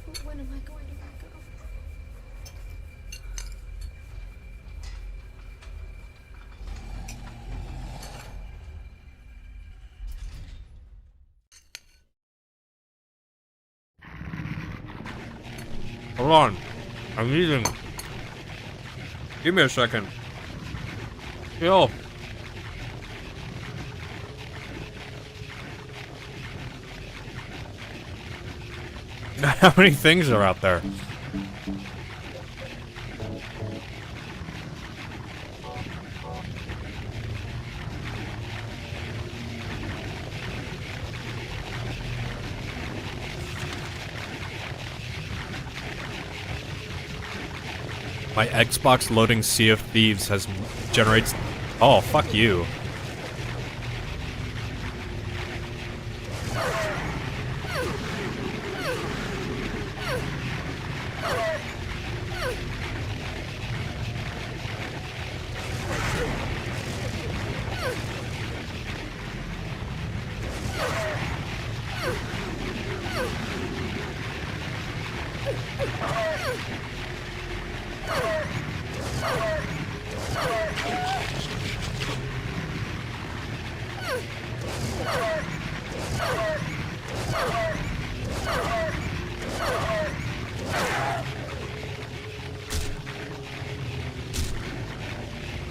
But when am I going to let go? Hold on. I'm eating. Give me a second. Yo. How many things are out there? My Xbox loading Sea of Thieves generates. Oh, fuck you.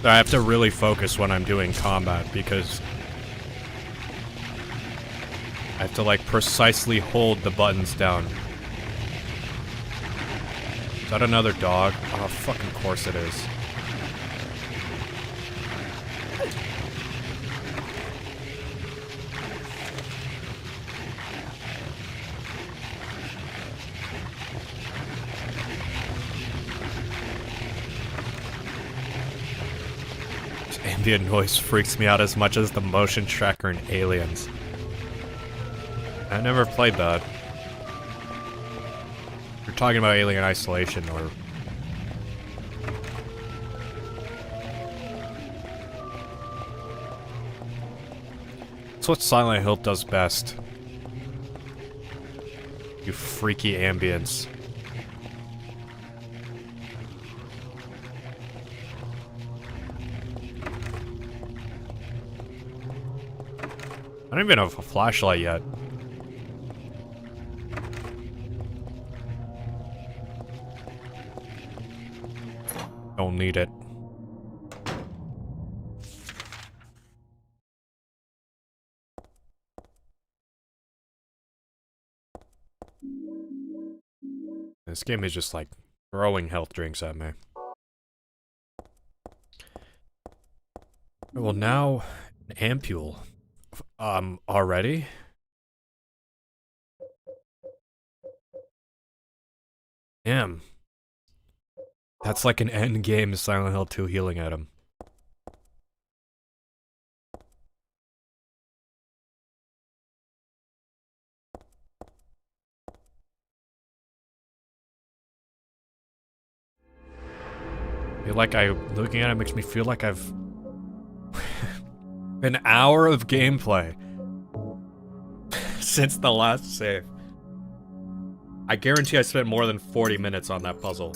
I have to really focus when I'm doing combat because I have to like precisely hold the buttons down. Is that another dog? Oh, fucking course it is. Ambient noise freaks me out as much as the motion tracker in Aliens. I never played that. You're talking about Alien Isolation, or... That's what Silent Hill does best. You freaky ambience. I don't even have a flashlight yet. Don't need it. This game is just like throwing health drinks at me. Well, now an ampule. Already? Damn. That's like an endgame Silent Hill 2 healing item. Looking at it makes me feel like I've... an hour of gameplay since the last save. I guarantee I spent more than 40 minutes on that puzzle.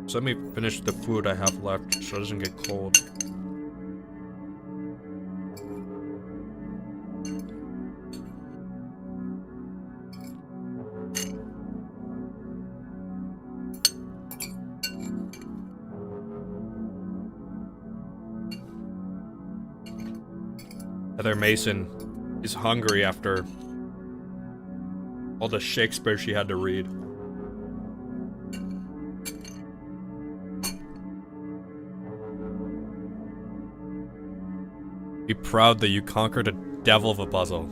So let me finish the food I have left so it doesn't get cold. Heather Mason is hungry after all the Shakespeare she had to read. Be proud that you conquered a devil of a puzzle.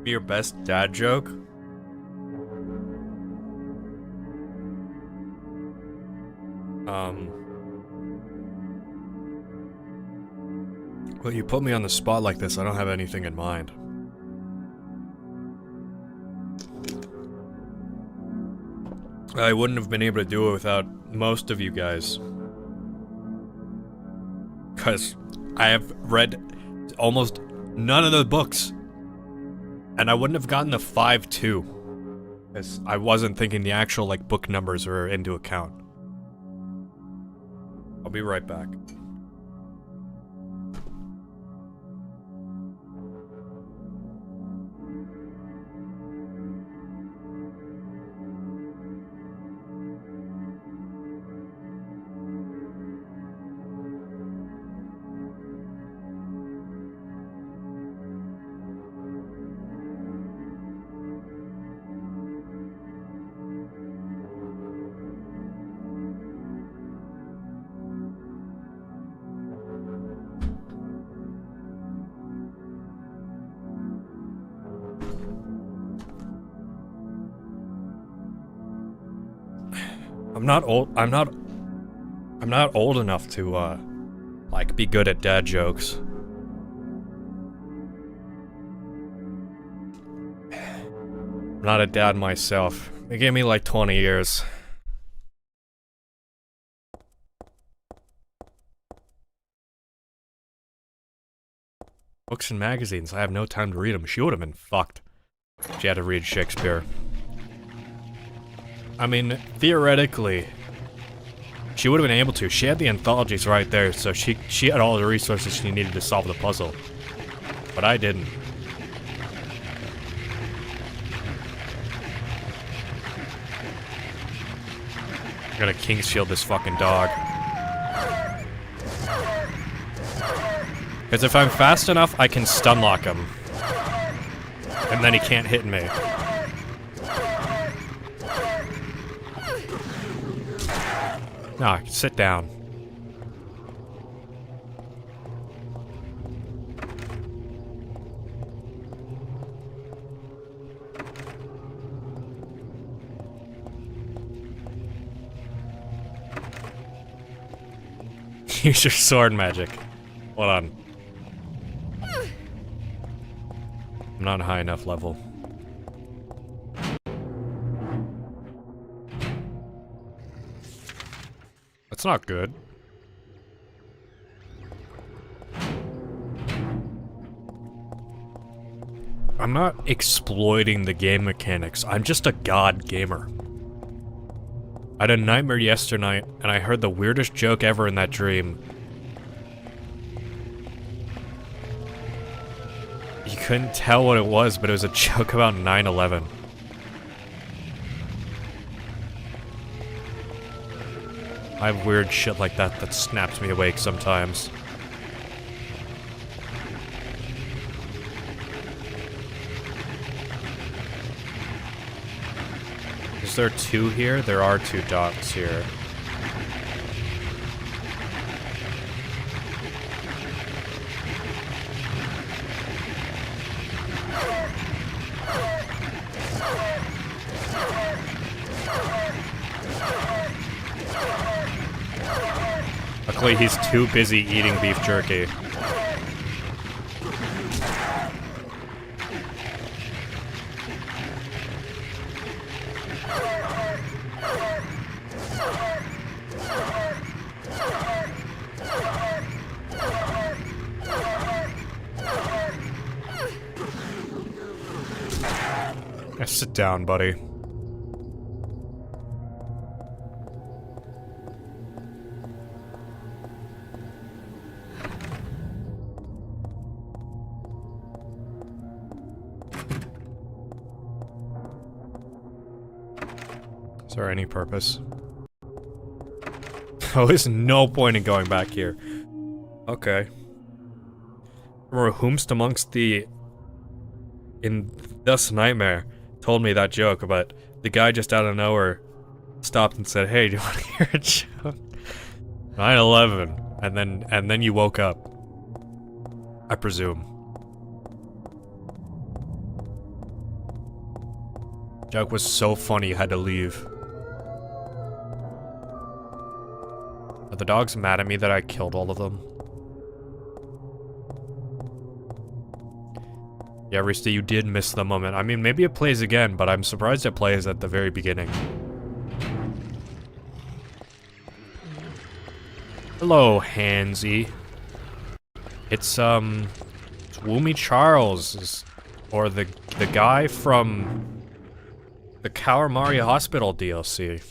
Be your best dad joke? Well, you put me on the spot like this, I don't have anything in mind. I wouldn't have been able to do it without most of you guys. Because I have read almost none of the books. And I wouldn't have gotten the 5-2. Because I wasn't thinking the actual, like, book numbers were into account. I'll be right back. I'm not old. I'm not old enough to, like, be good at dad jokes. I'm not a dad myself. They gave me like 20 years. Books and magazines, I have no time to read them. She would have been fucked. She had to read Shakespeare. I mean, theoretically, she would have been able to. She had the anthologies right there, so she had all the resources she needed to solve the puzzle. But I didn't. I'm gonna King's Shield this fucking dog. Because if I'm fast enough, I can stun lock him. And then he can't hit me. Nah, sit down. Use your sword magic. Hold on. I'm not high enough level. That's not good. I'm not exploiting the game mechanics. I'm just a god gamer. I had a nightmare yesterday, and I heard the weirdest joke ever in that dream. You couldn't tell what it was, but it was a joke about 9/11. I have weird shit like that snaps me awake sometimes. Is there two here? There are two dots here. Luckily, he's too busy eating beef jerky. Sit down, buddy. Is there any purpose? Oh, there's no point in going back here. Okay. Remember, whomst amongst in this nightmare told me that joke, but the guy just out of nowhere stopped and said, "Hey, do you want to hear a joke?" 9/11, and then you woke up. I presume. Joke was so funny you had to leave. Are the dogs mad at me that I killed all of them? Yeah, Rista, you did miss the moment. I mean, maybe it plays again, but I'm surprised it plays at the very beginning. Hello, Hansy. It's Woomy Charles, or the guy from the Kalamari Hospital DLC.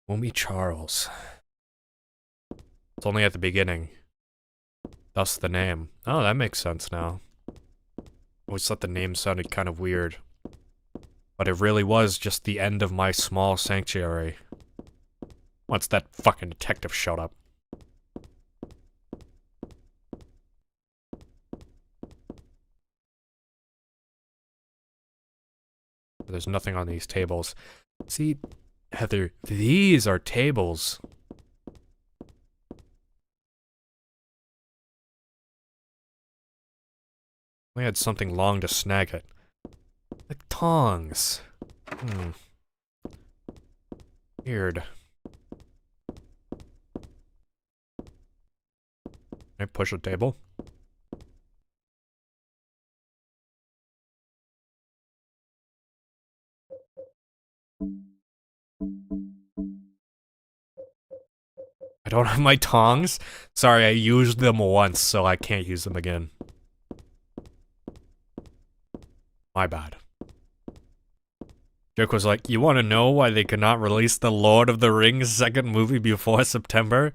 Woomy Charles. It's only at the beginning. Thus the name. Oh, that makes sense now. Always thought the name sounded kind of weird. But it really was just the end of my small sanctuary. Once that fucking detective showed up. There's nothing on these tables. See, Heather, these are tables. We had something long to snag it. Like tongs. Weird. Can I push a table? I don't have my tongs? Sorry, I used them once, so I can't use them again. My bad. Joke was like, you want to know why they could not release the Lord of the Rings second movie before September?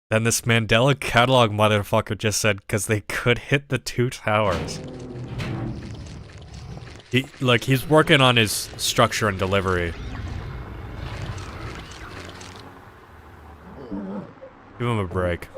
Then this Mandela catalog motherfucker just said, because they could hit the 2 towers. He's working on his structure and delivery. Give him a break.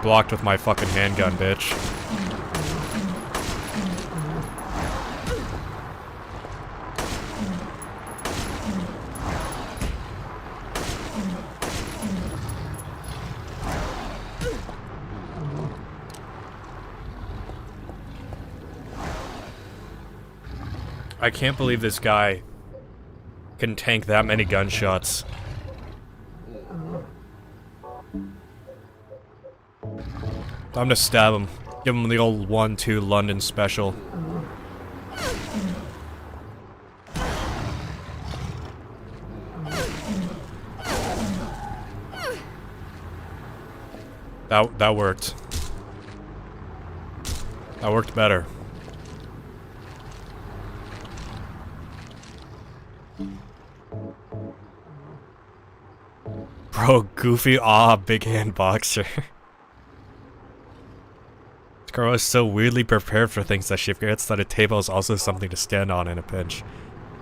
Blocked with my fucking handgun, bitch. I can't believe this guy can tank that many gunshots. Time to stab him. Give him the old 1-2 London special. That worked. That worked better. Bro, Goofy, big hand boxer. This girl is so weirdly prepared for things that she forgets that a table is also something to stand on in a pinch.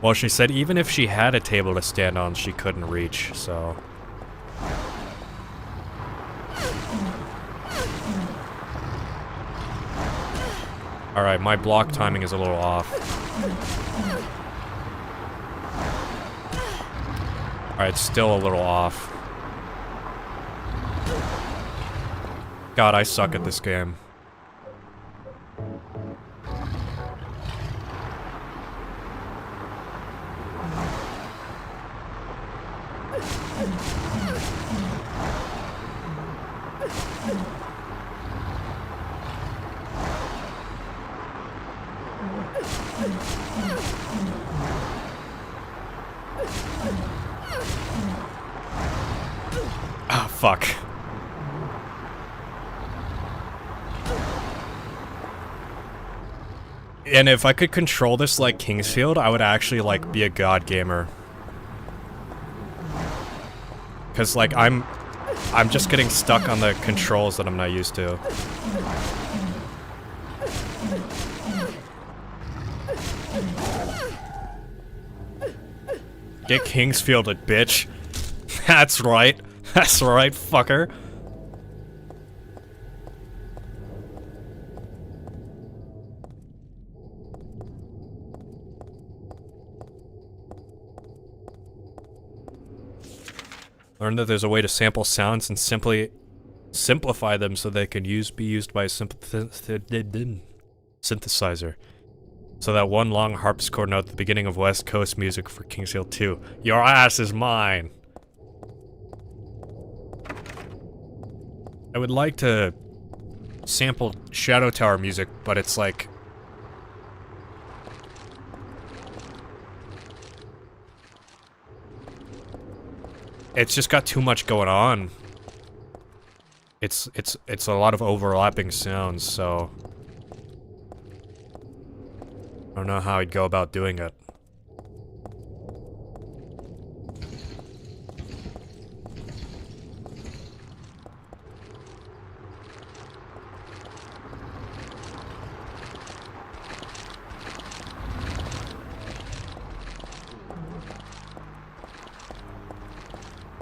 Well, she said even if she had a table to stand on, she couldn't reach, so... Alright, my block timing is a little off. Alright, it's still a little off. God, I suck at this game. Ah, fuck. And if I could control this like Kingsfield, I would actually, like, be a god gamer. Cause, like, I'm just getting stuck on the controls that I'm not used to. Get Kingsfielded, bitch. That's right. That's right, fucker. Learn that there's a way to sample sounds and simply simplify them so they can be used by a synthesizer. So that one long harpsichord note at the beginning of West Coast music for Kingsfield 2. Your ass is mine! I would like to sample Shadow Tower music, but it's like... It's just got too much going on. It's a lot of overlapping sounds, so... I don't know how I'd go about doing it.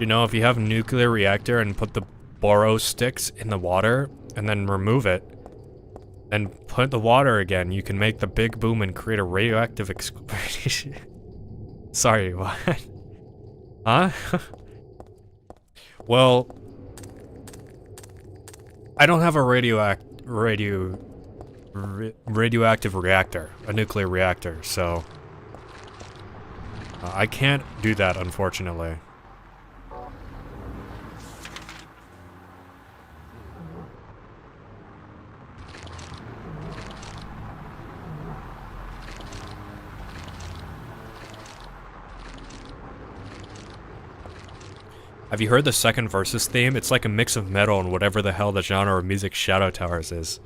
You know, if you have a nuclear reactor and put the boro sticks in the water and then remove it, and put the water again, you can make the big boom and create a radioactive explosion. Sorry, what? Huh? Well, I don't have a radioactive reactor, a nuclear reactor, so I can't do that, unfortunately. Have you heard the second Versus theme? It's like a mix of metal and whatever the hell the genre of music Shadow Towers is.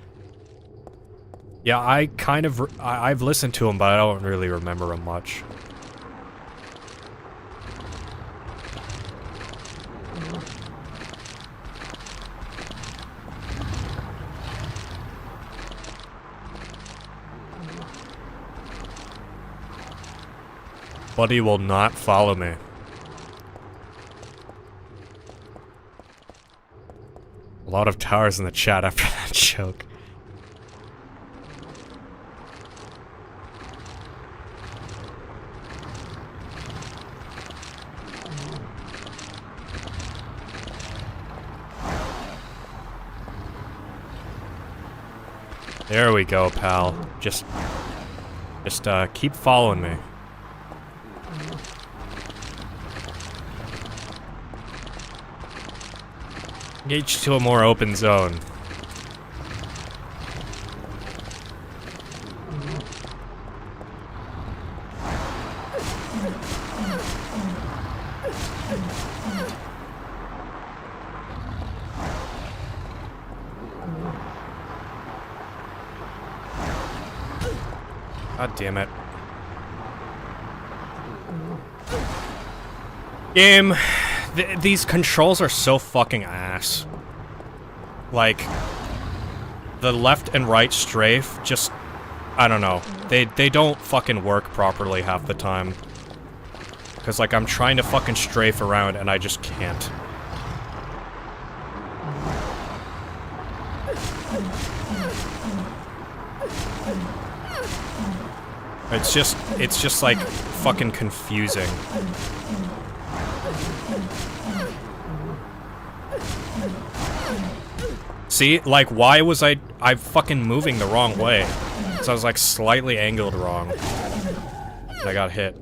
Yeah, I've listened to them, but I don't really remember them much. Buddy will not follow me. A lot of towers in the chat after that joke. There we go, pal. Just keep following me. Engage to a more open zone. God damn it. Game. These controls are so fucking ass. Like, the left and right strafe just, I don't know. They don't fucking work properly half the time. Cause like I'm trying to fucking strafe around and I just can't. It's just like fucking confusing. See, like, why was I fucking moving the wrong way? So I was like slightly angled wrong. And I got hit.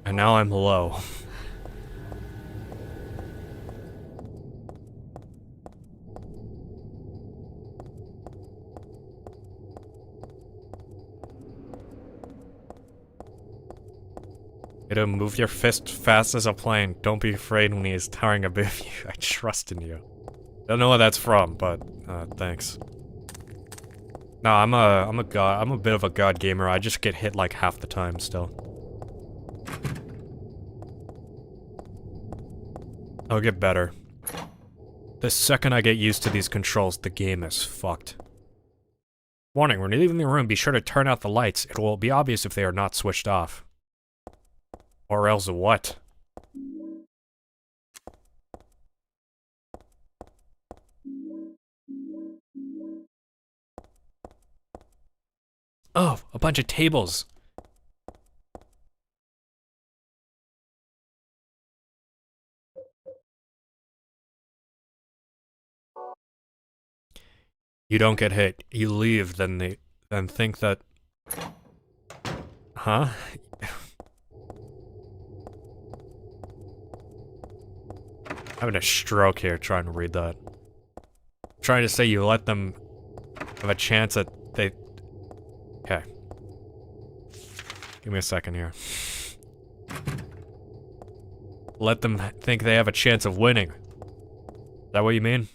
And now I'm low. It'll move your fist fast as a plane. Don't be afraid when he is towering above you. I trust in you. Don't know what that's from, but thanks. No, I'm a god. I'm a bit of a god gamer. I just get hit like half the time still. I'll get better. The second I get used to these controls, the game is fucked. Warning, when leaving the room, be sure to turn out the lights. It will be obvious if they are not switched off. Or else what? Oh, a bunch of tables. You don't get hit. You leave, then think that... Huh? Having a stroke here trying to read that. Trying to say you let them have a chance at they... Okay. Give me a second here. Let them think they have a chance of winning. Is that what you mean?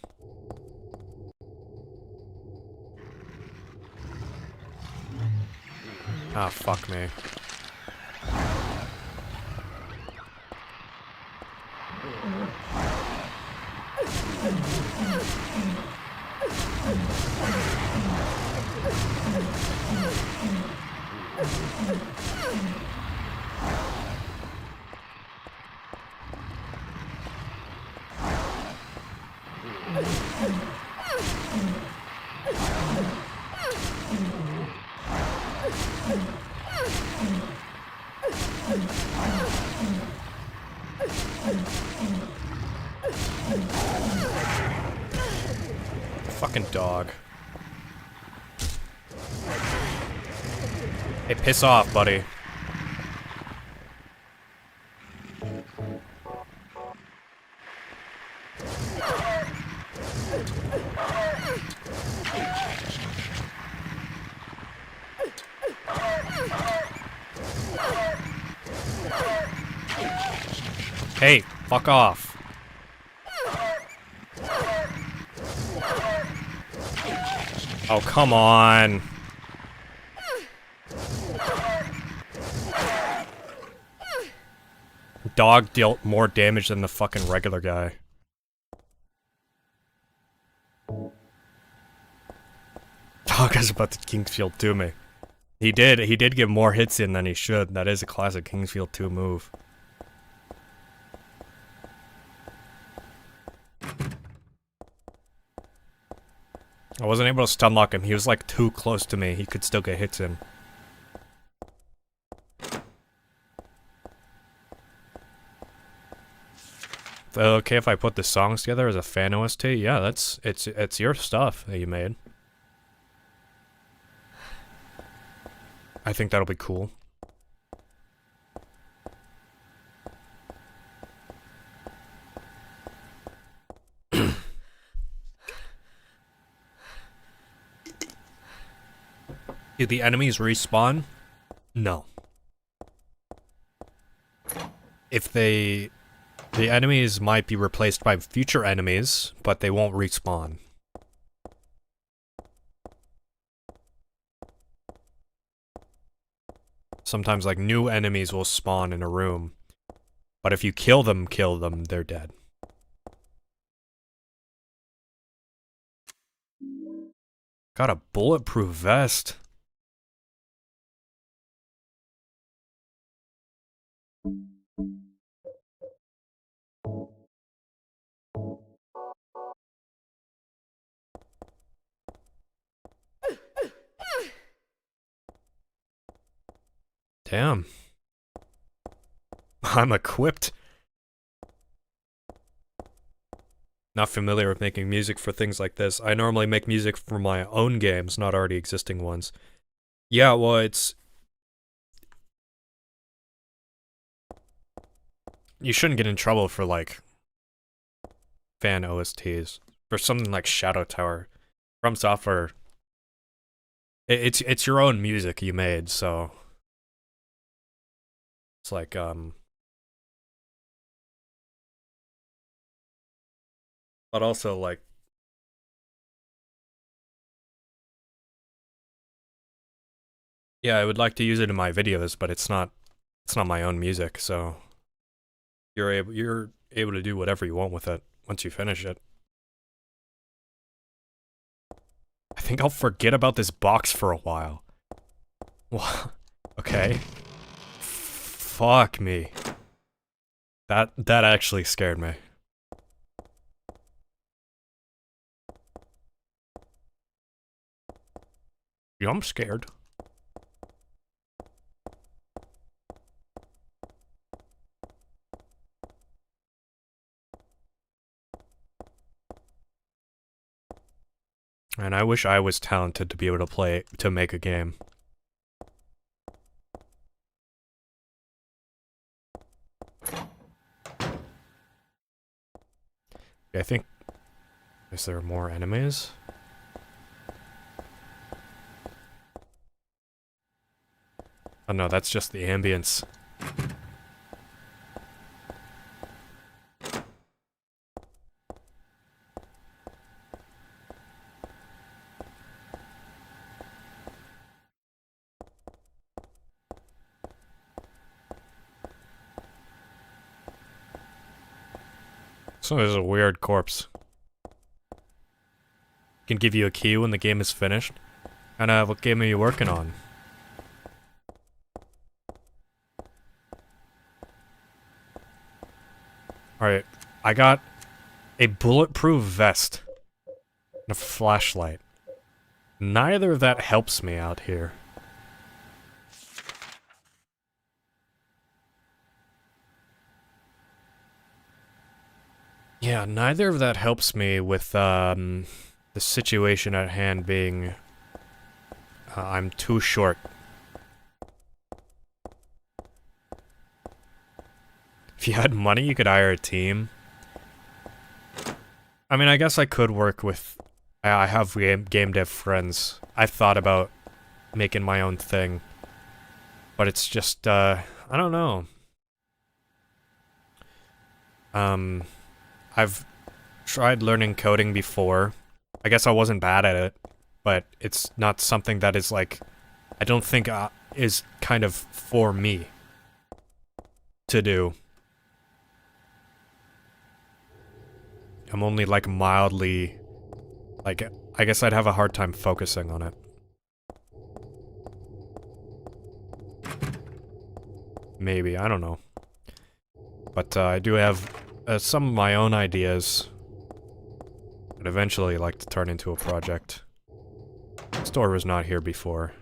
Ah, fuck me. Fucking dog. Hey, piss off, buddy. Hey, fuck off. Oh, come on. Dog dealt more damage than the fucking regular guy. Dog is about to Kingsfield 2 me. He did get more hits in than he should. That is a classic Kingsfield 2 move. I wasn't able to stun lock him. He was like too close to me. He could still get hits in. Okay, if I put the songs together as a fan OST, yeah, it's your stuff that you made. I think that'll be cool. Do the enemies respawn? No. If the enemies might be replaced by future enemies, but they won't respawn. Sometimes, like, new enemies will spawn in a room, but if you kill them, they're dead. Got a bulletproof vest. Damn. I'm equipped. Not familiar with making music for things like this. I normally make music for my own games, not already existing ones. Yeah, well, it's... You shouldn't get in trouble for, like, fan OSTs. For something like Shadow Tower. From Software... It's your own music you made, so... It's like, but also, like... Yeah, I would like to use it in my videos, but it's not my own music, so... You're able to do whatever you want with it once you finish it. I think I'll forget about this box for a while. What? Okay. Fuck me. That actually scared me. Yeah, I'm scared. And I wish I was talented to be able to make a game. I think... Is there more enemies? Oh no, that's just the ambience. So there's a weird corpse. Can give you a key when the game is finished. And what game are you working on? Alright, I got a bulletproof vest and a flashlight. Neither of that helps me out here. Yeah, neither of that helps me with, the situation at hand being I'm too short. If you had money, you could hire a team. I mean, I guess I could work with... I have game dev friends. I've thought about making my own thing. But it's just, I don't know. I've tried learning coding before. I guess I wasn't bad at it. But it's not something that is like... I don't think is kind of for me to do. I'm only like mildly, like, I guess I'd have a hard time focusing on it. Maybe, I don't know. But I do have some of my own ideas I'd eventually like to turn into a project. The store was not here before.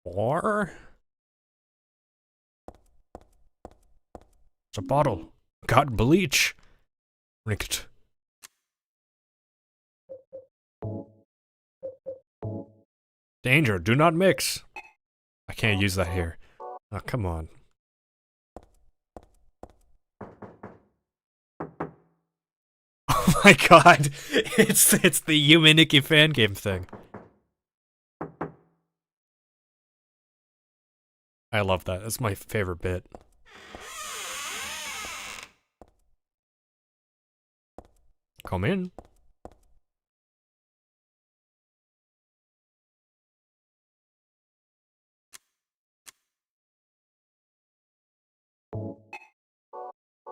Or... It's a bottle. Got bleach. Richt. Danger, do not mix. I can't use that here. Oh, come on. Oh my god. It's the Yuminiki fan game thing. I love that. That's my favorite bit. Come in.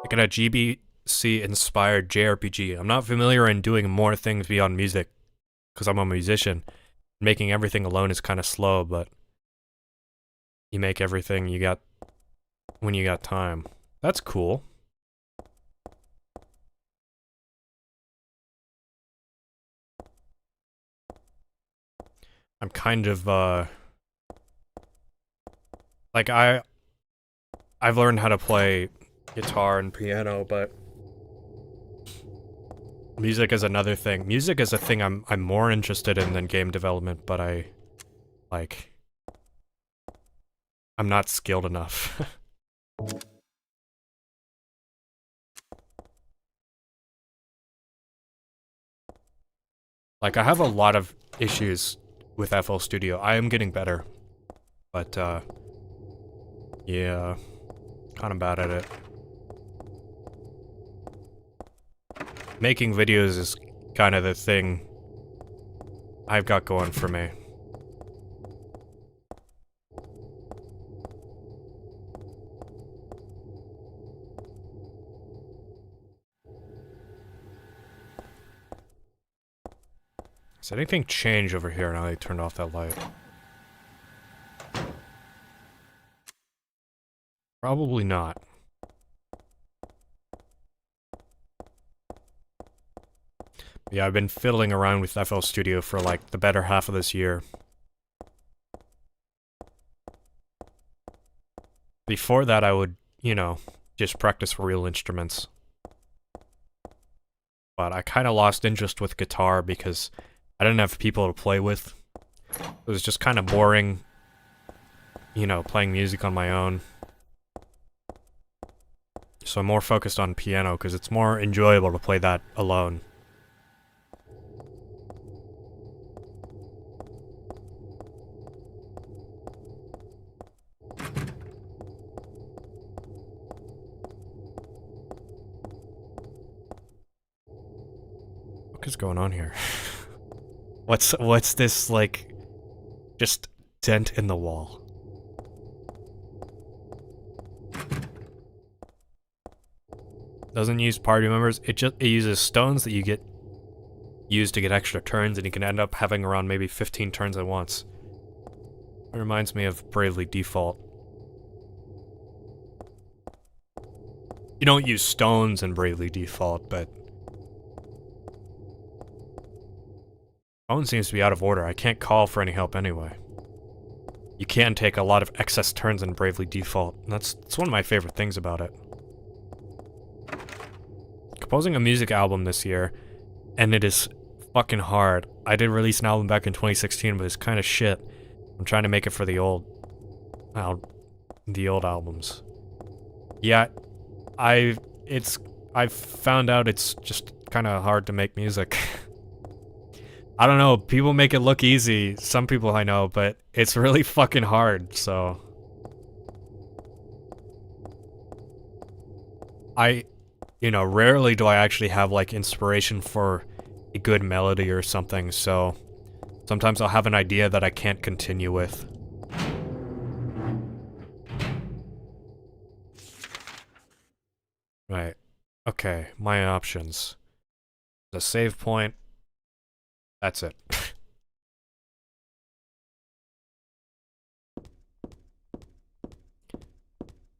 Like a GBC-inspired JRPG. I'm not familiar in doing more things beyond music, because I'm a musician. Making everything alone is kind of slow, but you make everything you got when you got time. That's cool. I'm kind of, like, I've learned how to play guitar and piano, but music is another thing. Music is a thing I'm more interested in than game development, but I'm not skilled enough. Like, I have a lot of issues with FL Studio. I am getting better. But, yeah, kind of bad at it. Making videos is kind of the thing I've got going for me. Does anything change over here now they turned off that light? Probably not. Yeah, I've been fiddling around with FL Studio for like the better half of this year. Before that, I would, you know, just practice real instruments. But I kind of lost interest with guitar because I didn't have people to play with. It was just kind of boring, you know, playing music on my own. So I'm more focused on piano because it's more enjoyable to play that alone. What is going on here? What's this, like, just dent in the wall? Doesn't use party members. It uses stones that you get used to get extra turns, and you can end up having around maybe 15 turns at once. It reminds me of Bravely Default. You don't use stones in Bravely Default, but phone seems to be out of order. I can't call for any help anyway. you can take a lot of excess turns in Bravely Default. And that's one of my favorite things about it. Composing a music album this year, and it is fucking hard. I did release an album back in 2016, but it's kind of shit. I'm trying to make it for the old albums. Yeah, I've found out it's just kind of hard to make music. I don't know, people make it look easy, some people I know, but it's really fucking hard, so... rarely do I actually have, like, inspiration for a good melody or something, so... Sometimes I'll have an idea that I can't continue with. Right. Okay, my options. The save point. That's it.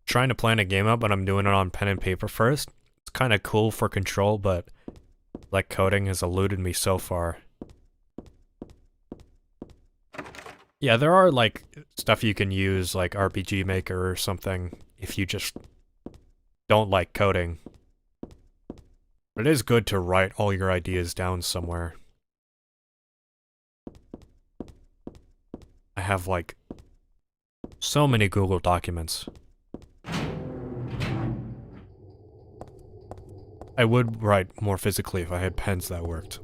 Trying to plan a game out, but I'm doing it on pen and paper first. It's kind of cool for control, but like coding has eluded me so far. Yeah, there are like stuff you can use like RPG Maker or something if you just don't like coding. But it is good to write all your ideas down somewhere. I have like so many Google documents. I would write more physically if I had pens that worked.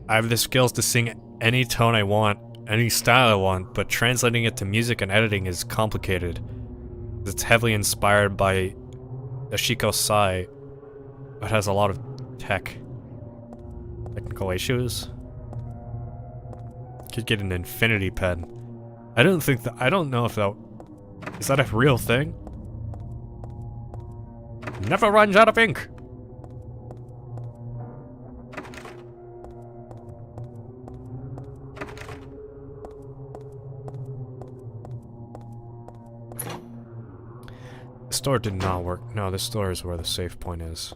I have the skills to sing any tone I want, any style I want, but translating it to music and editing is complicated. It's heavily inspired by Yoshiko Sai, but has a lot of technical issues. Could get an infinity pen. I don't know if that... Is that a real thing? Never runs out of ink! The store did not work. No, this store is where the save point is.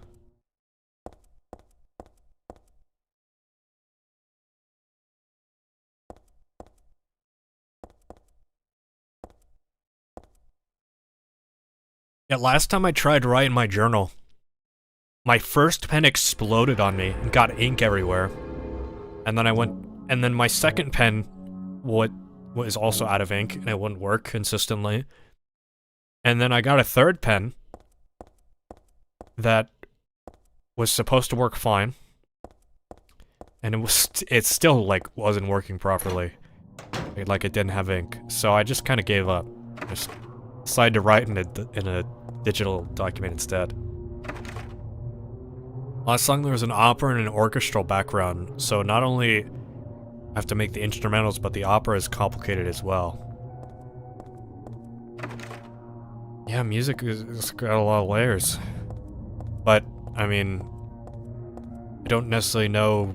Yeah, last time I tried to write in my journal, my first pen exploded on me and got ink everywhere. And then my second pen was also out of ink and it wouldn't work consistently. And then I got a third pen that was supposed to work fine. And it still like wasn't working properly. Like it didn't have ink. So I just kind of gave up. Just decided to write in a digital document instead. Last song there was an opera and an orchestral background, so not only I have to make the instrumentals, but the opera is complicated as well. Yeah, music has got a lot of layers. But, I mean, I don't necessarily know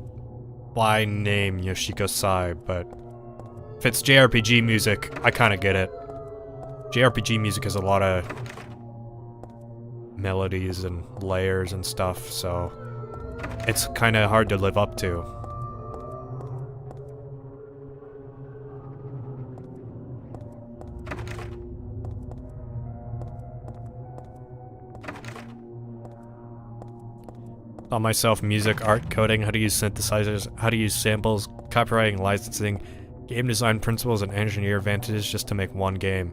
by name Yoshiko Sai, but if it's JRPG music, I kind of get it. JRPG music has a lot of melodies and layers and stuff, so it's kind of hard to live up to. Taught myself music, art, coding, how to use synthesizers, how to use samples, copywriting, licensing, game design principles, and engineer advantages just to make one game.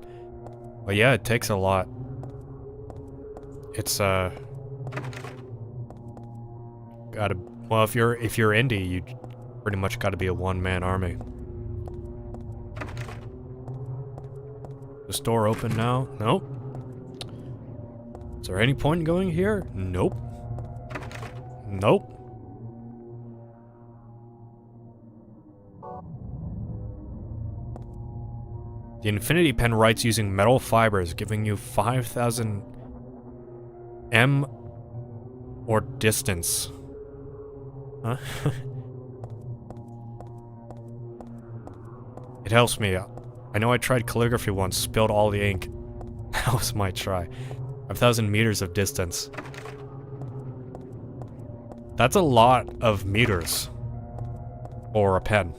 Well, yeah, it takes a lot. It's well, if you're indie, you pretty much gotta be a one-man army. The store open now? Nope. Is there any point in going here? Nope. Nope. The Infinity Pen writes using metal fibers, giving you 5,000 M or distance. Huh? It helps me. I know I tried calligraphy once, spilled all the ink. That was my try. 5,000 meters of distance. That's a lot of meters. Or a pen.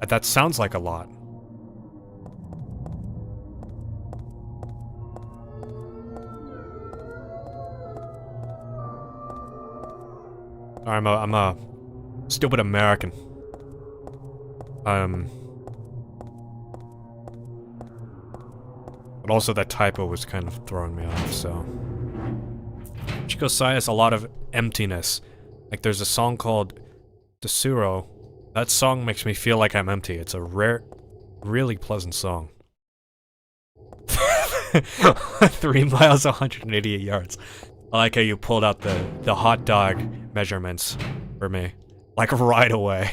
That sounds like a lot. I'm a stupid American. But also that typo was kind of throwing me off, so. Chico Sai has a lot of emptiness. Like there's a song called Desuro. That song makes me feel like I'm empty. It's a really pleasant song. 3 miles, 188 yards. I like how you pulled out the hot dog measurements for me. Like right away.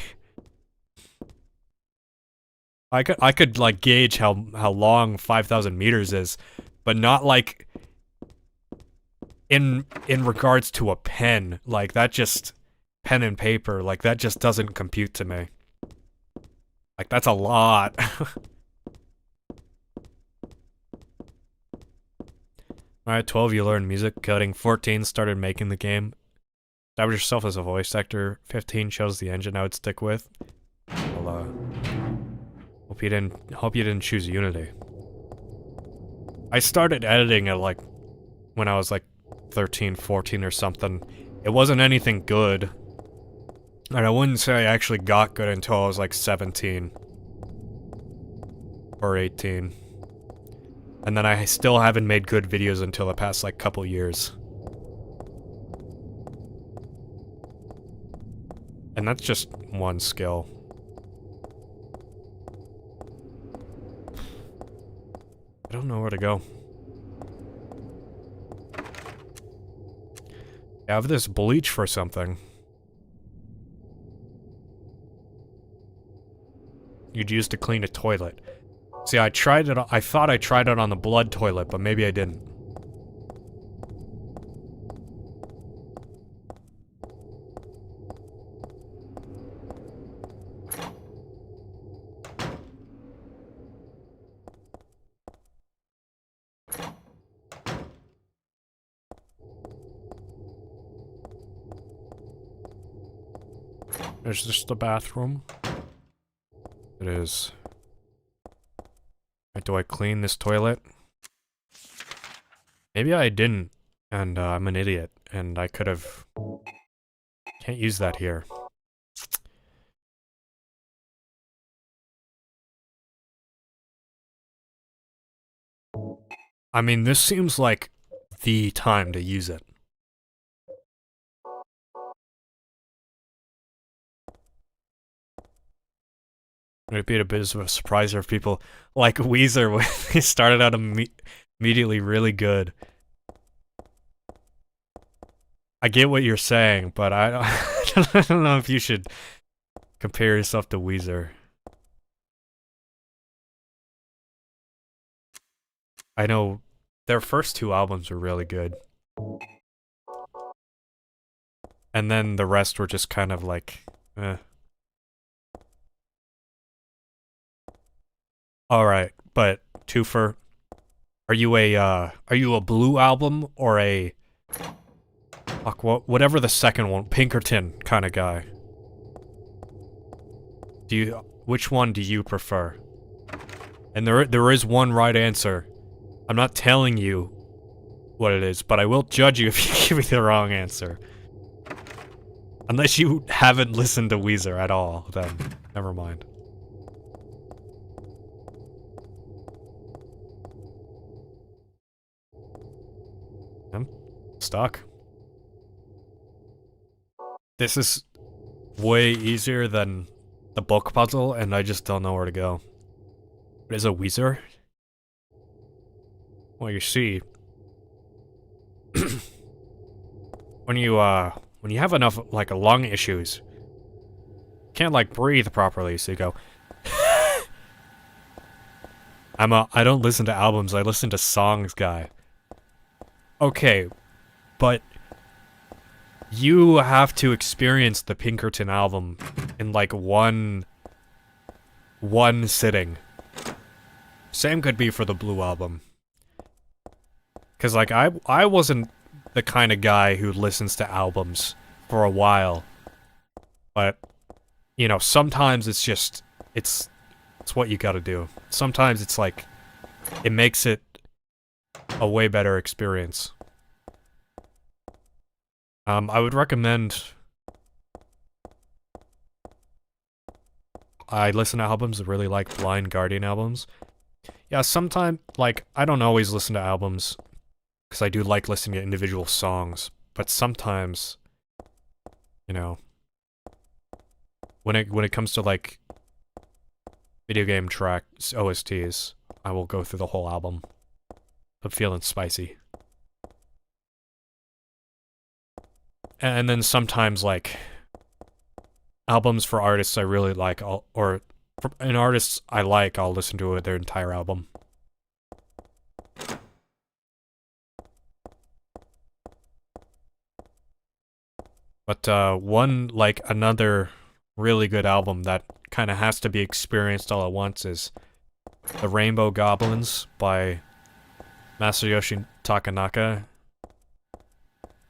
I could like gauge how long 5,000 meters is, but not like in regards to a pen. Like that just pen and paper, like that just doesn't compute to me. Like that's a lot. Alright, 12 you learned music coding, 14 started making the game. Establish yourself as a voice actor, 15 chose the engine I would stick with. Well, hope you didn't choose Unity. I started editing at like when I was like 13, 14 or something. It wasn't anything good. And I wouldn't say I actually got good until I was like 17 or 18. And then I still haven't made good videos until the past like couple years. And that's just one skill. I don't know where to go. I have this bleach for something. You'd use to clean a toilet. See, I tried it. I thought I tried it on the blood toilet, but maybe I didn't. There's just the bathroom. It is. Right, do I clean this toilet? Maybe I didn't, and I'm an idiot, and I could have... Can't use that here. I mean, this seems like the time to use it. It'd be a bit of a surprise for people like Weezer when he started out immediately really good. I get what you're saying, but I don't know if you should compare yourself to Weezer. I know their first 2 albums were really good. And then the rest were just kind of like, eh. Alright, but twofer, are you a Blue Album or a, fuck, whatever the second one, Pinkerton kind of guy? Which one do you prefer? And there is one right answer. I'm not telling you what it is, but I will judge you if you give me the wrong answer. Unless you haven't listened to Weezer at all, then never mind. I'm stuck. This is way easier than the book puzzle, and I just don't know where to go. What is a Weezer? Well, you see, when you have enough, like, lung issues, you can't, like, breathe properly, so you go, I don't listen to albums, I listen to songs guy. Okay, but you have to experience the Pinkerton album in, like, one sitting. Same could be for the Blue Album. Cause, like, I wasn't the kind of guy who listens to albums for a while. But, you know, sometimes it's just, it's what you gotta do. Sometimes it's like, it makes it a way better experience. I would recommend... I listen to albums that really like Blind Guardian albums. Yeah, sometimes, like, I don't always listen to albums, because I do like listening to individual songs, but sometimes, you know, when it comes to, like, video game tracks, OSTs, I will go through the whole album. I'm feeling spicy. And then sometimes, like, albums for artists I really like, or an artist I like, I'll listen to their entire album. But another really good album that kind of has to be experienced all at once is The Rainbow Goblins by Masayoshi Takanaka.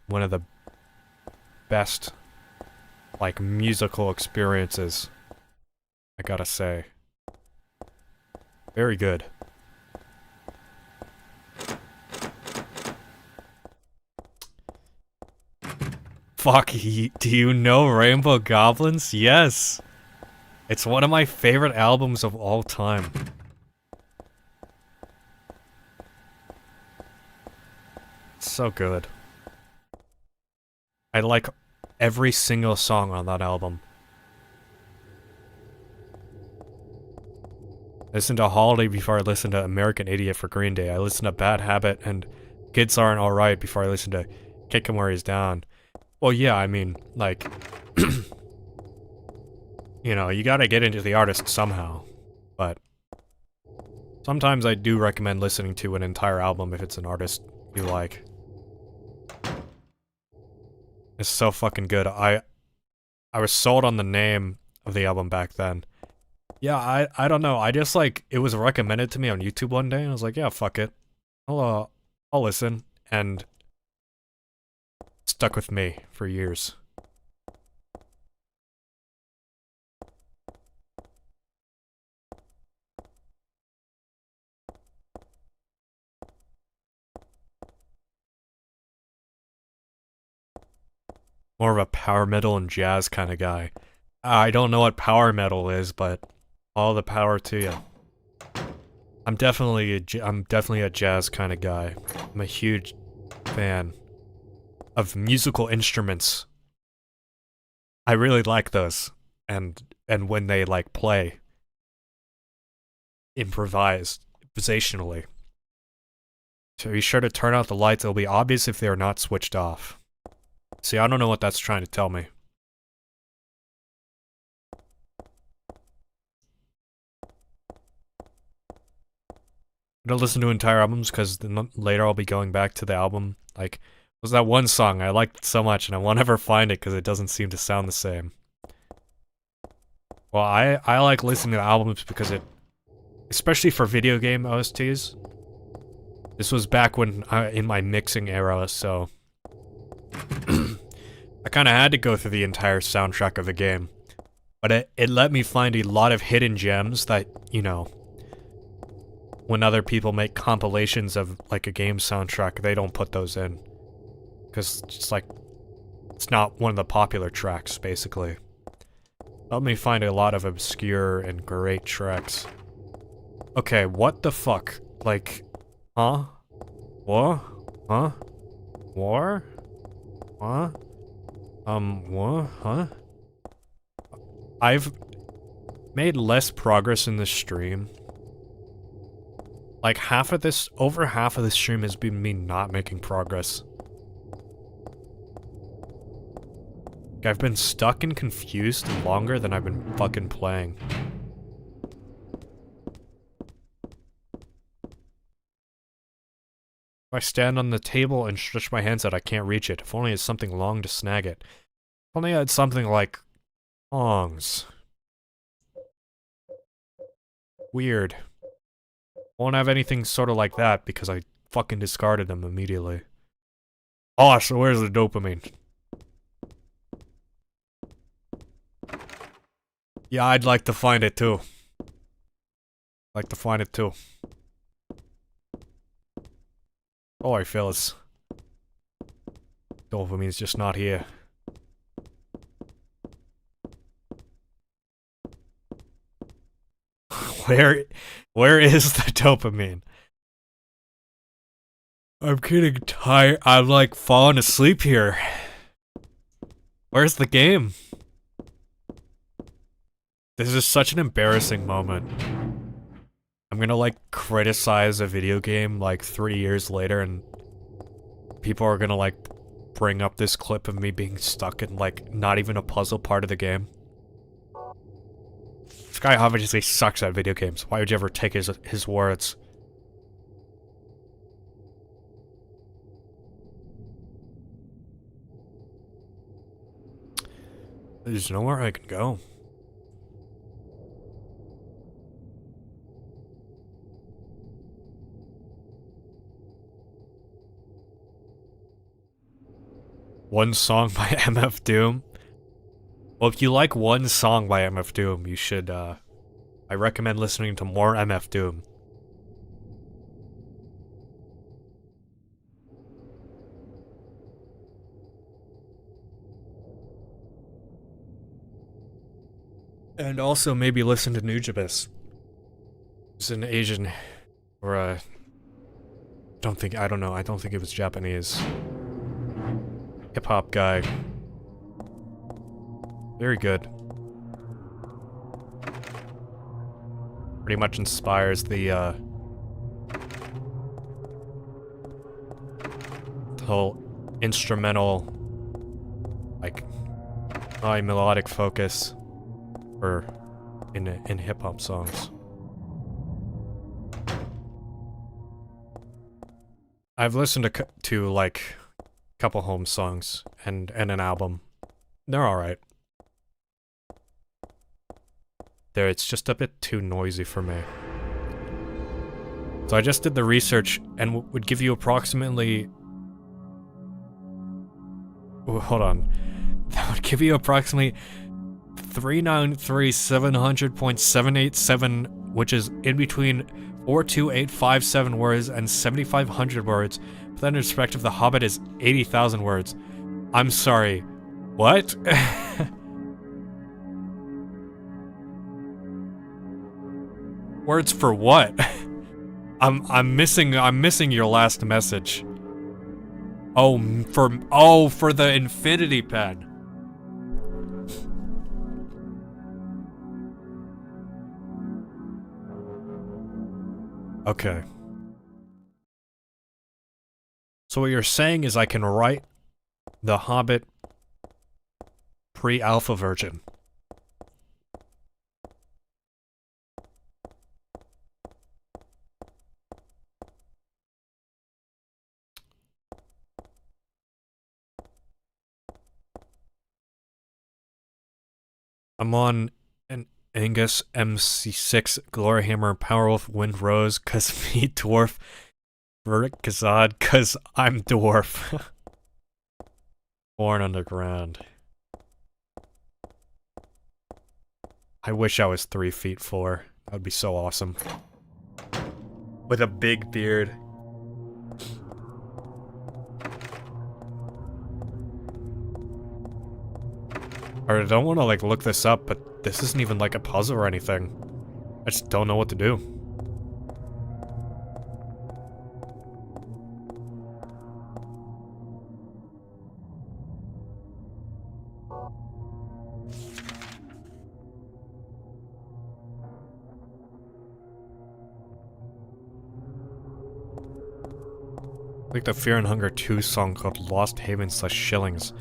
One of the best, like, musical experiences, I gotta say. Very good. Fuck, do you know Rainbow Goblins? Yes! It's one of my favorite albums of all time. It's so good. I like every single song on that album. I listened to Holiday before I listened to American Idiot for Green Day. I listened to Bad Habit and Kids Aren't Alright before I listened to Kick 'Em Where He's Down. Well, yeah, I mean, like, you know, you gotta get into the artist somehow, but sometimes I do recommend listening to an entire album if it's an artist you like. It's so fucking good. I was sold on the name of the album back then. Yeah, I don't know. I just, like, it was recommended to me on YouTube one day, and I was like, yeah, fuck it. I'll listen, and it stuck with me for years. More of a power metal and jazz kind of guy. I don't know what power metal is, but all the power to you. I'm definitely a jazz kind of guy. I'm a huge fan of musical instruments. I really like those, and when they, like, play improvisationally. So be sure to turn out the lights. It'll be obvious if they are not switched off. See, I don't know what that's trying to tell me. I'm gonna listen to entire albums because later I'll be going back to the album. Like, was that one song I liked so much and I won't ever find it because it doesn't seem to sound the same. Well, I like listening to albums because it, especially for video game OSTs. This was back when in my mixing era, so I kind of had to go through the entire soundtrack of the game. But it let me find a lot of hidden gems that, you know, when other people make compilations of, like, a game soundtrack, they don't put those in. Because it's like, it's not one of the popular tracks, basically. Let me find a lot of obscure and great tracks. Okay, what the fuck? Like, huh? What? Huh? War? Huh? What? Huh? I've made less progress in this stream. Like, over half of this stream has been me not making progress. I've been stuck and confused longer than I've been fucking playing. If I stand on the table and stretch my hands out, I can't reach it. If only it's something long to snag it. If only I had something like tongs. Weird. Won't have anything sort of like that because I fucking discarded them immediately. Oh, so where's the dopamine? Yeah, I'd like to find it too. Like to find it too. Alright, fellas. Dopamine's just not here. Where is the dopamine? I'm getting tired. I'm like falling asleep here. Where's the game? This is such an embarrassing moment. I'm gonna like criticize a video game like 3 years later and people are gonna like bring up this clip of me being stuck in like not even a puzzle part of the game. This guy obviously sucks at video games. Why would you ever take his words? There's nowhere I can go. One song by MF Doom? Well, if you like one song by MF Doom, you should, I recommend listening to more MF Doom. And also maybe listen to Nujabes. He's an Asian, or I don't think it was Japanese. Hip-hop guy. Very good. Pretty much inspires the whole instrumental, like, high melodic focus for in hip-hop songs. I've listened to like a couple home songs and an album. They're alright. It's just a bit too noisy for me. So I just did the research and would give you approximately... Oh, hold on. That would give you approximately 393,700.787, which is in between 42857 words and 7,500 words. But then in respect of The Hobbit is 80,000 words. I'm sorry. What? Words for what? I'm missing your last message. Oh, for the Infinity Pen. Okay. So what you're saying is I can write The Hobbit pre-alpha version. I'm on an Angus MC6 Gloryhammer Powerwolf Wind Rose cause me dwarf Verdict Kazad cause I'm dwarf. Born underground. I wish I was 3'4". That would be so awesome. With a big beard. I don't want to like look this up, but this isn't even like a puzzle or anything. I just don't know what to do. Like the Fear and Hunger 2 song called Lost Haven / Shillings.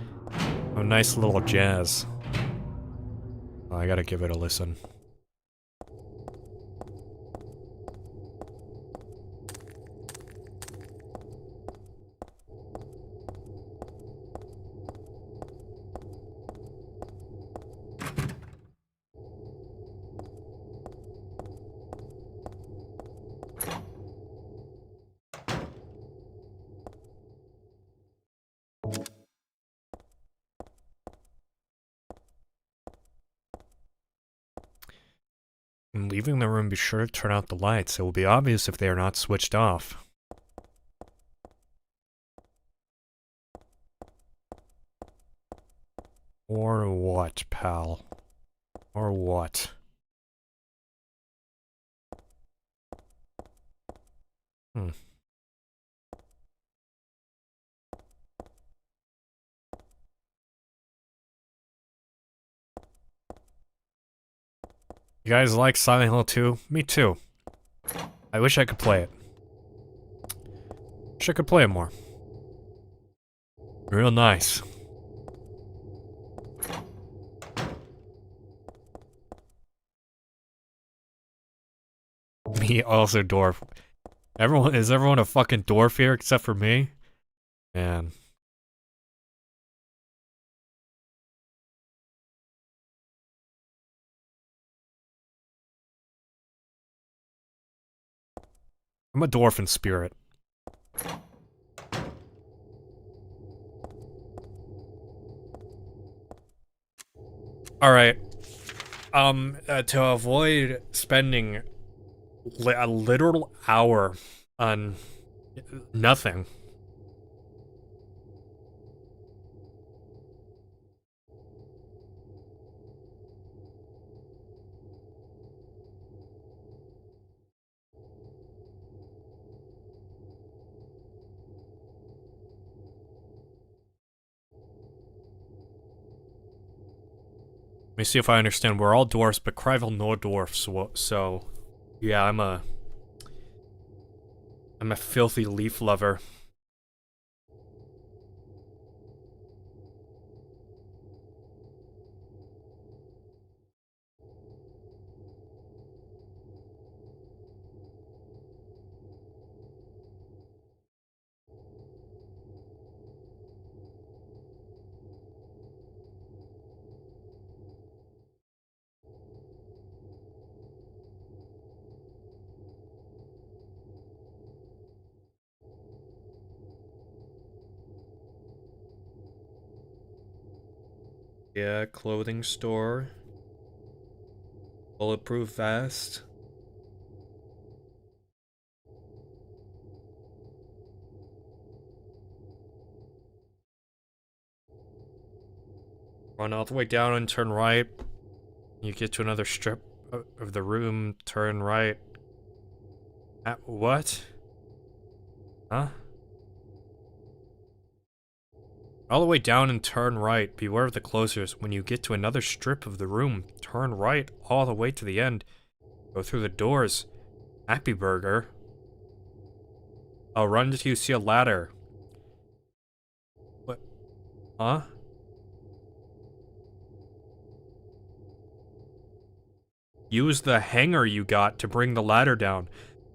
A nice little jazz. I gotta give it a listen. leaving the room, be sure to turn out the lights. It will be obvious if they are not switched off. Or what, pal? Or what? You guys like Silent Hill 2? Me too. I wish I could play it. Wish I could play it more. Real nice. Me also dwarf. Is everyone a fucking dwarf here except for me? Man. I'm a dwarf in spirit. Alright. To avoid spending a literal hour on nothing. Let me see if I understand. We're all dwarfs, but Kryville no dwarfs, so yeah, I'm a filthy leaf lover. Yeah, clothing store. Bulletproof vest. Run all the way down and turn right. You get to another strip of the room, turn right. What? Huh? All the way down and turn right. Beware of the closers. When you get to another strip of the room, turn right all the way to the end. Go through the doors. Happy Burger. I'll run until you see a ladder. What? Huh? Use the hanger you got to bring the ladder down.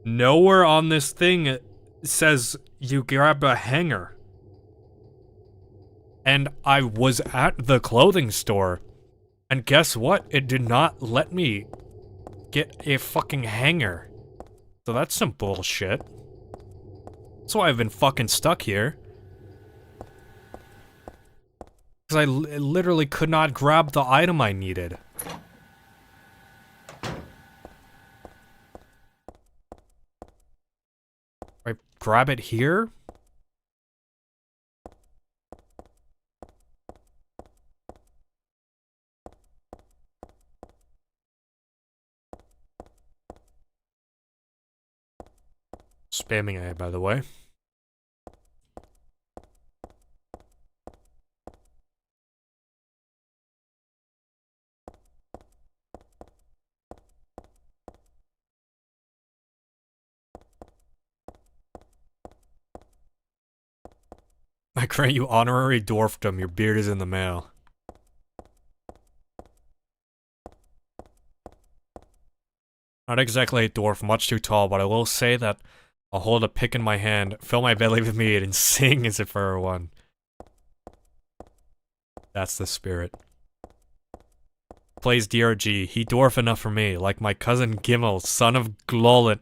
Nowhere on this thing it says you grab a hanger. And I was at the clothing store. And guess what? It did not let me get a fucking hanger. So that's some bullshit. That's why I've been fucking stuck here. Because I literally could not grab the item I needed. I grab it here? Spamming A, by the way. I grant you honorary dwarfdom. Your beard is in the mail. Not exactly a dwarf, much too tall, but I will say that I'll hold a pick in my hand, fill my belly with meat, and sing as if I were one. That's the spirit. Plays DRG. He dwarf enough for me, like my cousin Gimmel, son of Glowin.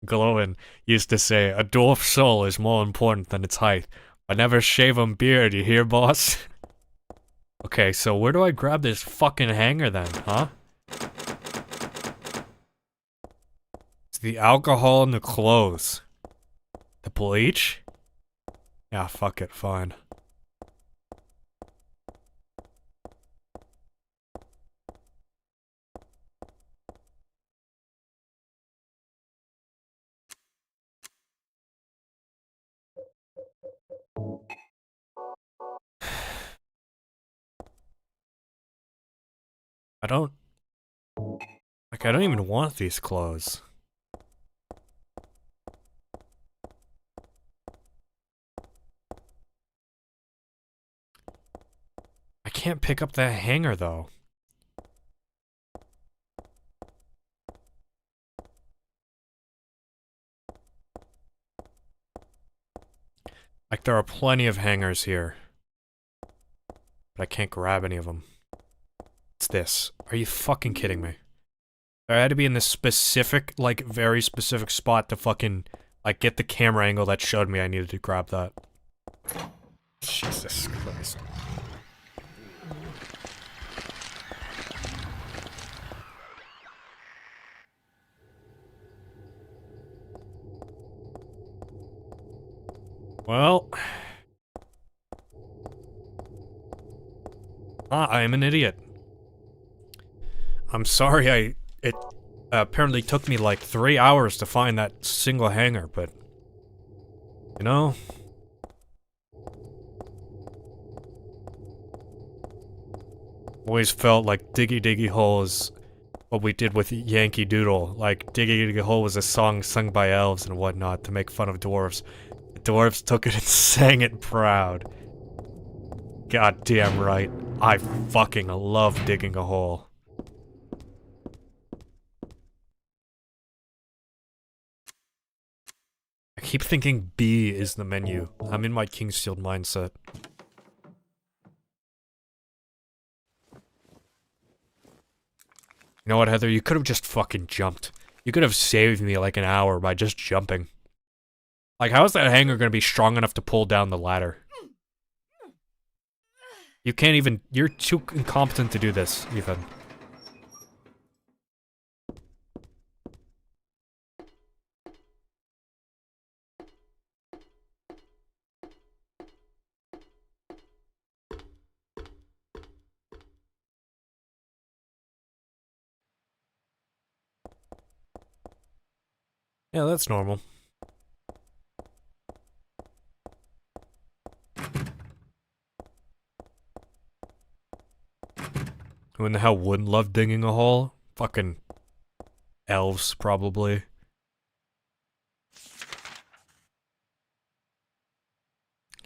Glowin used to say, a dwarf's soul is more important than its height. But never shave 'em beard, you hear, boss? Okay, so where do I grab this fucking hanger then, huh? the alcohol and the clothes. The bleach? Yeah, fuck it, fine. I don't... Like, I don't even want these clothes. I can't pick up that hanger, though. Like, there are plenty of hangers here. But I can't grab any of them. What's this? Are you fucking kidding me? I had to be in this specific, like, very specific spot to fucking, like, get the camera angle that showed me I needed to grab that. Jesus Christ. Well... I am an idiot. I'm sorry it apparently took me like 3 hours to find that single hanger, but... You know... Always felt like Diggy Diggy Hole is what we did with Yankee Doodle. Like, Diggy Diggy Hole was a song sung by elves and whatnot to make fun of dwarves. The dwarves took it and sang it proud. God damn right. I fucking love digging a hole. I keep thinking B is the menu. I'm in my King's Shield mindset. You know what, Heather? You could have just fucking jumped. You could have saved me like an hour by just jumping. Like, how is that hanger gonna be strong enough to pull down the ladder? You can't even- you're too incompetent to do this, Ethan. Yeah, that's normal. Who in the hell wouldn't love digging a hole? Fucking elves, probably.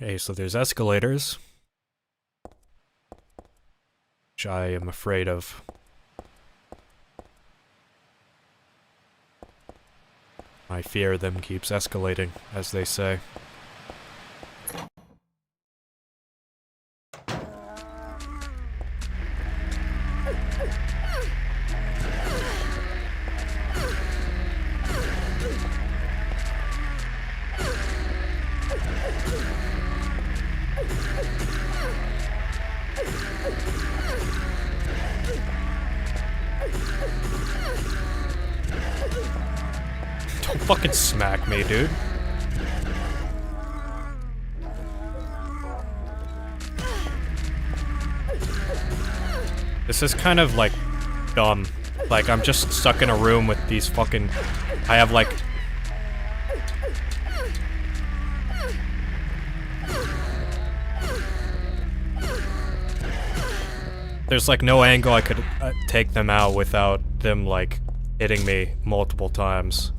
Okay, so there's escalators. Which I am afraid of. My fear of them keeps escalating, as they say. Don't fucking smack me, dude. This is kind of, like, dumb. Like, I'm just stuck in a room with these fucking... I have, like... There's, like, no angle I could take them out without them, like, hitting me multiple times.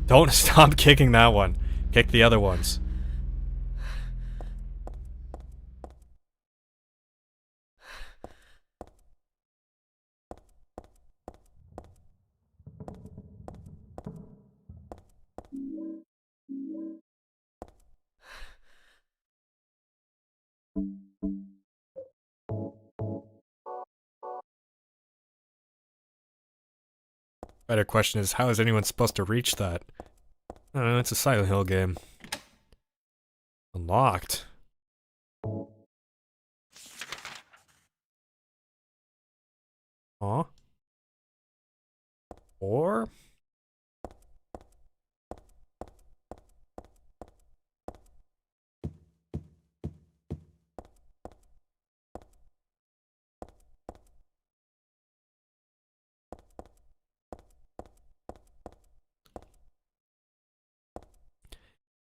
Don't stop kicking that one. Kick the other ones. Better question is, how is anyone supposed to reach that? I don't know, it's a Silent Hill game. Unlocked. Huh? Or?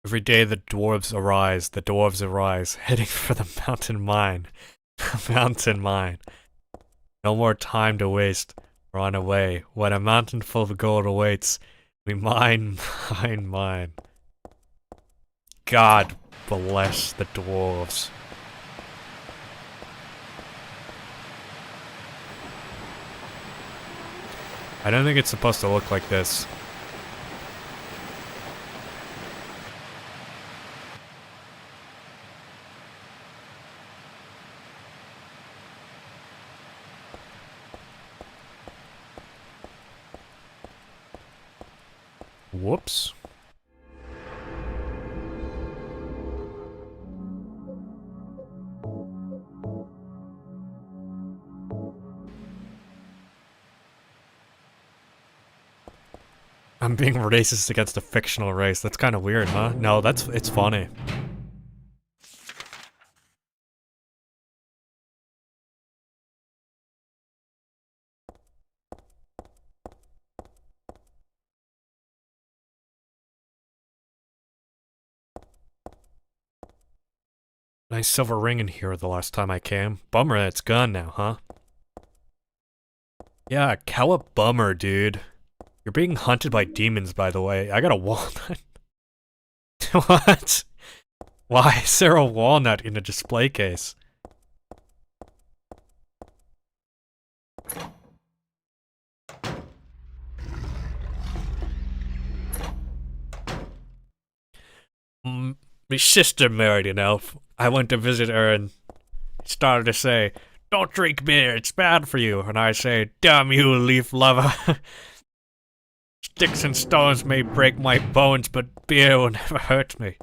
Every day the dwarves arise, heading for the mountain mine. Mountain mine. No more time to waste. We're on our way. When a mountain full of gold awaits, we mine. God bless the dwarves. I don't think it's supposed to look like this. Whoops. I'm being racist against a fictional race. That's kind of weird, huh? No, it's funny. Nice silver ring in here the last time I came. Bummer that it's gone now, huh? Yeah, bummer, dude. You're being hunted by demons, by the way. I got a walnut. What? Why is there a walnut in a display case? My sister married an elf. I went to visit her and started to say, "Don't drink beer, it's bad for you." And I say, "Damn you, leaf lover. Sticks and stones may break my bones, but beer will never hurt me."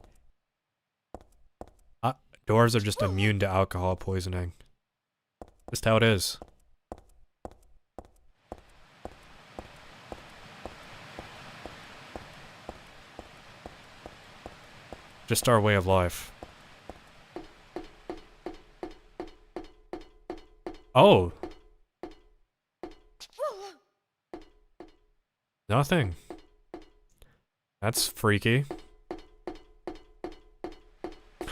Dwarves are just immune to alcohol poisoning. Just how it is. Just our way of life. Oh. Nothing. That's freaky.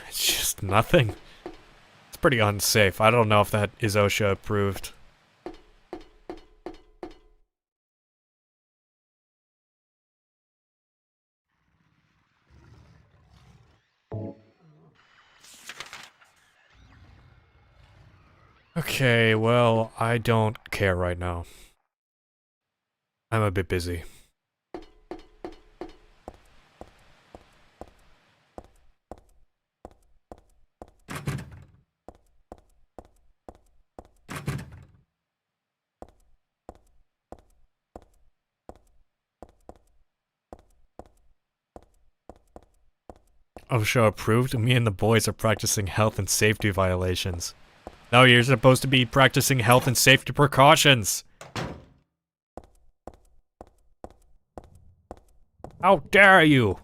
It's just nothing. It's pretty unsafe. I don't know if that is OSHA approved. Okay, well, I don't care right now. I'm a bit busy. OSHA approved? Me and the boys are practicing health and safety violations. No, you're supposed to be practicing health and safety precautions! How dare you!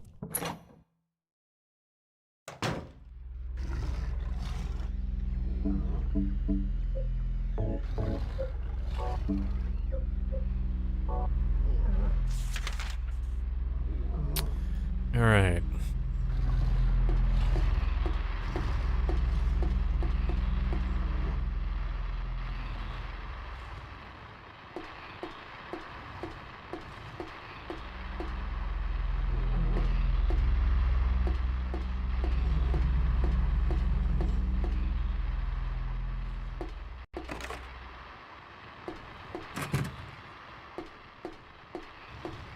Alright.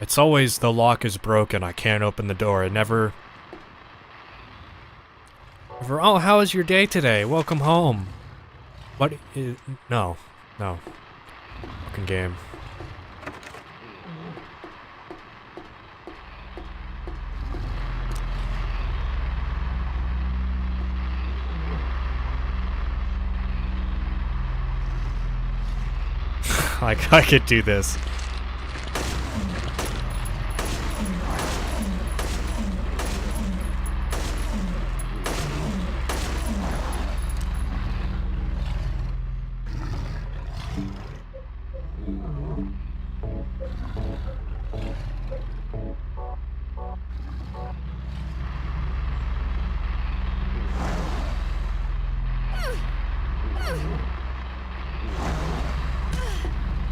It's always the lock is broken, I can't open the door. It never, oh, how was your day today? Welcome home. What is, no. Fucking game. I could do this.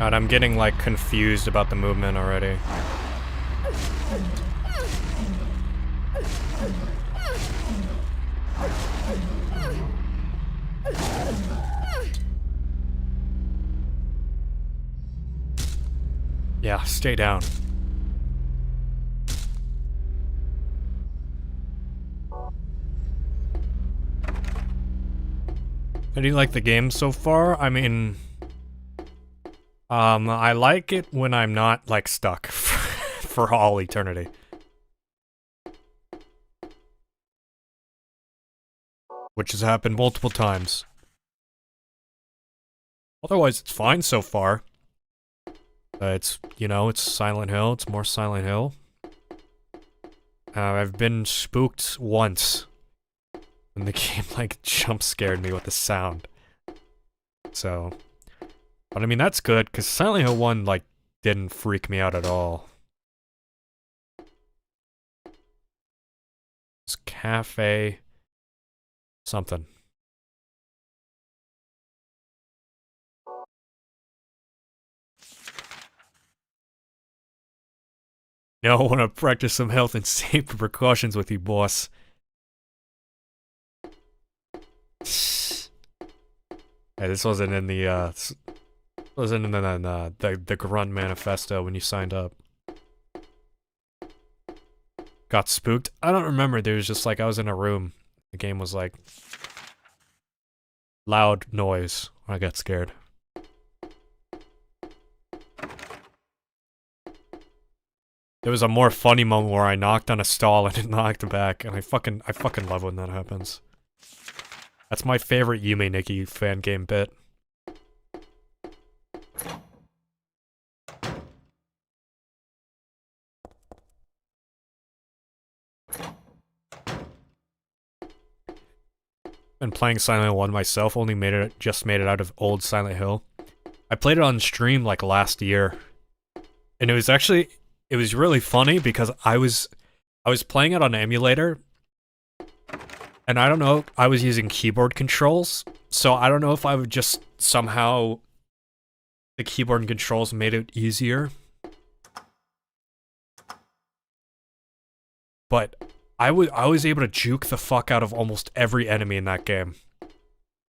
God, I'm getting, like, confused about the movement already. Yeah, stay down. How do you like the game so far? I mean, I like it when I'm not, like, stuck for all eternity. Which has happened multiple times. Otherwise, it's fine so far. It's, you know, it's Silent Hill. It's more Silent Hill. I've been spooked once. And the game, like, jump scared me with the sound. So... But I mean, that's good, because Silent Hill 1, like, didn't freak me out at all. It's cafe... something. No, I want to practice some health and safety precautions with you, boss. Hey, this wasn't in the, wasn't in the Grunt Manifesto when you signed up. Got spooked? I don't remember, there was just like, I was in a room. The game was like... loud noise when I got scared. There was a more funny moment where I knocked on a stall and it knocked back, and I fucking love when that happens. That's my favorite Yume Nikki fan game bit. Been playing Silent Hill 1 myself, just made it out of old Silent Hill. I played it on stream like last year. And it was really funny because I was playing it on an emulator. And I don't know, I was using keyboard controls. So I don't know if I would just somehow the keyboard and controls made it easier. But I was able to juke the fuck out of almost every enemy in that game.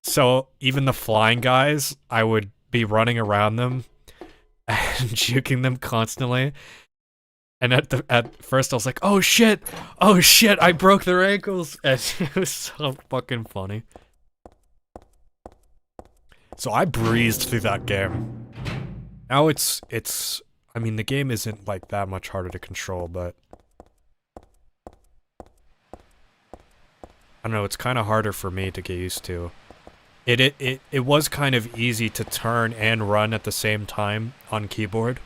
So even the flying guys, I would be running around them and juking them constantly. And at first I was like, oh shit, I broke their ankles. And it was so fucking funny. So I breezed through that game. Now it's, I mean, the game isn't like that much harder to control, but I don't know, it's kind of harder for me to get used to. It was kind of easy to turn and run at the same time on keyboard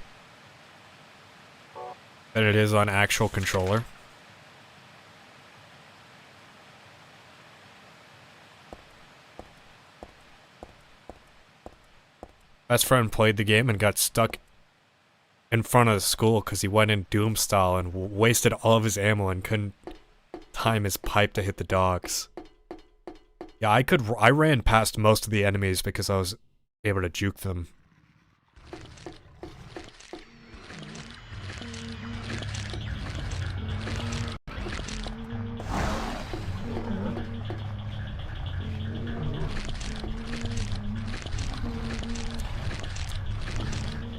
than it is on actual controller. Best friend played the game and got stuck in front of the school because he went in Doom style and wasted all of his ammo and couldn't time his pipe to hit the dogs. Yeah, I ran past most of the enemies because I was able to juke them.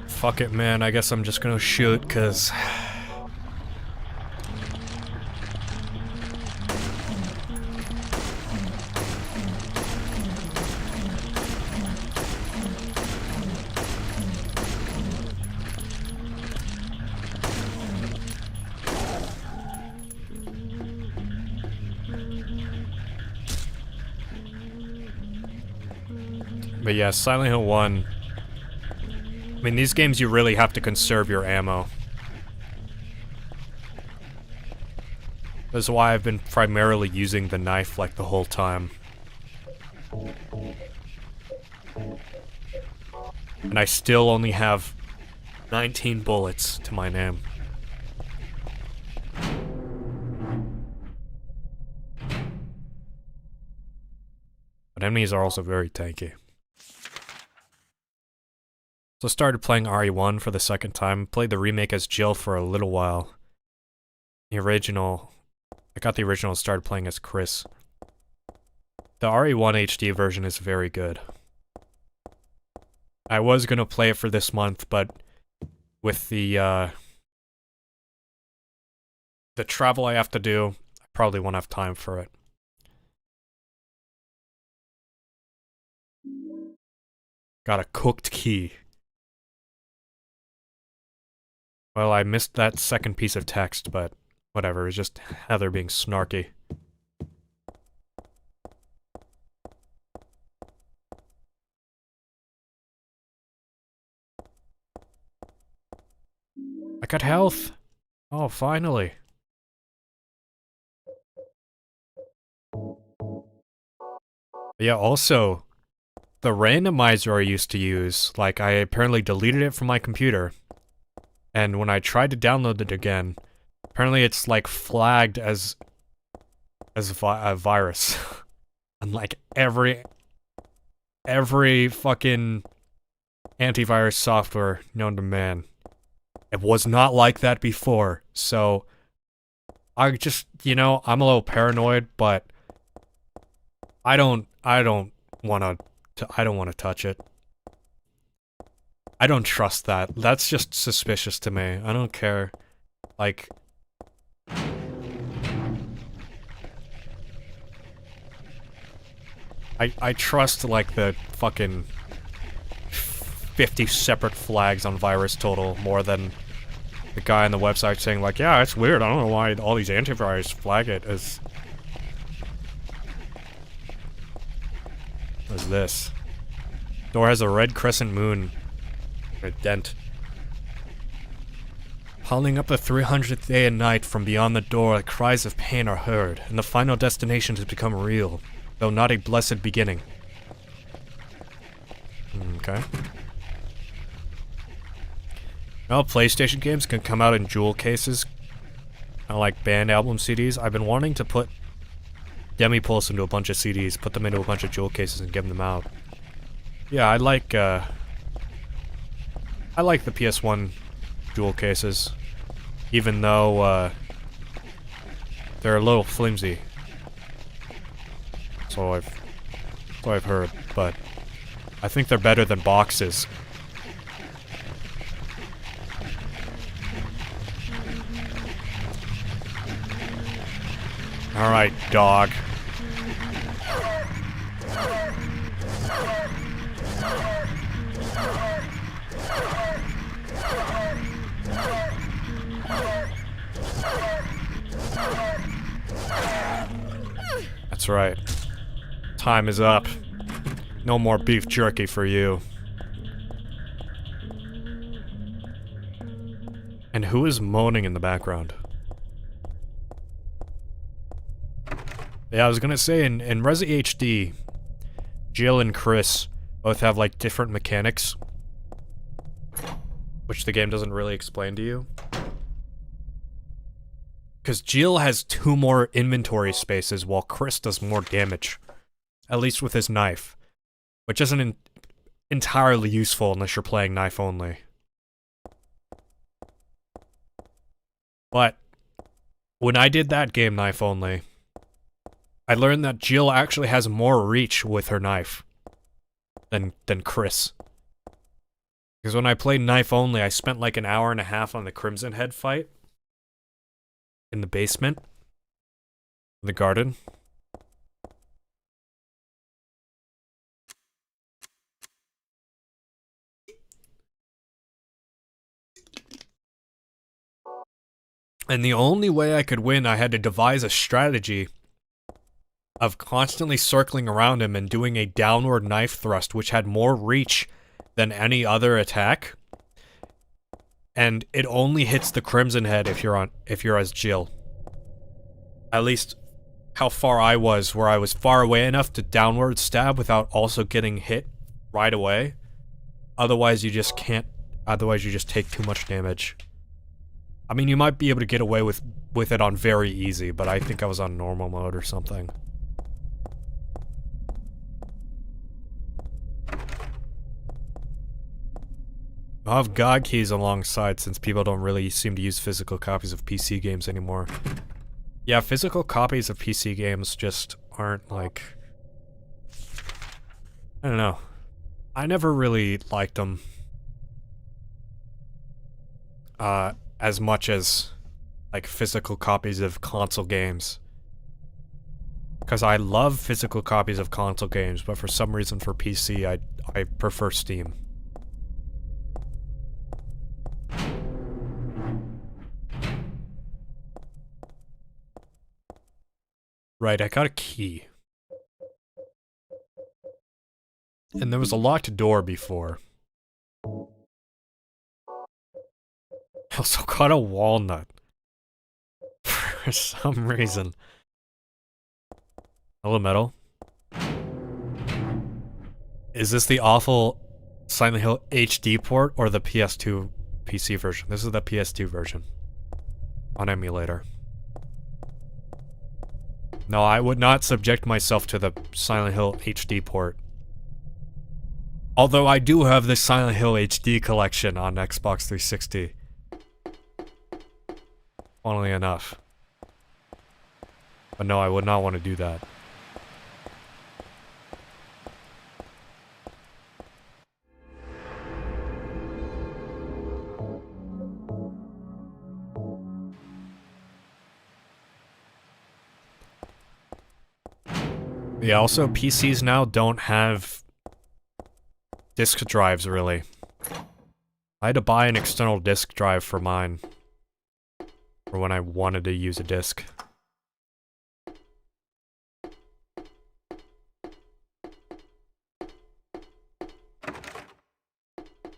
Fuck it, man, I guess I'm just gonna shoot, cause... But yeah, Silent Hill 1... I mean, these games you really have to conserve your ammo. That's why I've been primarily using the knife like the whole time. And I still only have 19 bullets to my name. But enemies are also very tanky. So I started playing RE1 for the second time, played the remake as Jill for a little while. The original, I got the original and started playing as Chris. The RE1 HD version is very good. I was gonna play it for this month, but with the travel I have to do, I probably won't have time for it. Got a cooked key. Well, I missed that second piece of text, but whatever, it's just Heather being snarky. I got health! Oh, finally. Yeah, also, the randomizer I used to use, like, I apparently deleted it from my computer. And when I tried to download it again, apparently it's, like, flagged as a virus. Unlike every fucking antivirus software known to man. It was not like that before, so I just, you know, I'm a little paranoid, but I don't want to touch it. I don't trust that. That's just suspicious to me. I don't care. Like, I trust, like, the fucking 50 separate flags on VirusTotal more than the guy on the website saying, like, yeah, it's weird. I don't know why all these antivirus flag it as this. Door has a red crescent moon. A dent. Howling up the 300th day and night from beyond the door, cries of pain are heard, and the final destination has become real, though not a blessed beginning. Okay. Now, PlayStation games can come out in jewel cases, kind of like band album CDs. I've been wanting to put Demi-Pulse into a bunch of CDs, put them into a bunch of jewel cases and give them out. Yeah, I like the PS1 jewel cases, even though, they're a little flimsy. So I've heard, but I think they're better than boxes. Alright, dog. That's right. Time is up. No more beef jerky for you. And who is moaning in the background? Yeah, I was gonna say, in Resi HD, Jill and Chris both have, like, different mechanics, which the game doesn't really explain to you. Because Jill has 2 more inventory spaces, while Chris does more damage. At least with his knife. Which isn't entirely useful unless you're playing knife only. But when I did that game knife only, I learned that Jill actually has more reach with her knife than Chris. Because when I played knife only, I spent like an hour and a half on the Crimson Head fight. In the basement. In the garden. And the only way I could win, I had to devise a strategy of constantly circling around him and doing a downward knife thrust, which had more reach than any other attack. And it only hits the Crimson Head if you're as Jill. At least how far I was, where I was far away enough to downward stab without also getting hit right away. Otherwise you just can't, otherwise you just take too much damage. I mean, you might be able to get away with it on very easy, but I think I was on normal mode or something. I'll have GOG keys alongside since people don't really seem to use physical copies of PC games anymore. Yeah, physical copies of PC games just aren't like... I don't know. I never really liked them. As much as, like, physical copies of console games. Because I love physical copies of console games, but for some reason for PC, I prefer Steam. Right, I got a key. And there was a locked door before. I also got a walnut. For some reason. Hello, Metal. Is this the awful Silent Hill HD port or the PS2 PC version? This is the PS2 version. On emulator. No, I would not subject myself to the Silent Hill HD port. Although I do have the Silent Hill HD collection on Xbox 360. Funnily enough. But no, I would not want to do that. Yeah, also PCs now don't have disk drives, really. I had to buy an external disk drive for mine. For when I wanted to use a disk.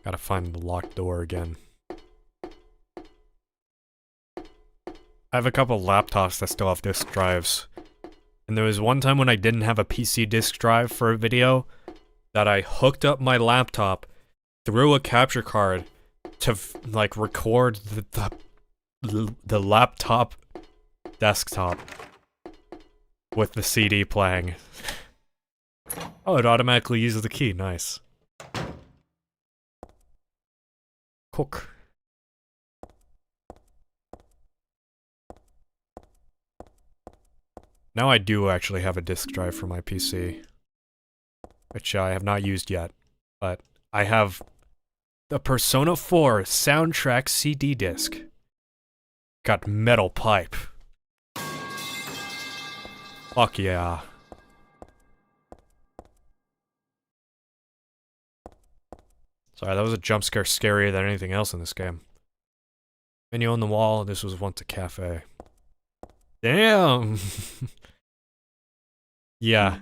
Gotta find the locked door again. I have a couple laptops that still have disk drives. And there was one time when I didn't have a PC disk drive for a video that I hooked up my laptop through a capture card to like record the laptop desktop with the CD playing. Oh, it automatically uses the key. Nice. Cook. Now I do actually have a disk drive for my PC. Which I have not used yet. But I have the Persona 4 soundtrack CD disc. Got metal pipe. Fuck yeah. Sorry, that was a jump scare scarier than anything else in this game. Menu on the wall, this was once a cafe. Damn! Yeah.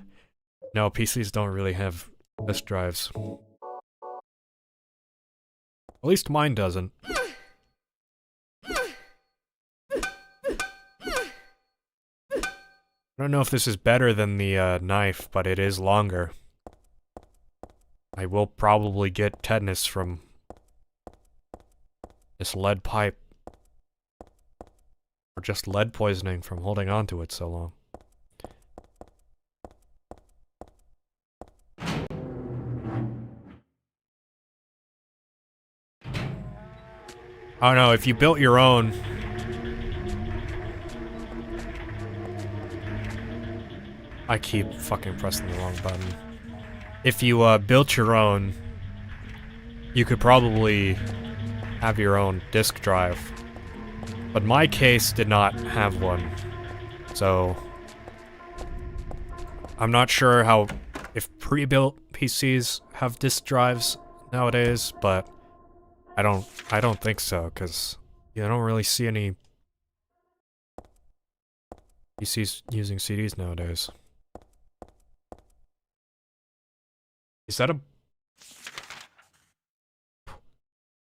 No, PCs don't really have disk drives. At least mine doesn't. I don't know if this is better than the knife, but it is longer. I will probably get tetanus from this lead pipe. Or just lead poisoning from holding on to it so long. I don't know, if you built your own... I keep fucking pressing the wrong button. If you built your own, you could probably have your own disk drive. But my case did not have one. So I'm not sure how if pre-built PCs have disk drives nowadays, but I don't think so, because you don't really see any PCs using CDs nowadays. Is that a...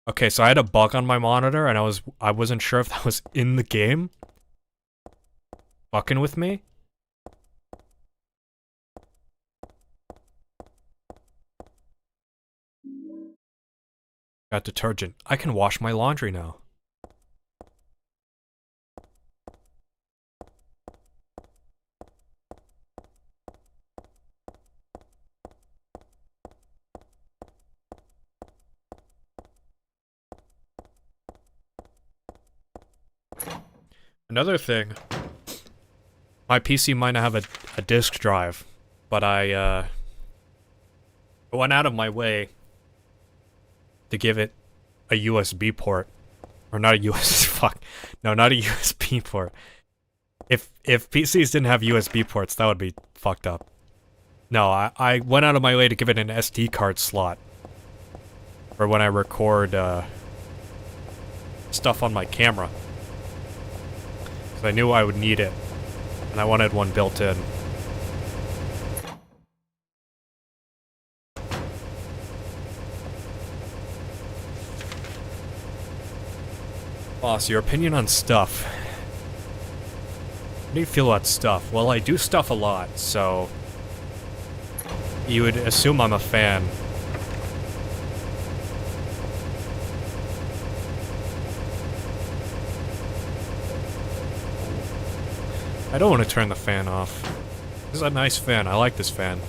Okay, so I had a bug on my monitor, and I wasn't sure if that was in the game. Fucking with me? Got detergent. I can wash my laundry now. Another thing, my PC might not have a disk drive, but I went out of my way to give it a USB port. Or not a US, fuck. No, not a USB port. If PCs didn't have USB ports, that would be fucked up. No, I went out of my way to give it an SD card slot. For when I record, stuff on my camera. So I knew I would need it. And I wanted one built in. Boss, your opinion on stuff. How do you feel about stuff? Well, I do stuff a lot, so... You would assume I'm a fan. I don't want to turn the fan off. This is a nice fan. I like this fan.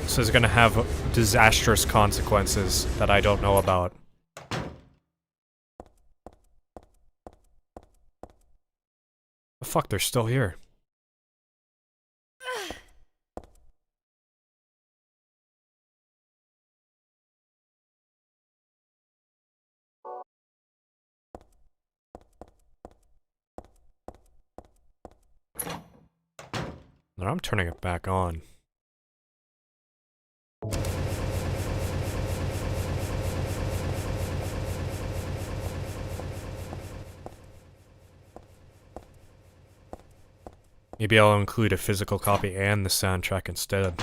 This is gonna have disastrous consequences that I don't know about. The fuck, they're still here. Now I'm turning it back on. Maybe I'll include a physical copy and the soundtrack instead.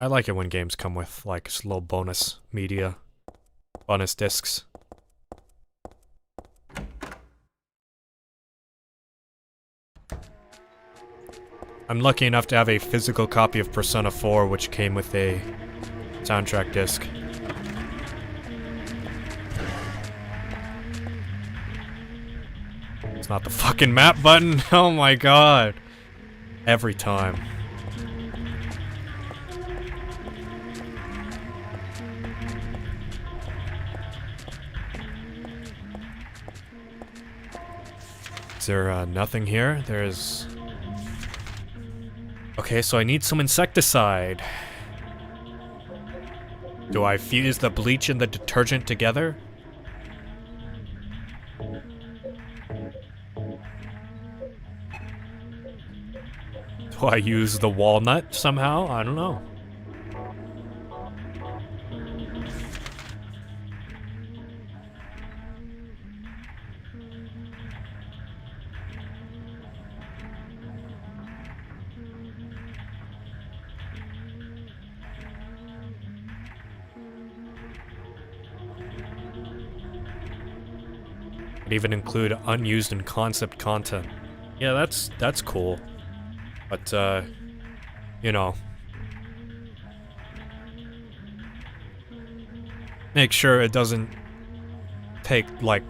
I like it when games come with, like, little bonus media. Bonus discs. I'm lucky enough to have a physical copy of Persona 4, which came with a soundtrack disc. It's not the fucking map button! Oh my god! Every time. Is there nothing here? There's... Okay, so I need some insecticide. Do I fuse the bleach and the detergent together? Do I use the walnut somehow? I don't know. Could even include unused and concept content. Yeah, that's cool. But, you know. Make sure it doesn't take, like,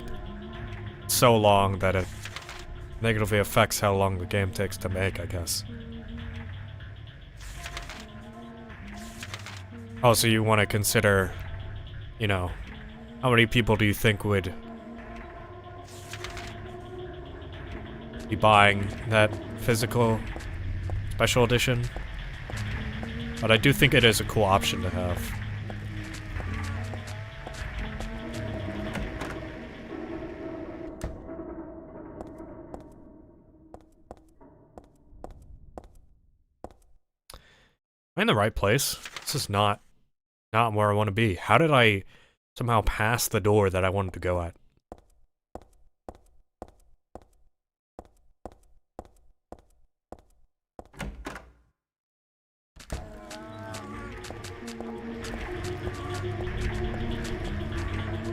so long that it negatively affects how long the game takes to make, I guess. Also, you want to consider, you know, how many people do you think would be buying that physical special edition? But I do think it is a cool option to have. Am I in the right place? This is not where I want to be. How did I somehow pass the door that I wanted to go at?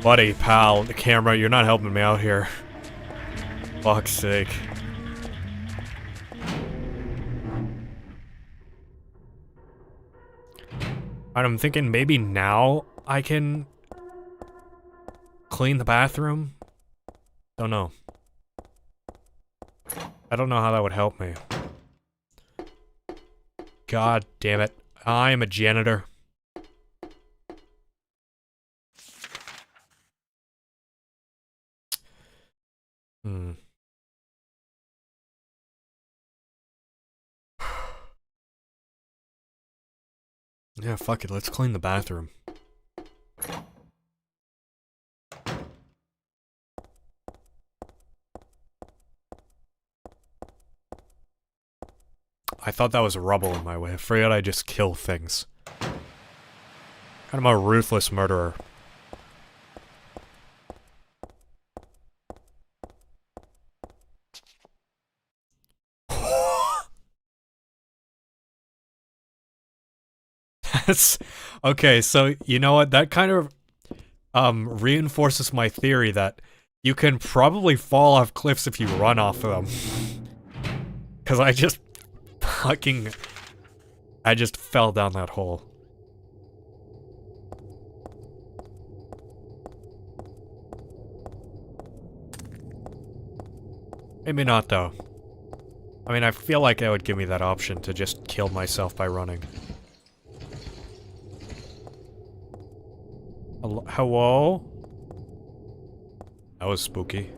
Buddy, pal, the camera, you're not helping me out here. Fuck's sake. Alright, I'm thinking maybe now I can clean the bathroom? Don't know. I don't know how that would help me. God damn it. I am a janitor. Hmm. Yeah, fuck it. Let's clean the bathroom. I thought that was rubble in my way. I forgot I just kill things. Kind of a ruthless murderer. That's okay, so you know what? That kind of reinforces my theory that you can probably fall off cliffs if you run off of them. Cause I just fell down that hole. Maybe not though. I mean, I feel like it would give me that option to just kill myself by running. Hello? That was spooky.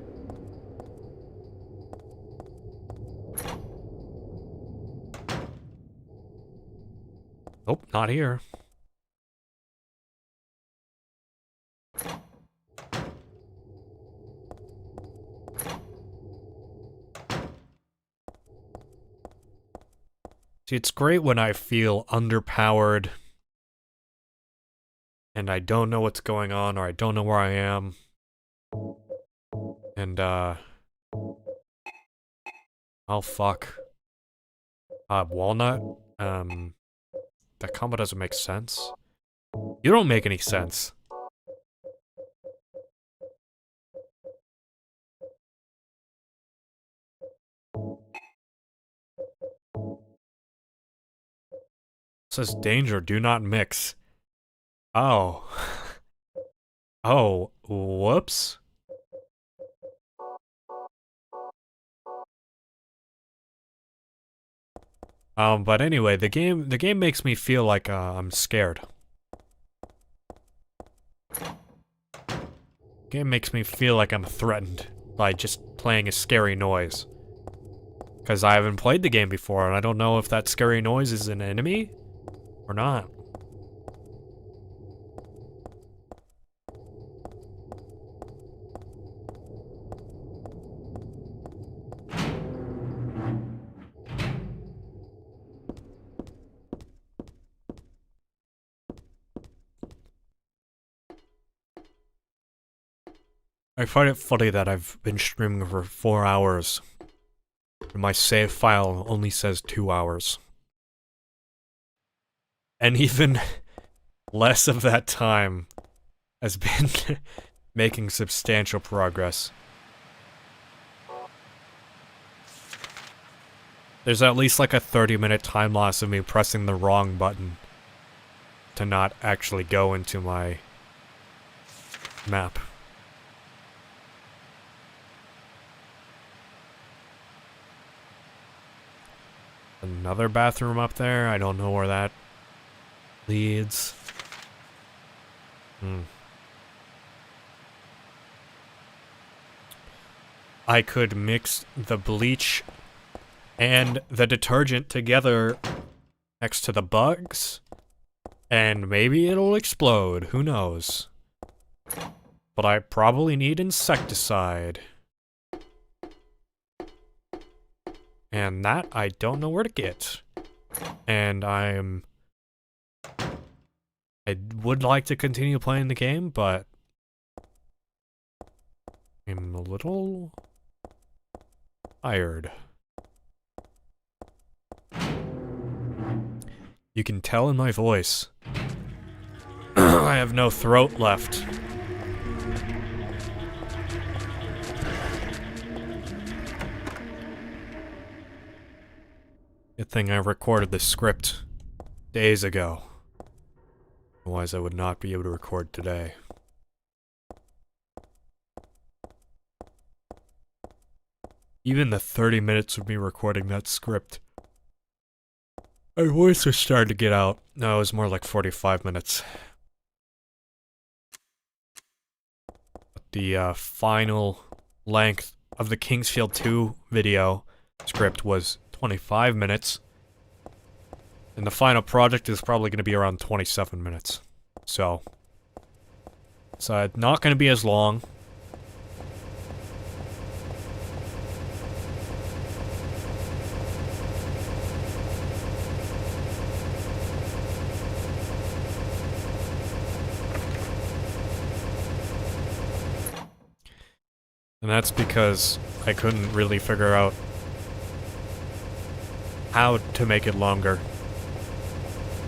Nope, not here. See, it's great when I feel underpowered and I don't know what's going on or I don't know where I am. And, oh fuck. Walnut? That combo doesn't make sense. You don't make any sense. It says danger, do not mix. Oh. Oh, whoops. But anyway, the game makes me feel like I'm scared. Game makes me feel like I'm threatened by just playing a scary noise. Because I haven't played the game before, and I don't know if that scary noise is an enemy or not. I find it funny that I've been streaming for 4 hours. And my save file only says 2 hours. And even less of that time has been making substantial progress. There's at least like a 30-minute time loss of me pressing the wrong button to not actually go into my map. Another bathroom up there. I don't know where that leads. I could mix the bleach and the detergent together next to the bugs, and maybe it'll explode. Who knows? But I probably need insecticide. And that I don't know where to get. And I would like to continue playing the game, but I'm a little tired. You can tell in my voice. I have no throat left. Good thing I recorded the script days ago. Otherwise, I would not be able to record today. Even the 30 minutes of me recording that script, my voice was starting to get out. No, it was more like 45 minutes. But the final length of the Kingsfield 2 video script was 25 minutes. And the final project is probably going to be around 27 minutes. So it's not going to be as long. And that's because I couldn't really figure out how to make it longer.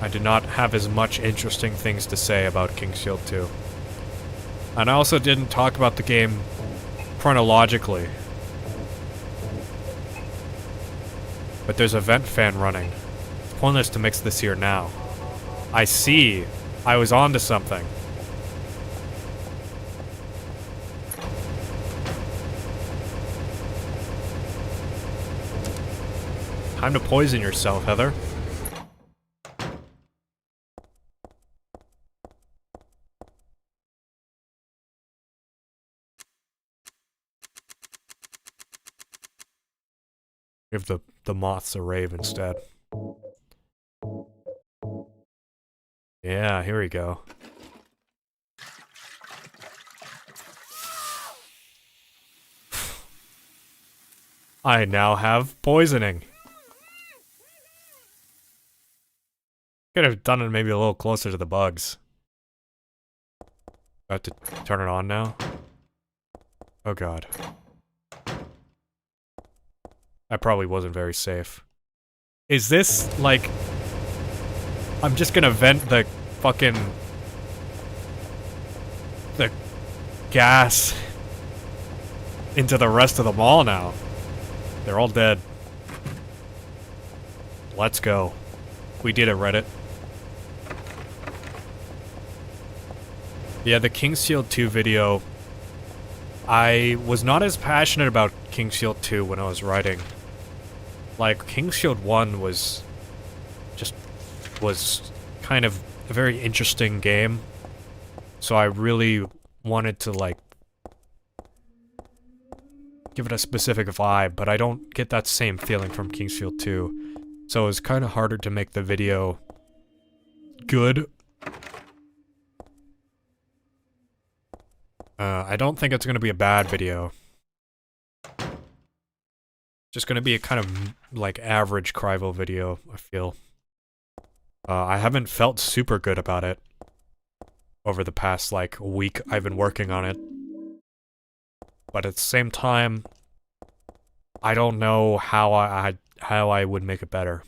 I did not have as much interesting things to say about Kingsfield 2. And I also didn't talk about the game chronologically. But there's a vent fan running. It's pointless to mix this here now. I see. I was onto something. Time to poison yourself, Heather. Give the moths a rave instead. Yeah, here we go. I now have poisoning. Could have done it maybe a little closer to the bugs. I have to turn it on now? Oh god. That probably wasn't very safe. Is this, like... I'm just gonna vent the fucking... the gas into the rest of the mall now. They're all dead. Let's go. We did it, Reddit. Yeah, the Kingsfield 2 video... I was not as passionate about Kingsfield 2 when I was writing. Like, Kingsfield 1 was kind of a very interesting game. So I really wanted to, like, give it a specific vibe, but I don't get that same feeling from Kingsfield 2. So it was kind of harder to make the video good. I don't think it's going to be a bad video. Just going to be a kind of, like, average Cryvo video, I feel. I haven't felt super good about it over the past, like, week I've been working on it. But at the same time, I don't know how I would make it better.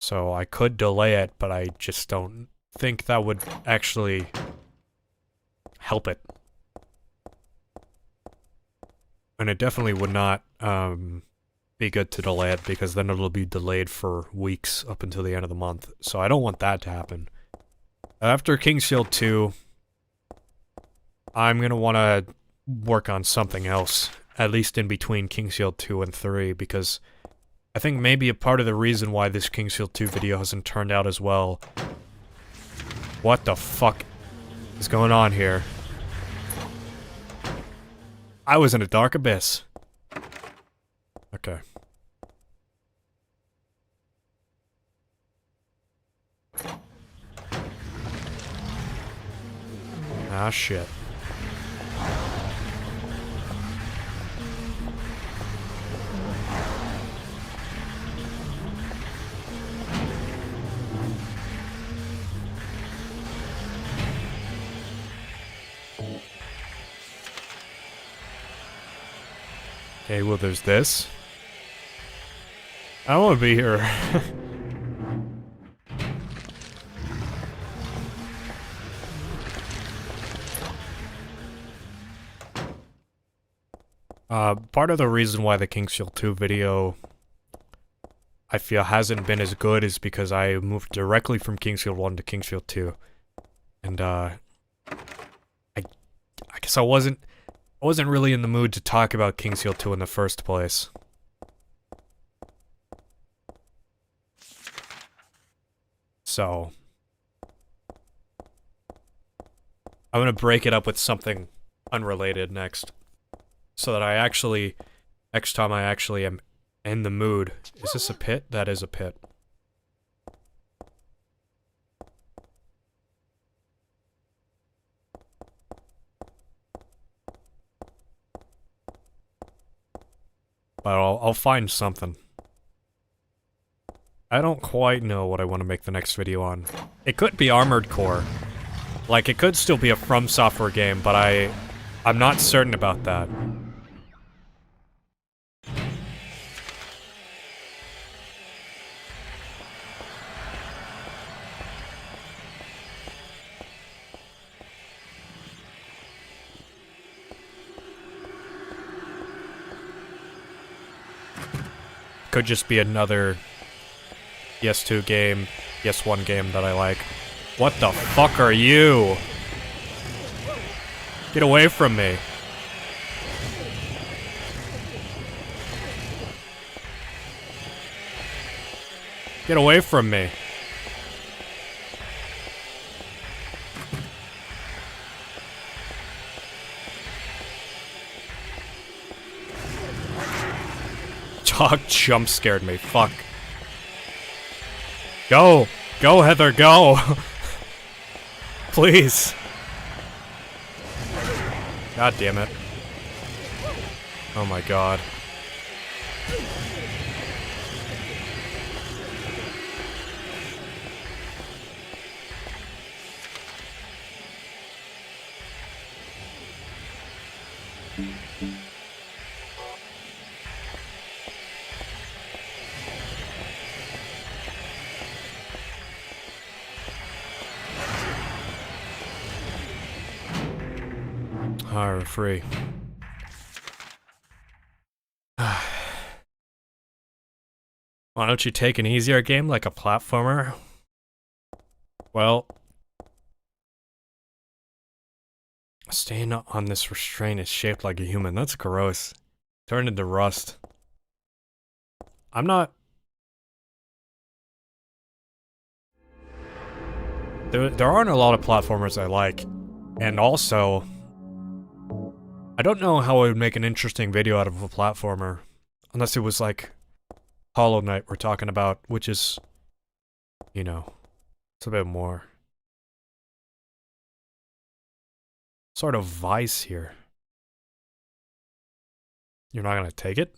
So I could delay it, but I just don't think that would actually help it. And it definitely would not be good to delay it, because then it'll be delayed for weeks up until the end of the month. So I don't want that to happen. After Kingsfield 2, I'm gonna want to work on something else, at least in between Kingsfield 2 and 3, because I think maybe a part of the reason why this Kingsfield 2 video hasn't turned out as well... What the fuck is going on here? I was in a dark abyss. Okay. Ah, shit. Okay, well, there's this. I don't want to be here. Part of the reason why the Kingsfield 2 video I feel hasn't been as good is because I moved directly from Kingsfield 1 to Kingsfield 2. And I guess I wasn't really in the mood to talk about Kingsfield 2 in the first place. So I'm gonna break it up with something unrelated next. So that I actually, next time I actually am in the mood. Is this a pit? That is a pit. But I'll find something. I don't quite know what I want to make the next video on. It could be Armored Core. Like, it could still be a From Software game, but I'm not certain about that. Could just be another PS2 game, PS1 game that I like. What the fuck are you? Get away from me. Get away from me. Dog jump scared me. Fuck. Go! Go, Heather, go! Please. God damn it. Oh my god. Alright, we're free. Why don't you take an easier game like a platformer? Well, staying on this restraint is shaped like a human. That's gross. Turned into rust. I'm not... There aren't a lot of platformers I like. And also... I don't know how I would make an interesting video out of a platformer. Unless it was like... Hollow Knight we're talking about, which is... You know... It's a bit more... Sort of vice here. You're not gonna take it?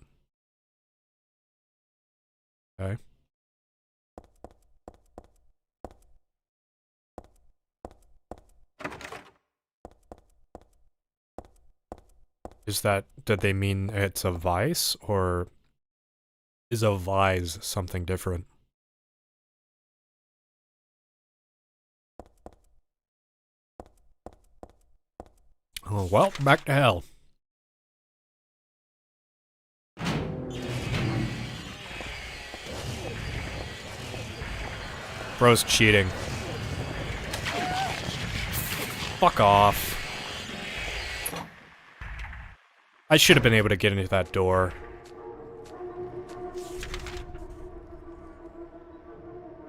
Okay. Is that, did they mean it's a vice, or is a vise something different? Oh, well, back to hell. Bro's cheating. Fuck off. I should have been able to get into that door.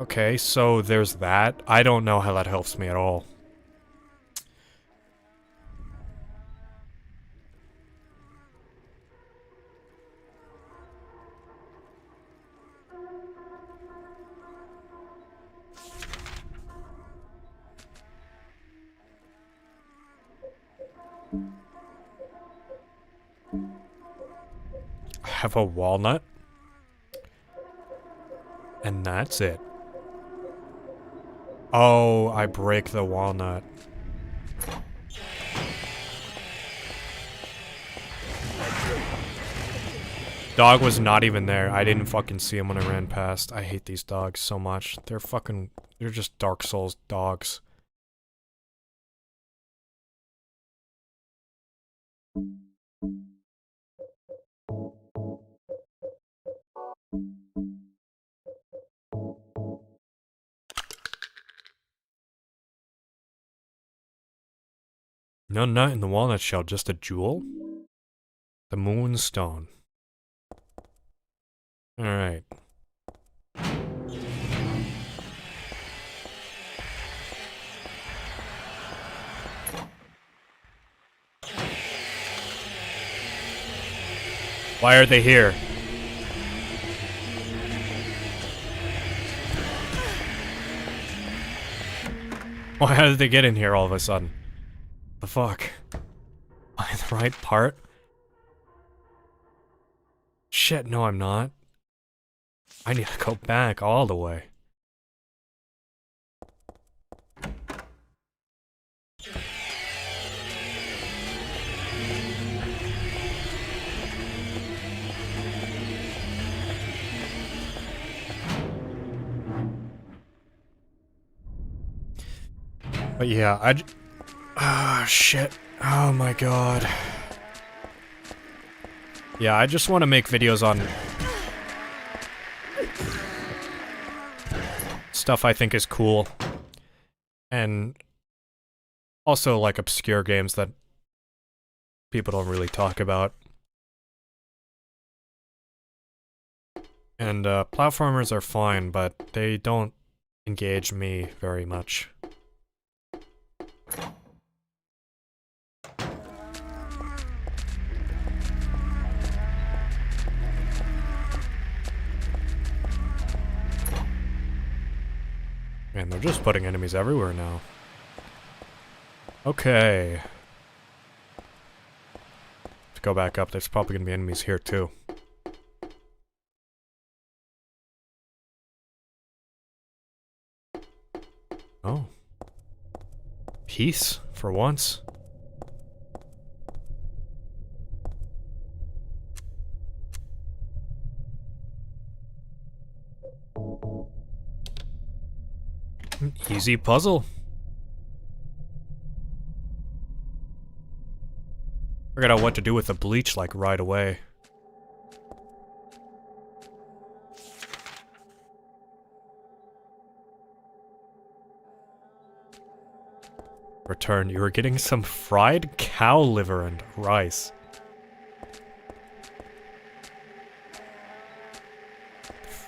Okay, so there's that. I don't know how that helps me at all. I have a walnut. And that's it. Oh, I break the walnut. Dog was not even there. I didn't fucking see him when I ran past. I hate these dogs so much. They're just Dark Souls dogs. No nut in the walnut shell, just a jewel? The moonstone. Alright. Why are they here? Why did they get in here all of a sudden? The fuck? Am I in the right part? Shit, no I'm not. I need to go back all the way. But yeah, ah, shit. Oh my god. Yeah, I just want to make videos on stuff I think is cool. And also like obscure games that people don't really talk about. And platformers are fine, but they don't engage me very much. Man, they're just putting enemies everywhere now. Okay. Let's go back up. There's probably gonna be enemies here too. Oh. Peace, for once. Easy puzzle. Figured out what to do with the bleach like right away. Return. You were getting some fried cow liver and rice.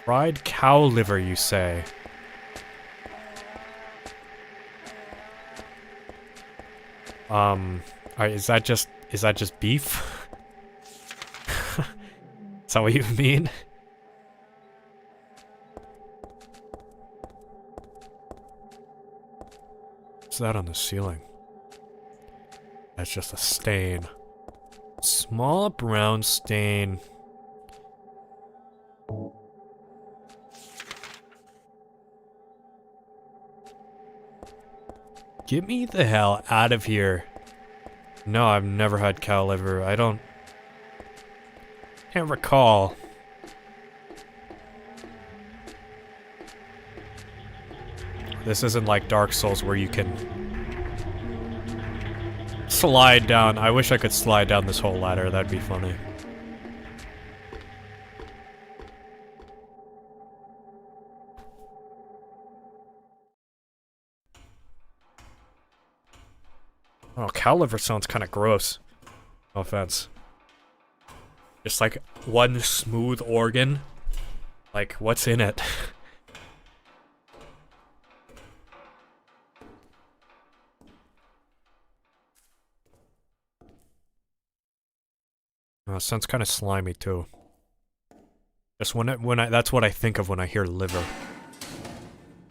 Fried cow liver, you say? Is that just beef? Is that what you mean? What's that on the ceiling? That's just a stain. Small brown stain. Get me the hell out of here. No, I've never had cow liver. Can't recall. This isn't like Dark Souls where you can slide down. I wish I could slide down this whole ladder. That'd be funny. Oh, cow liver sounds kind of gross. No offense. Just like one smooth organ. Like, what's in it? Oh, it sounds kind of slimy too. Just that's what I think of when I hear liver.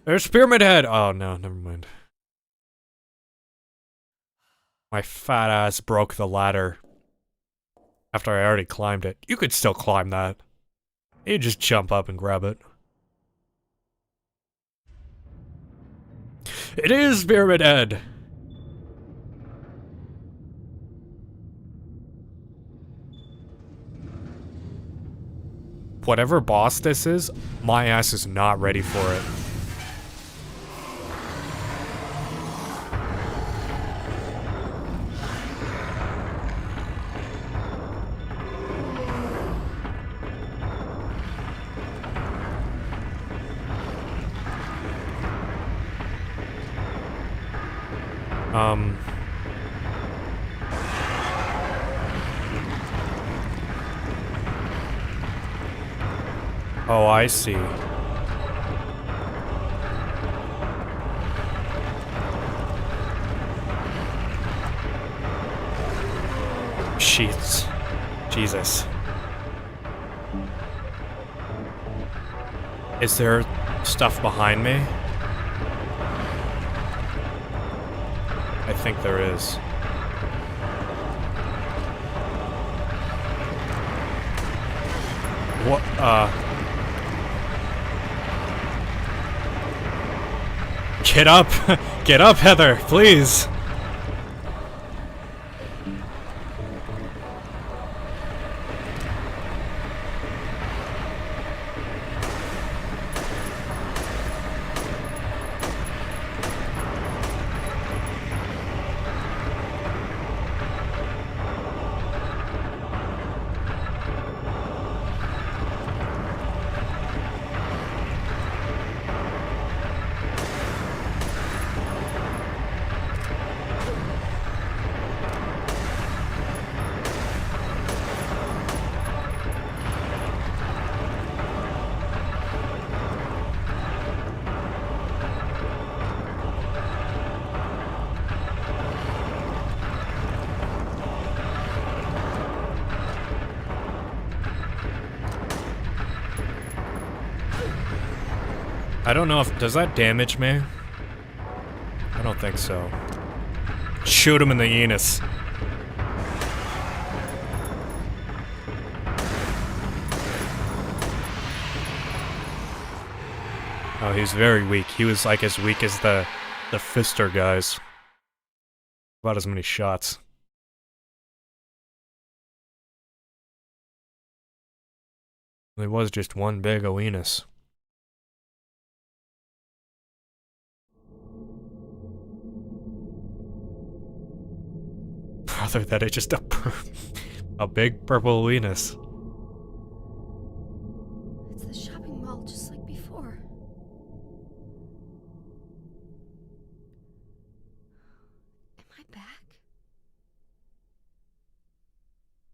There's Pyramid Head! Oh no, never mind. My fat ass broke the ladder. After I already climbed it. You could still climb that. You just jump up and grab it. It is Pyramid Head! Whatever boss this is, my ass is not ready for it. Oh, I see. Sheets. Jesus. Is there stuff behind me? I think there is. What, Get up! Get up, Heather, please! I don't know if... Does that damage me? I don't think so. Shoot him in the anus. Oh, he's very weak. He was like as weak as the Fister guys. About as many shots. There was just one big Oenus. Rather than it's just a big purple Venus. It's the shopping mall just like before. Am I back?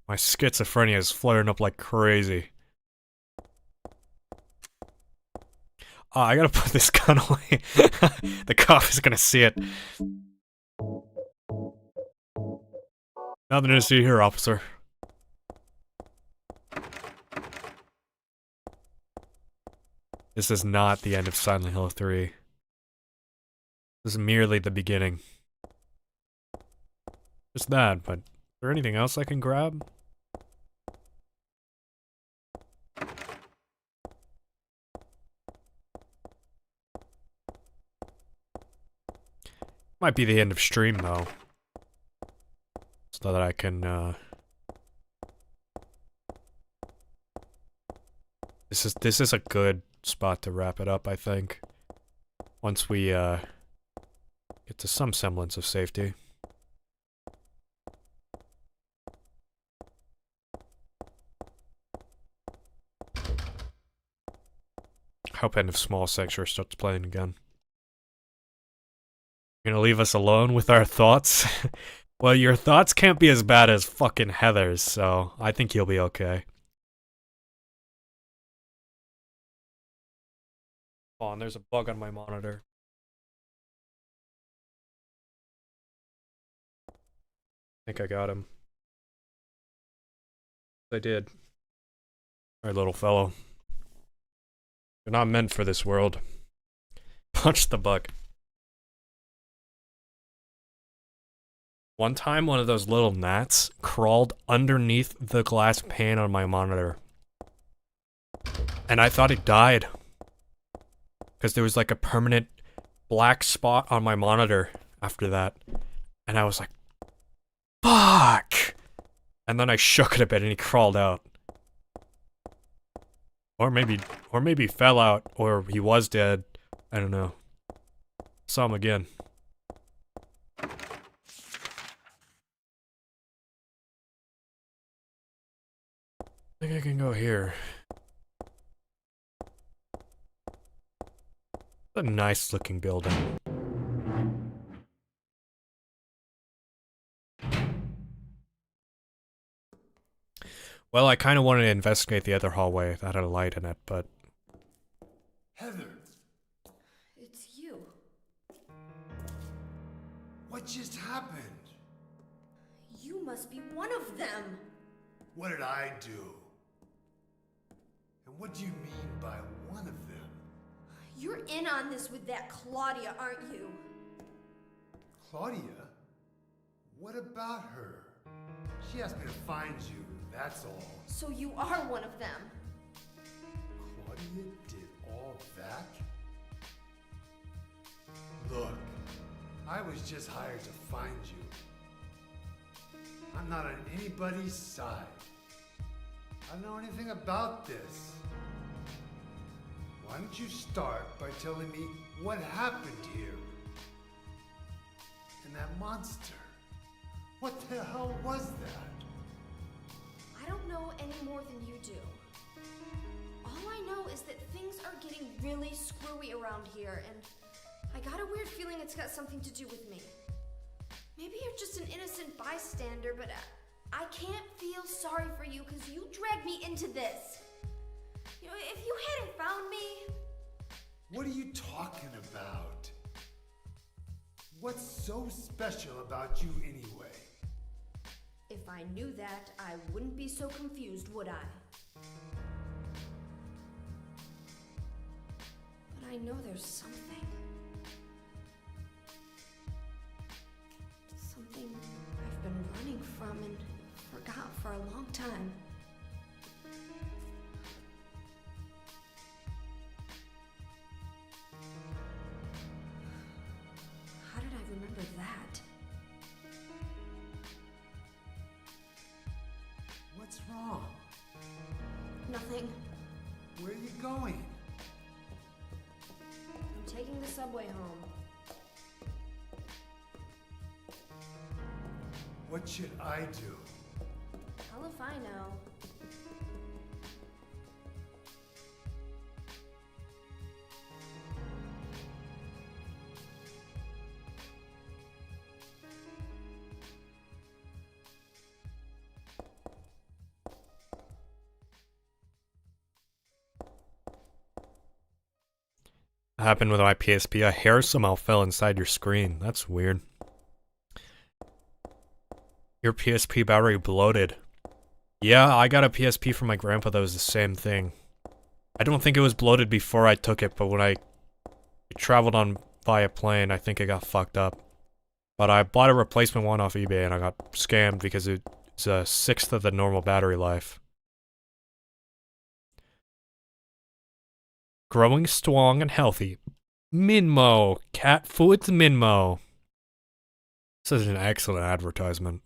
My schizophrenia is flaring up like crazy. Oh, I gotta put this gun away. The cop is gonna see it. Nothing to see here, officer. This is not the end of Silent Hill 3. This is merely the beginning. Just that, but is there anything else I can grab? Might be the end of stream, though. So that I can, This is a good spot to wrap it up, I think. Once we, get to some semblance of safety. Hope End of Small Sector starts playing again. You're gonna leave us alone with our thoughts? Well, your thoughts can't be as bad as fucking Heather's, so I think you'll be okay. Oh, and there's a bug on my monitor. I think I got him. I did. Alright, little fellow. You're not meant for this world. Punch the bug. One time, one of those little gnats crawled underneath the glass pane on my monitor. And I thought it died. Because there was like a permanent black spot on my monitor after that. And I was like, fuck! And then I shook it a bit and he crawled out. Or maybe he fell out, or he was dead. I don't know. Saw him again. I think I can go here. A nice looking building. Well, I kind of wanted to investigate the other hallway that had a light in it, but Heather, It's you. what just happened? You must be one of them. What did I do? And what do you mean by one of them? You're in on this with that Claudia, aren't you? Claudia? What about her? She asked me to find you, that's all. So you are one of them. Claudia did all that? Look, I was just hired to find you. I'm not on anybody's side. I don't know anything about this. Why don't you start by telling me what happened here? And that monster. What the hell was that? I don't know any more than you do. All I know is that things are getting really screwy around here, and I got a weird feeling it's got something to do with me. Maybe you're just an innocent bystander, but I can't feel sorry for you because you dragged me into this. You know, if you hadn't found me... What are you talking about? What's so special about you anyway? If I knew that, I wouldn't be so confused, would I? But I know there's something. Something I've been running from and forgot for a long time. How did I remember that? What's wrong? Nothing. Where are you going? I'm taking the subway home. What should I do? Hell if I know. Happened with my PSP. A hair somehow fell inside your screen. That's weird. Your PSP battery bloated. Yeah, I got a PSP from my grandpa that was the same thing. I don't think it was bloated before I took it, but when I traveled on via plane, I think it got fucked up. But I bought a replacement one off eBay and I got scammed because it's a sixth of the normal battery life. Growing strong and healthy. Minmo. Cat Food's Minmo. This is an excellent advertisement.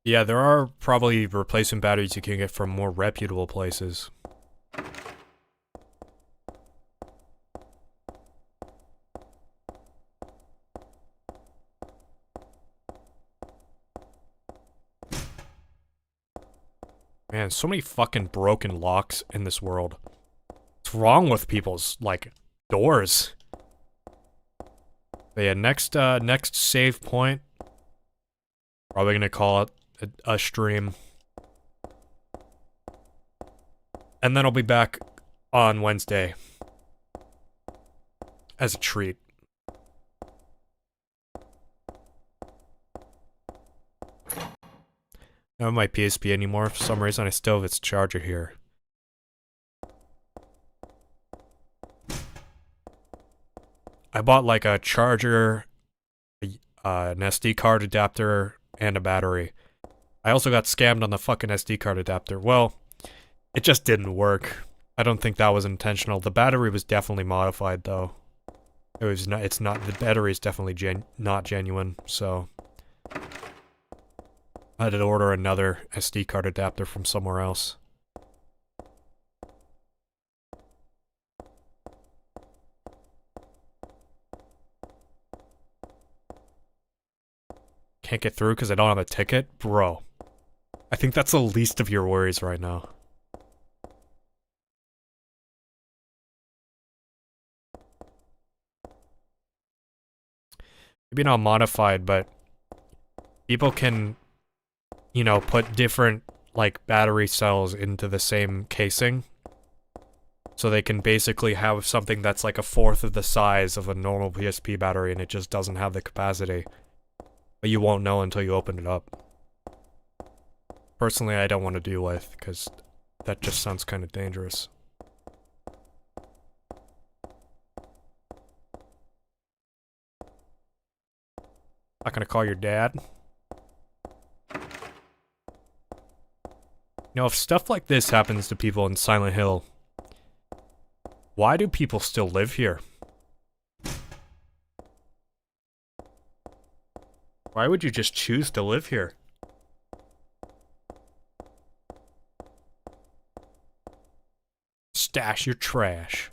Yeah, there are probably replacement batteries you can get from more reputable places. Man, so many fucking broken locks in this world. What's wrong with people's, like, doors? But yeah, next save point. Probably gonna call it a stream. And then I'll be back on Wednesday. As a treat. I don't have my PSP anymore. For some reason, I still have its charger here. I bought like a charger, an SD card adapter, and a battery. I also got scammed on the fucking SD card adapter. Well, it just didn't work. I don't think that was intentional. The battery was definitely modified, though. It was not. It's not. The battery is definitely not genuine. So I had to order another SD card adapter from somewhere else. Can't get through because I don't have a ticket? Bro. I think that's the least of your worries right now. maybe not modified, but people can, you know, put different, like, battery cells into the same casing. So they can basically have something that's like a fourth of the size of a normal PSP battery and it just doesn't have the capacity. But you won't know until you open it up. Personally, I don't want to deal with, because that just sounds kind of dangerous. Not gonna call your dad. You know, if stuff like this happens to people in Silent Hill, why do people still live here? Why would you just choose to live here? Stash your trash.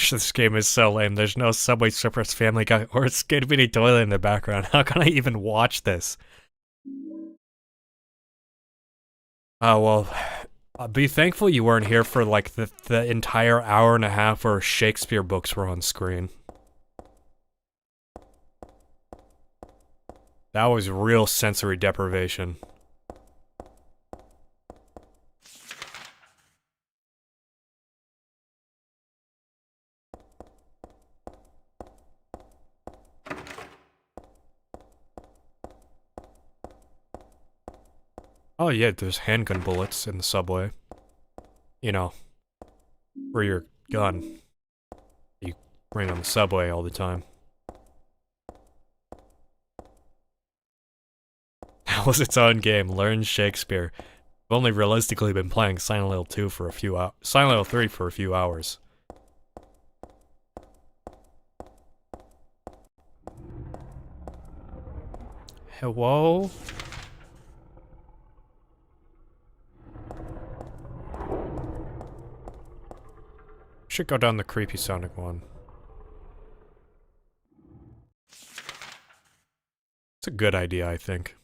This game is so lame. There's no Subway Surfers, Family Guy, or Skid Mini Toilet in the background. How can I even watch this? Oh, well, be thankful you weren't here for, like, the entire hour and a half where Shakespeare books were on screen. That was real sensory deprivation. Oh yeah, there's handgun bullets in the subway. You know, for your gun. You bring on the subway all the time. That was its own game, Learn Shakespeare. I've only realistically been playing Silent Hill 2 for a few hours. Silent Hill 3 for a few hours. Hello? Should go down the creepy sounding one. It's a good idea, I think.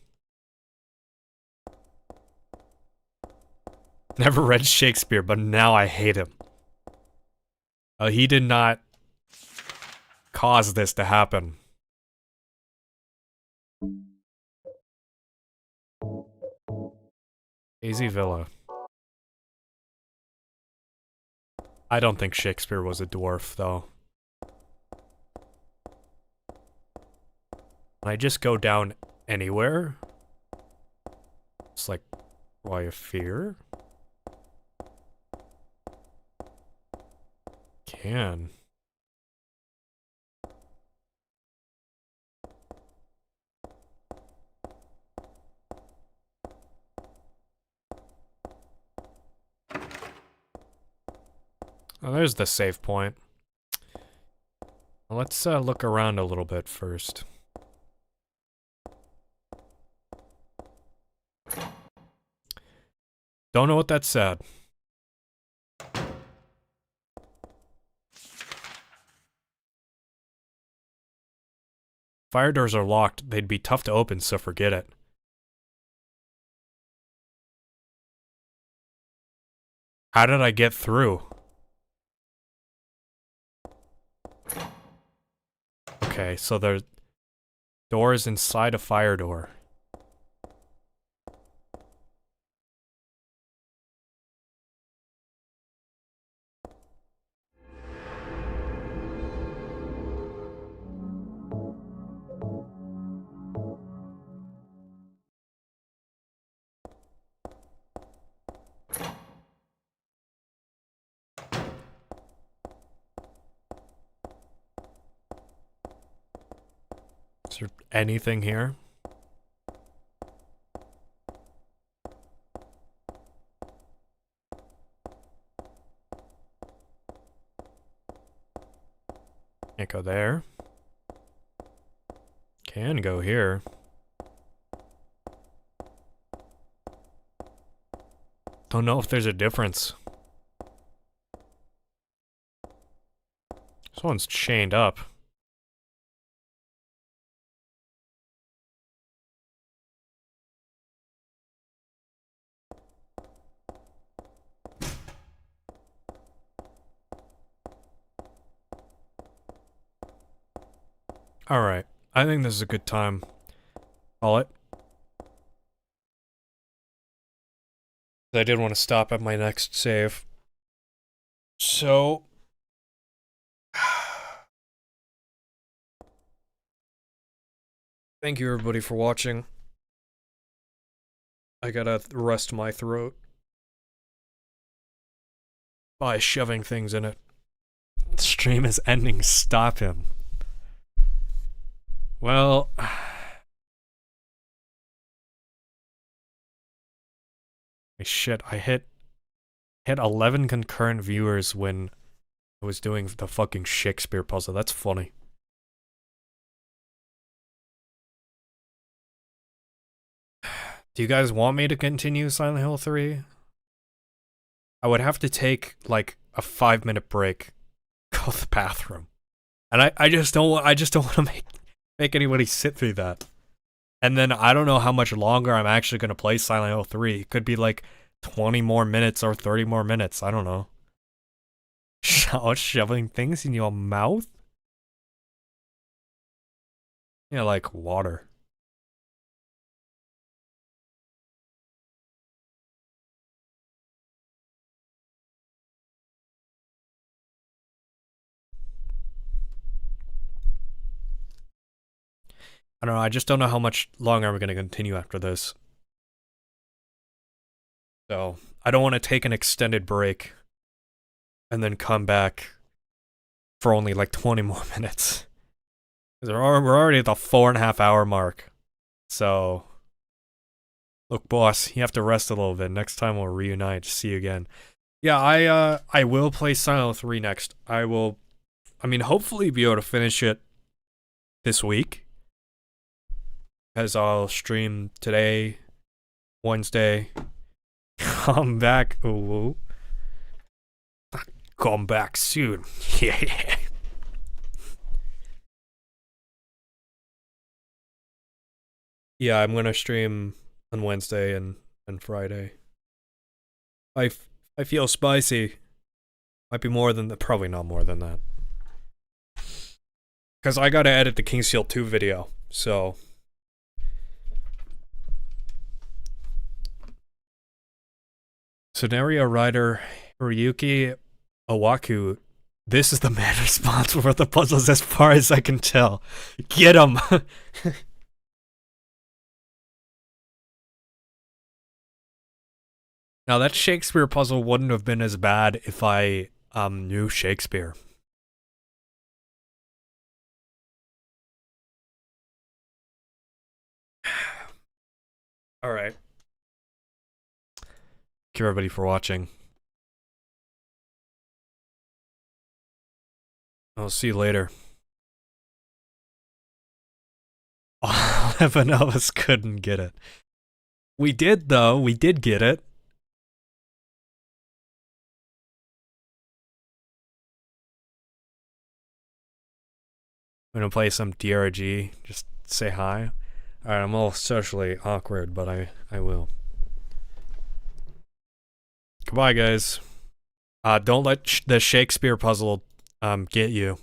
Never read Shakespeare, but now I hate him. He did not cause this to happen. Easy Villa. I don't think Shakespeare was a dwarf, though. Can I just go down anywhere? It's like, why a fear? Can. Oh, there's the save point. Let's look around a little bit first. Don't know what that said. Fire doors are locked. They'd be tough to open, so forget it. How did I get through? Okay, so there's doors inside a fire door. Is there anything here? Can't go there. Can go here. Don't know if there's a difference. Someone's chained up. Alright, I think this is a good time. Call it. I did want to stop at my next save. So... Thank you everybody for watching. I gotta rest my throat by shoving things in it. The stream is ending, stop him. Well... Shit, I hit 11 concurrent viewers when I was doing the fucking Shakespeare puzzle. That's funny. Do you guys want me to continue Silent Hill 3? I would have to take like a 5-minute break, go to the bathroom, and I just don't want to make anybody sit through that. And then I don't know how much longer I'm actually gonna play Silent Hill 3. It could be like 20 more minutes or 30 more minutes. I don't know. Shoving things in your mouth? Yeah, like water. I don't know, I just don't know how much longer I'm gonna continue after this. So, I don't want to take an extended break and then come back for only like 20 more minutes. We're already at the 4.5 hour mark. So, look boss, you have to rest a little bit. Next time we'll reunite, see you again. Yeah, I will play Silent Hill 3 next. I mean, hopefully be able to finish it this week. As I'll stream today, Wednesday. Come back. Ooh. Come back soon. Yeah. Yeah, I'm gonna stream on Wednesday and Friday. I feel spicy. Might be more than that. Probably not more than that. Because I gotta edit the King's Shield 2 video, so... Scenario writer Ryuki Owaku. This is the man responsible for the puzzles as far as I can tell. Get him! Now that Shakespeare puzzle wouldn't have been as bad if I knew Shakespeare. Alright. Thank you everybody for watching. I'll see you later. 11 of us couldn't get it. We did though, we did get it. I'm gonna play some DRG, just say hi. Alright, I'm all socially awkward, but I will. Goodbye, guys. Don't let the Shakespeare puzzle get you.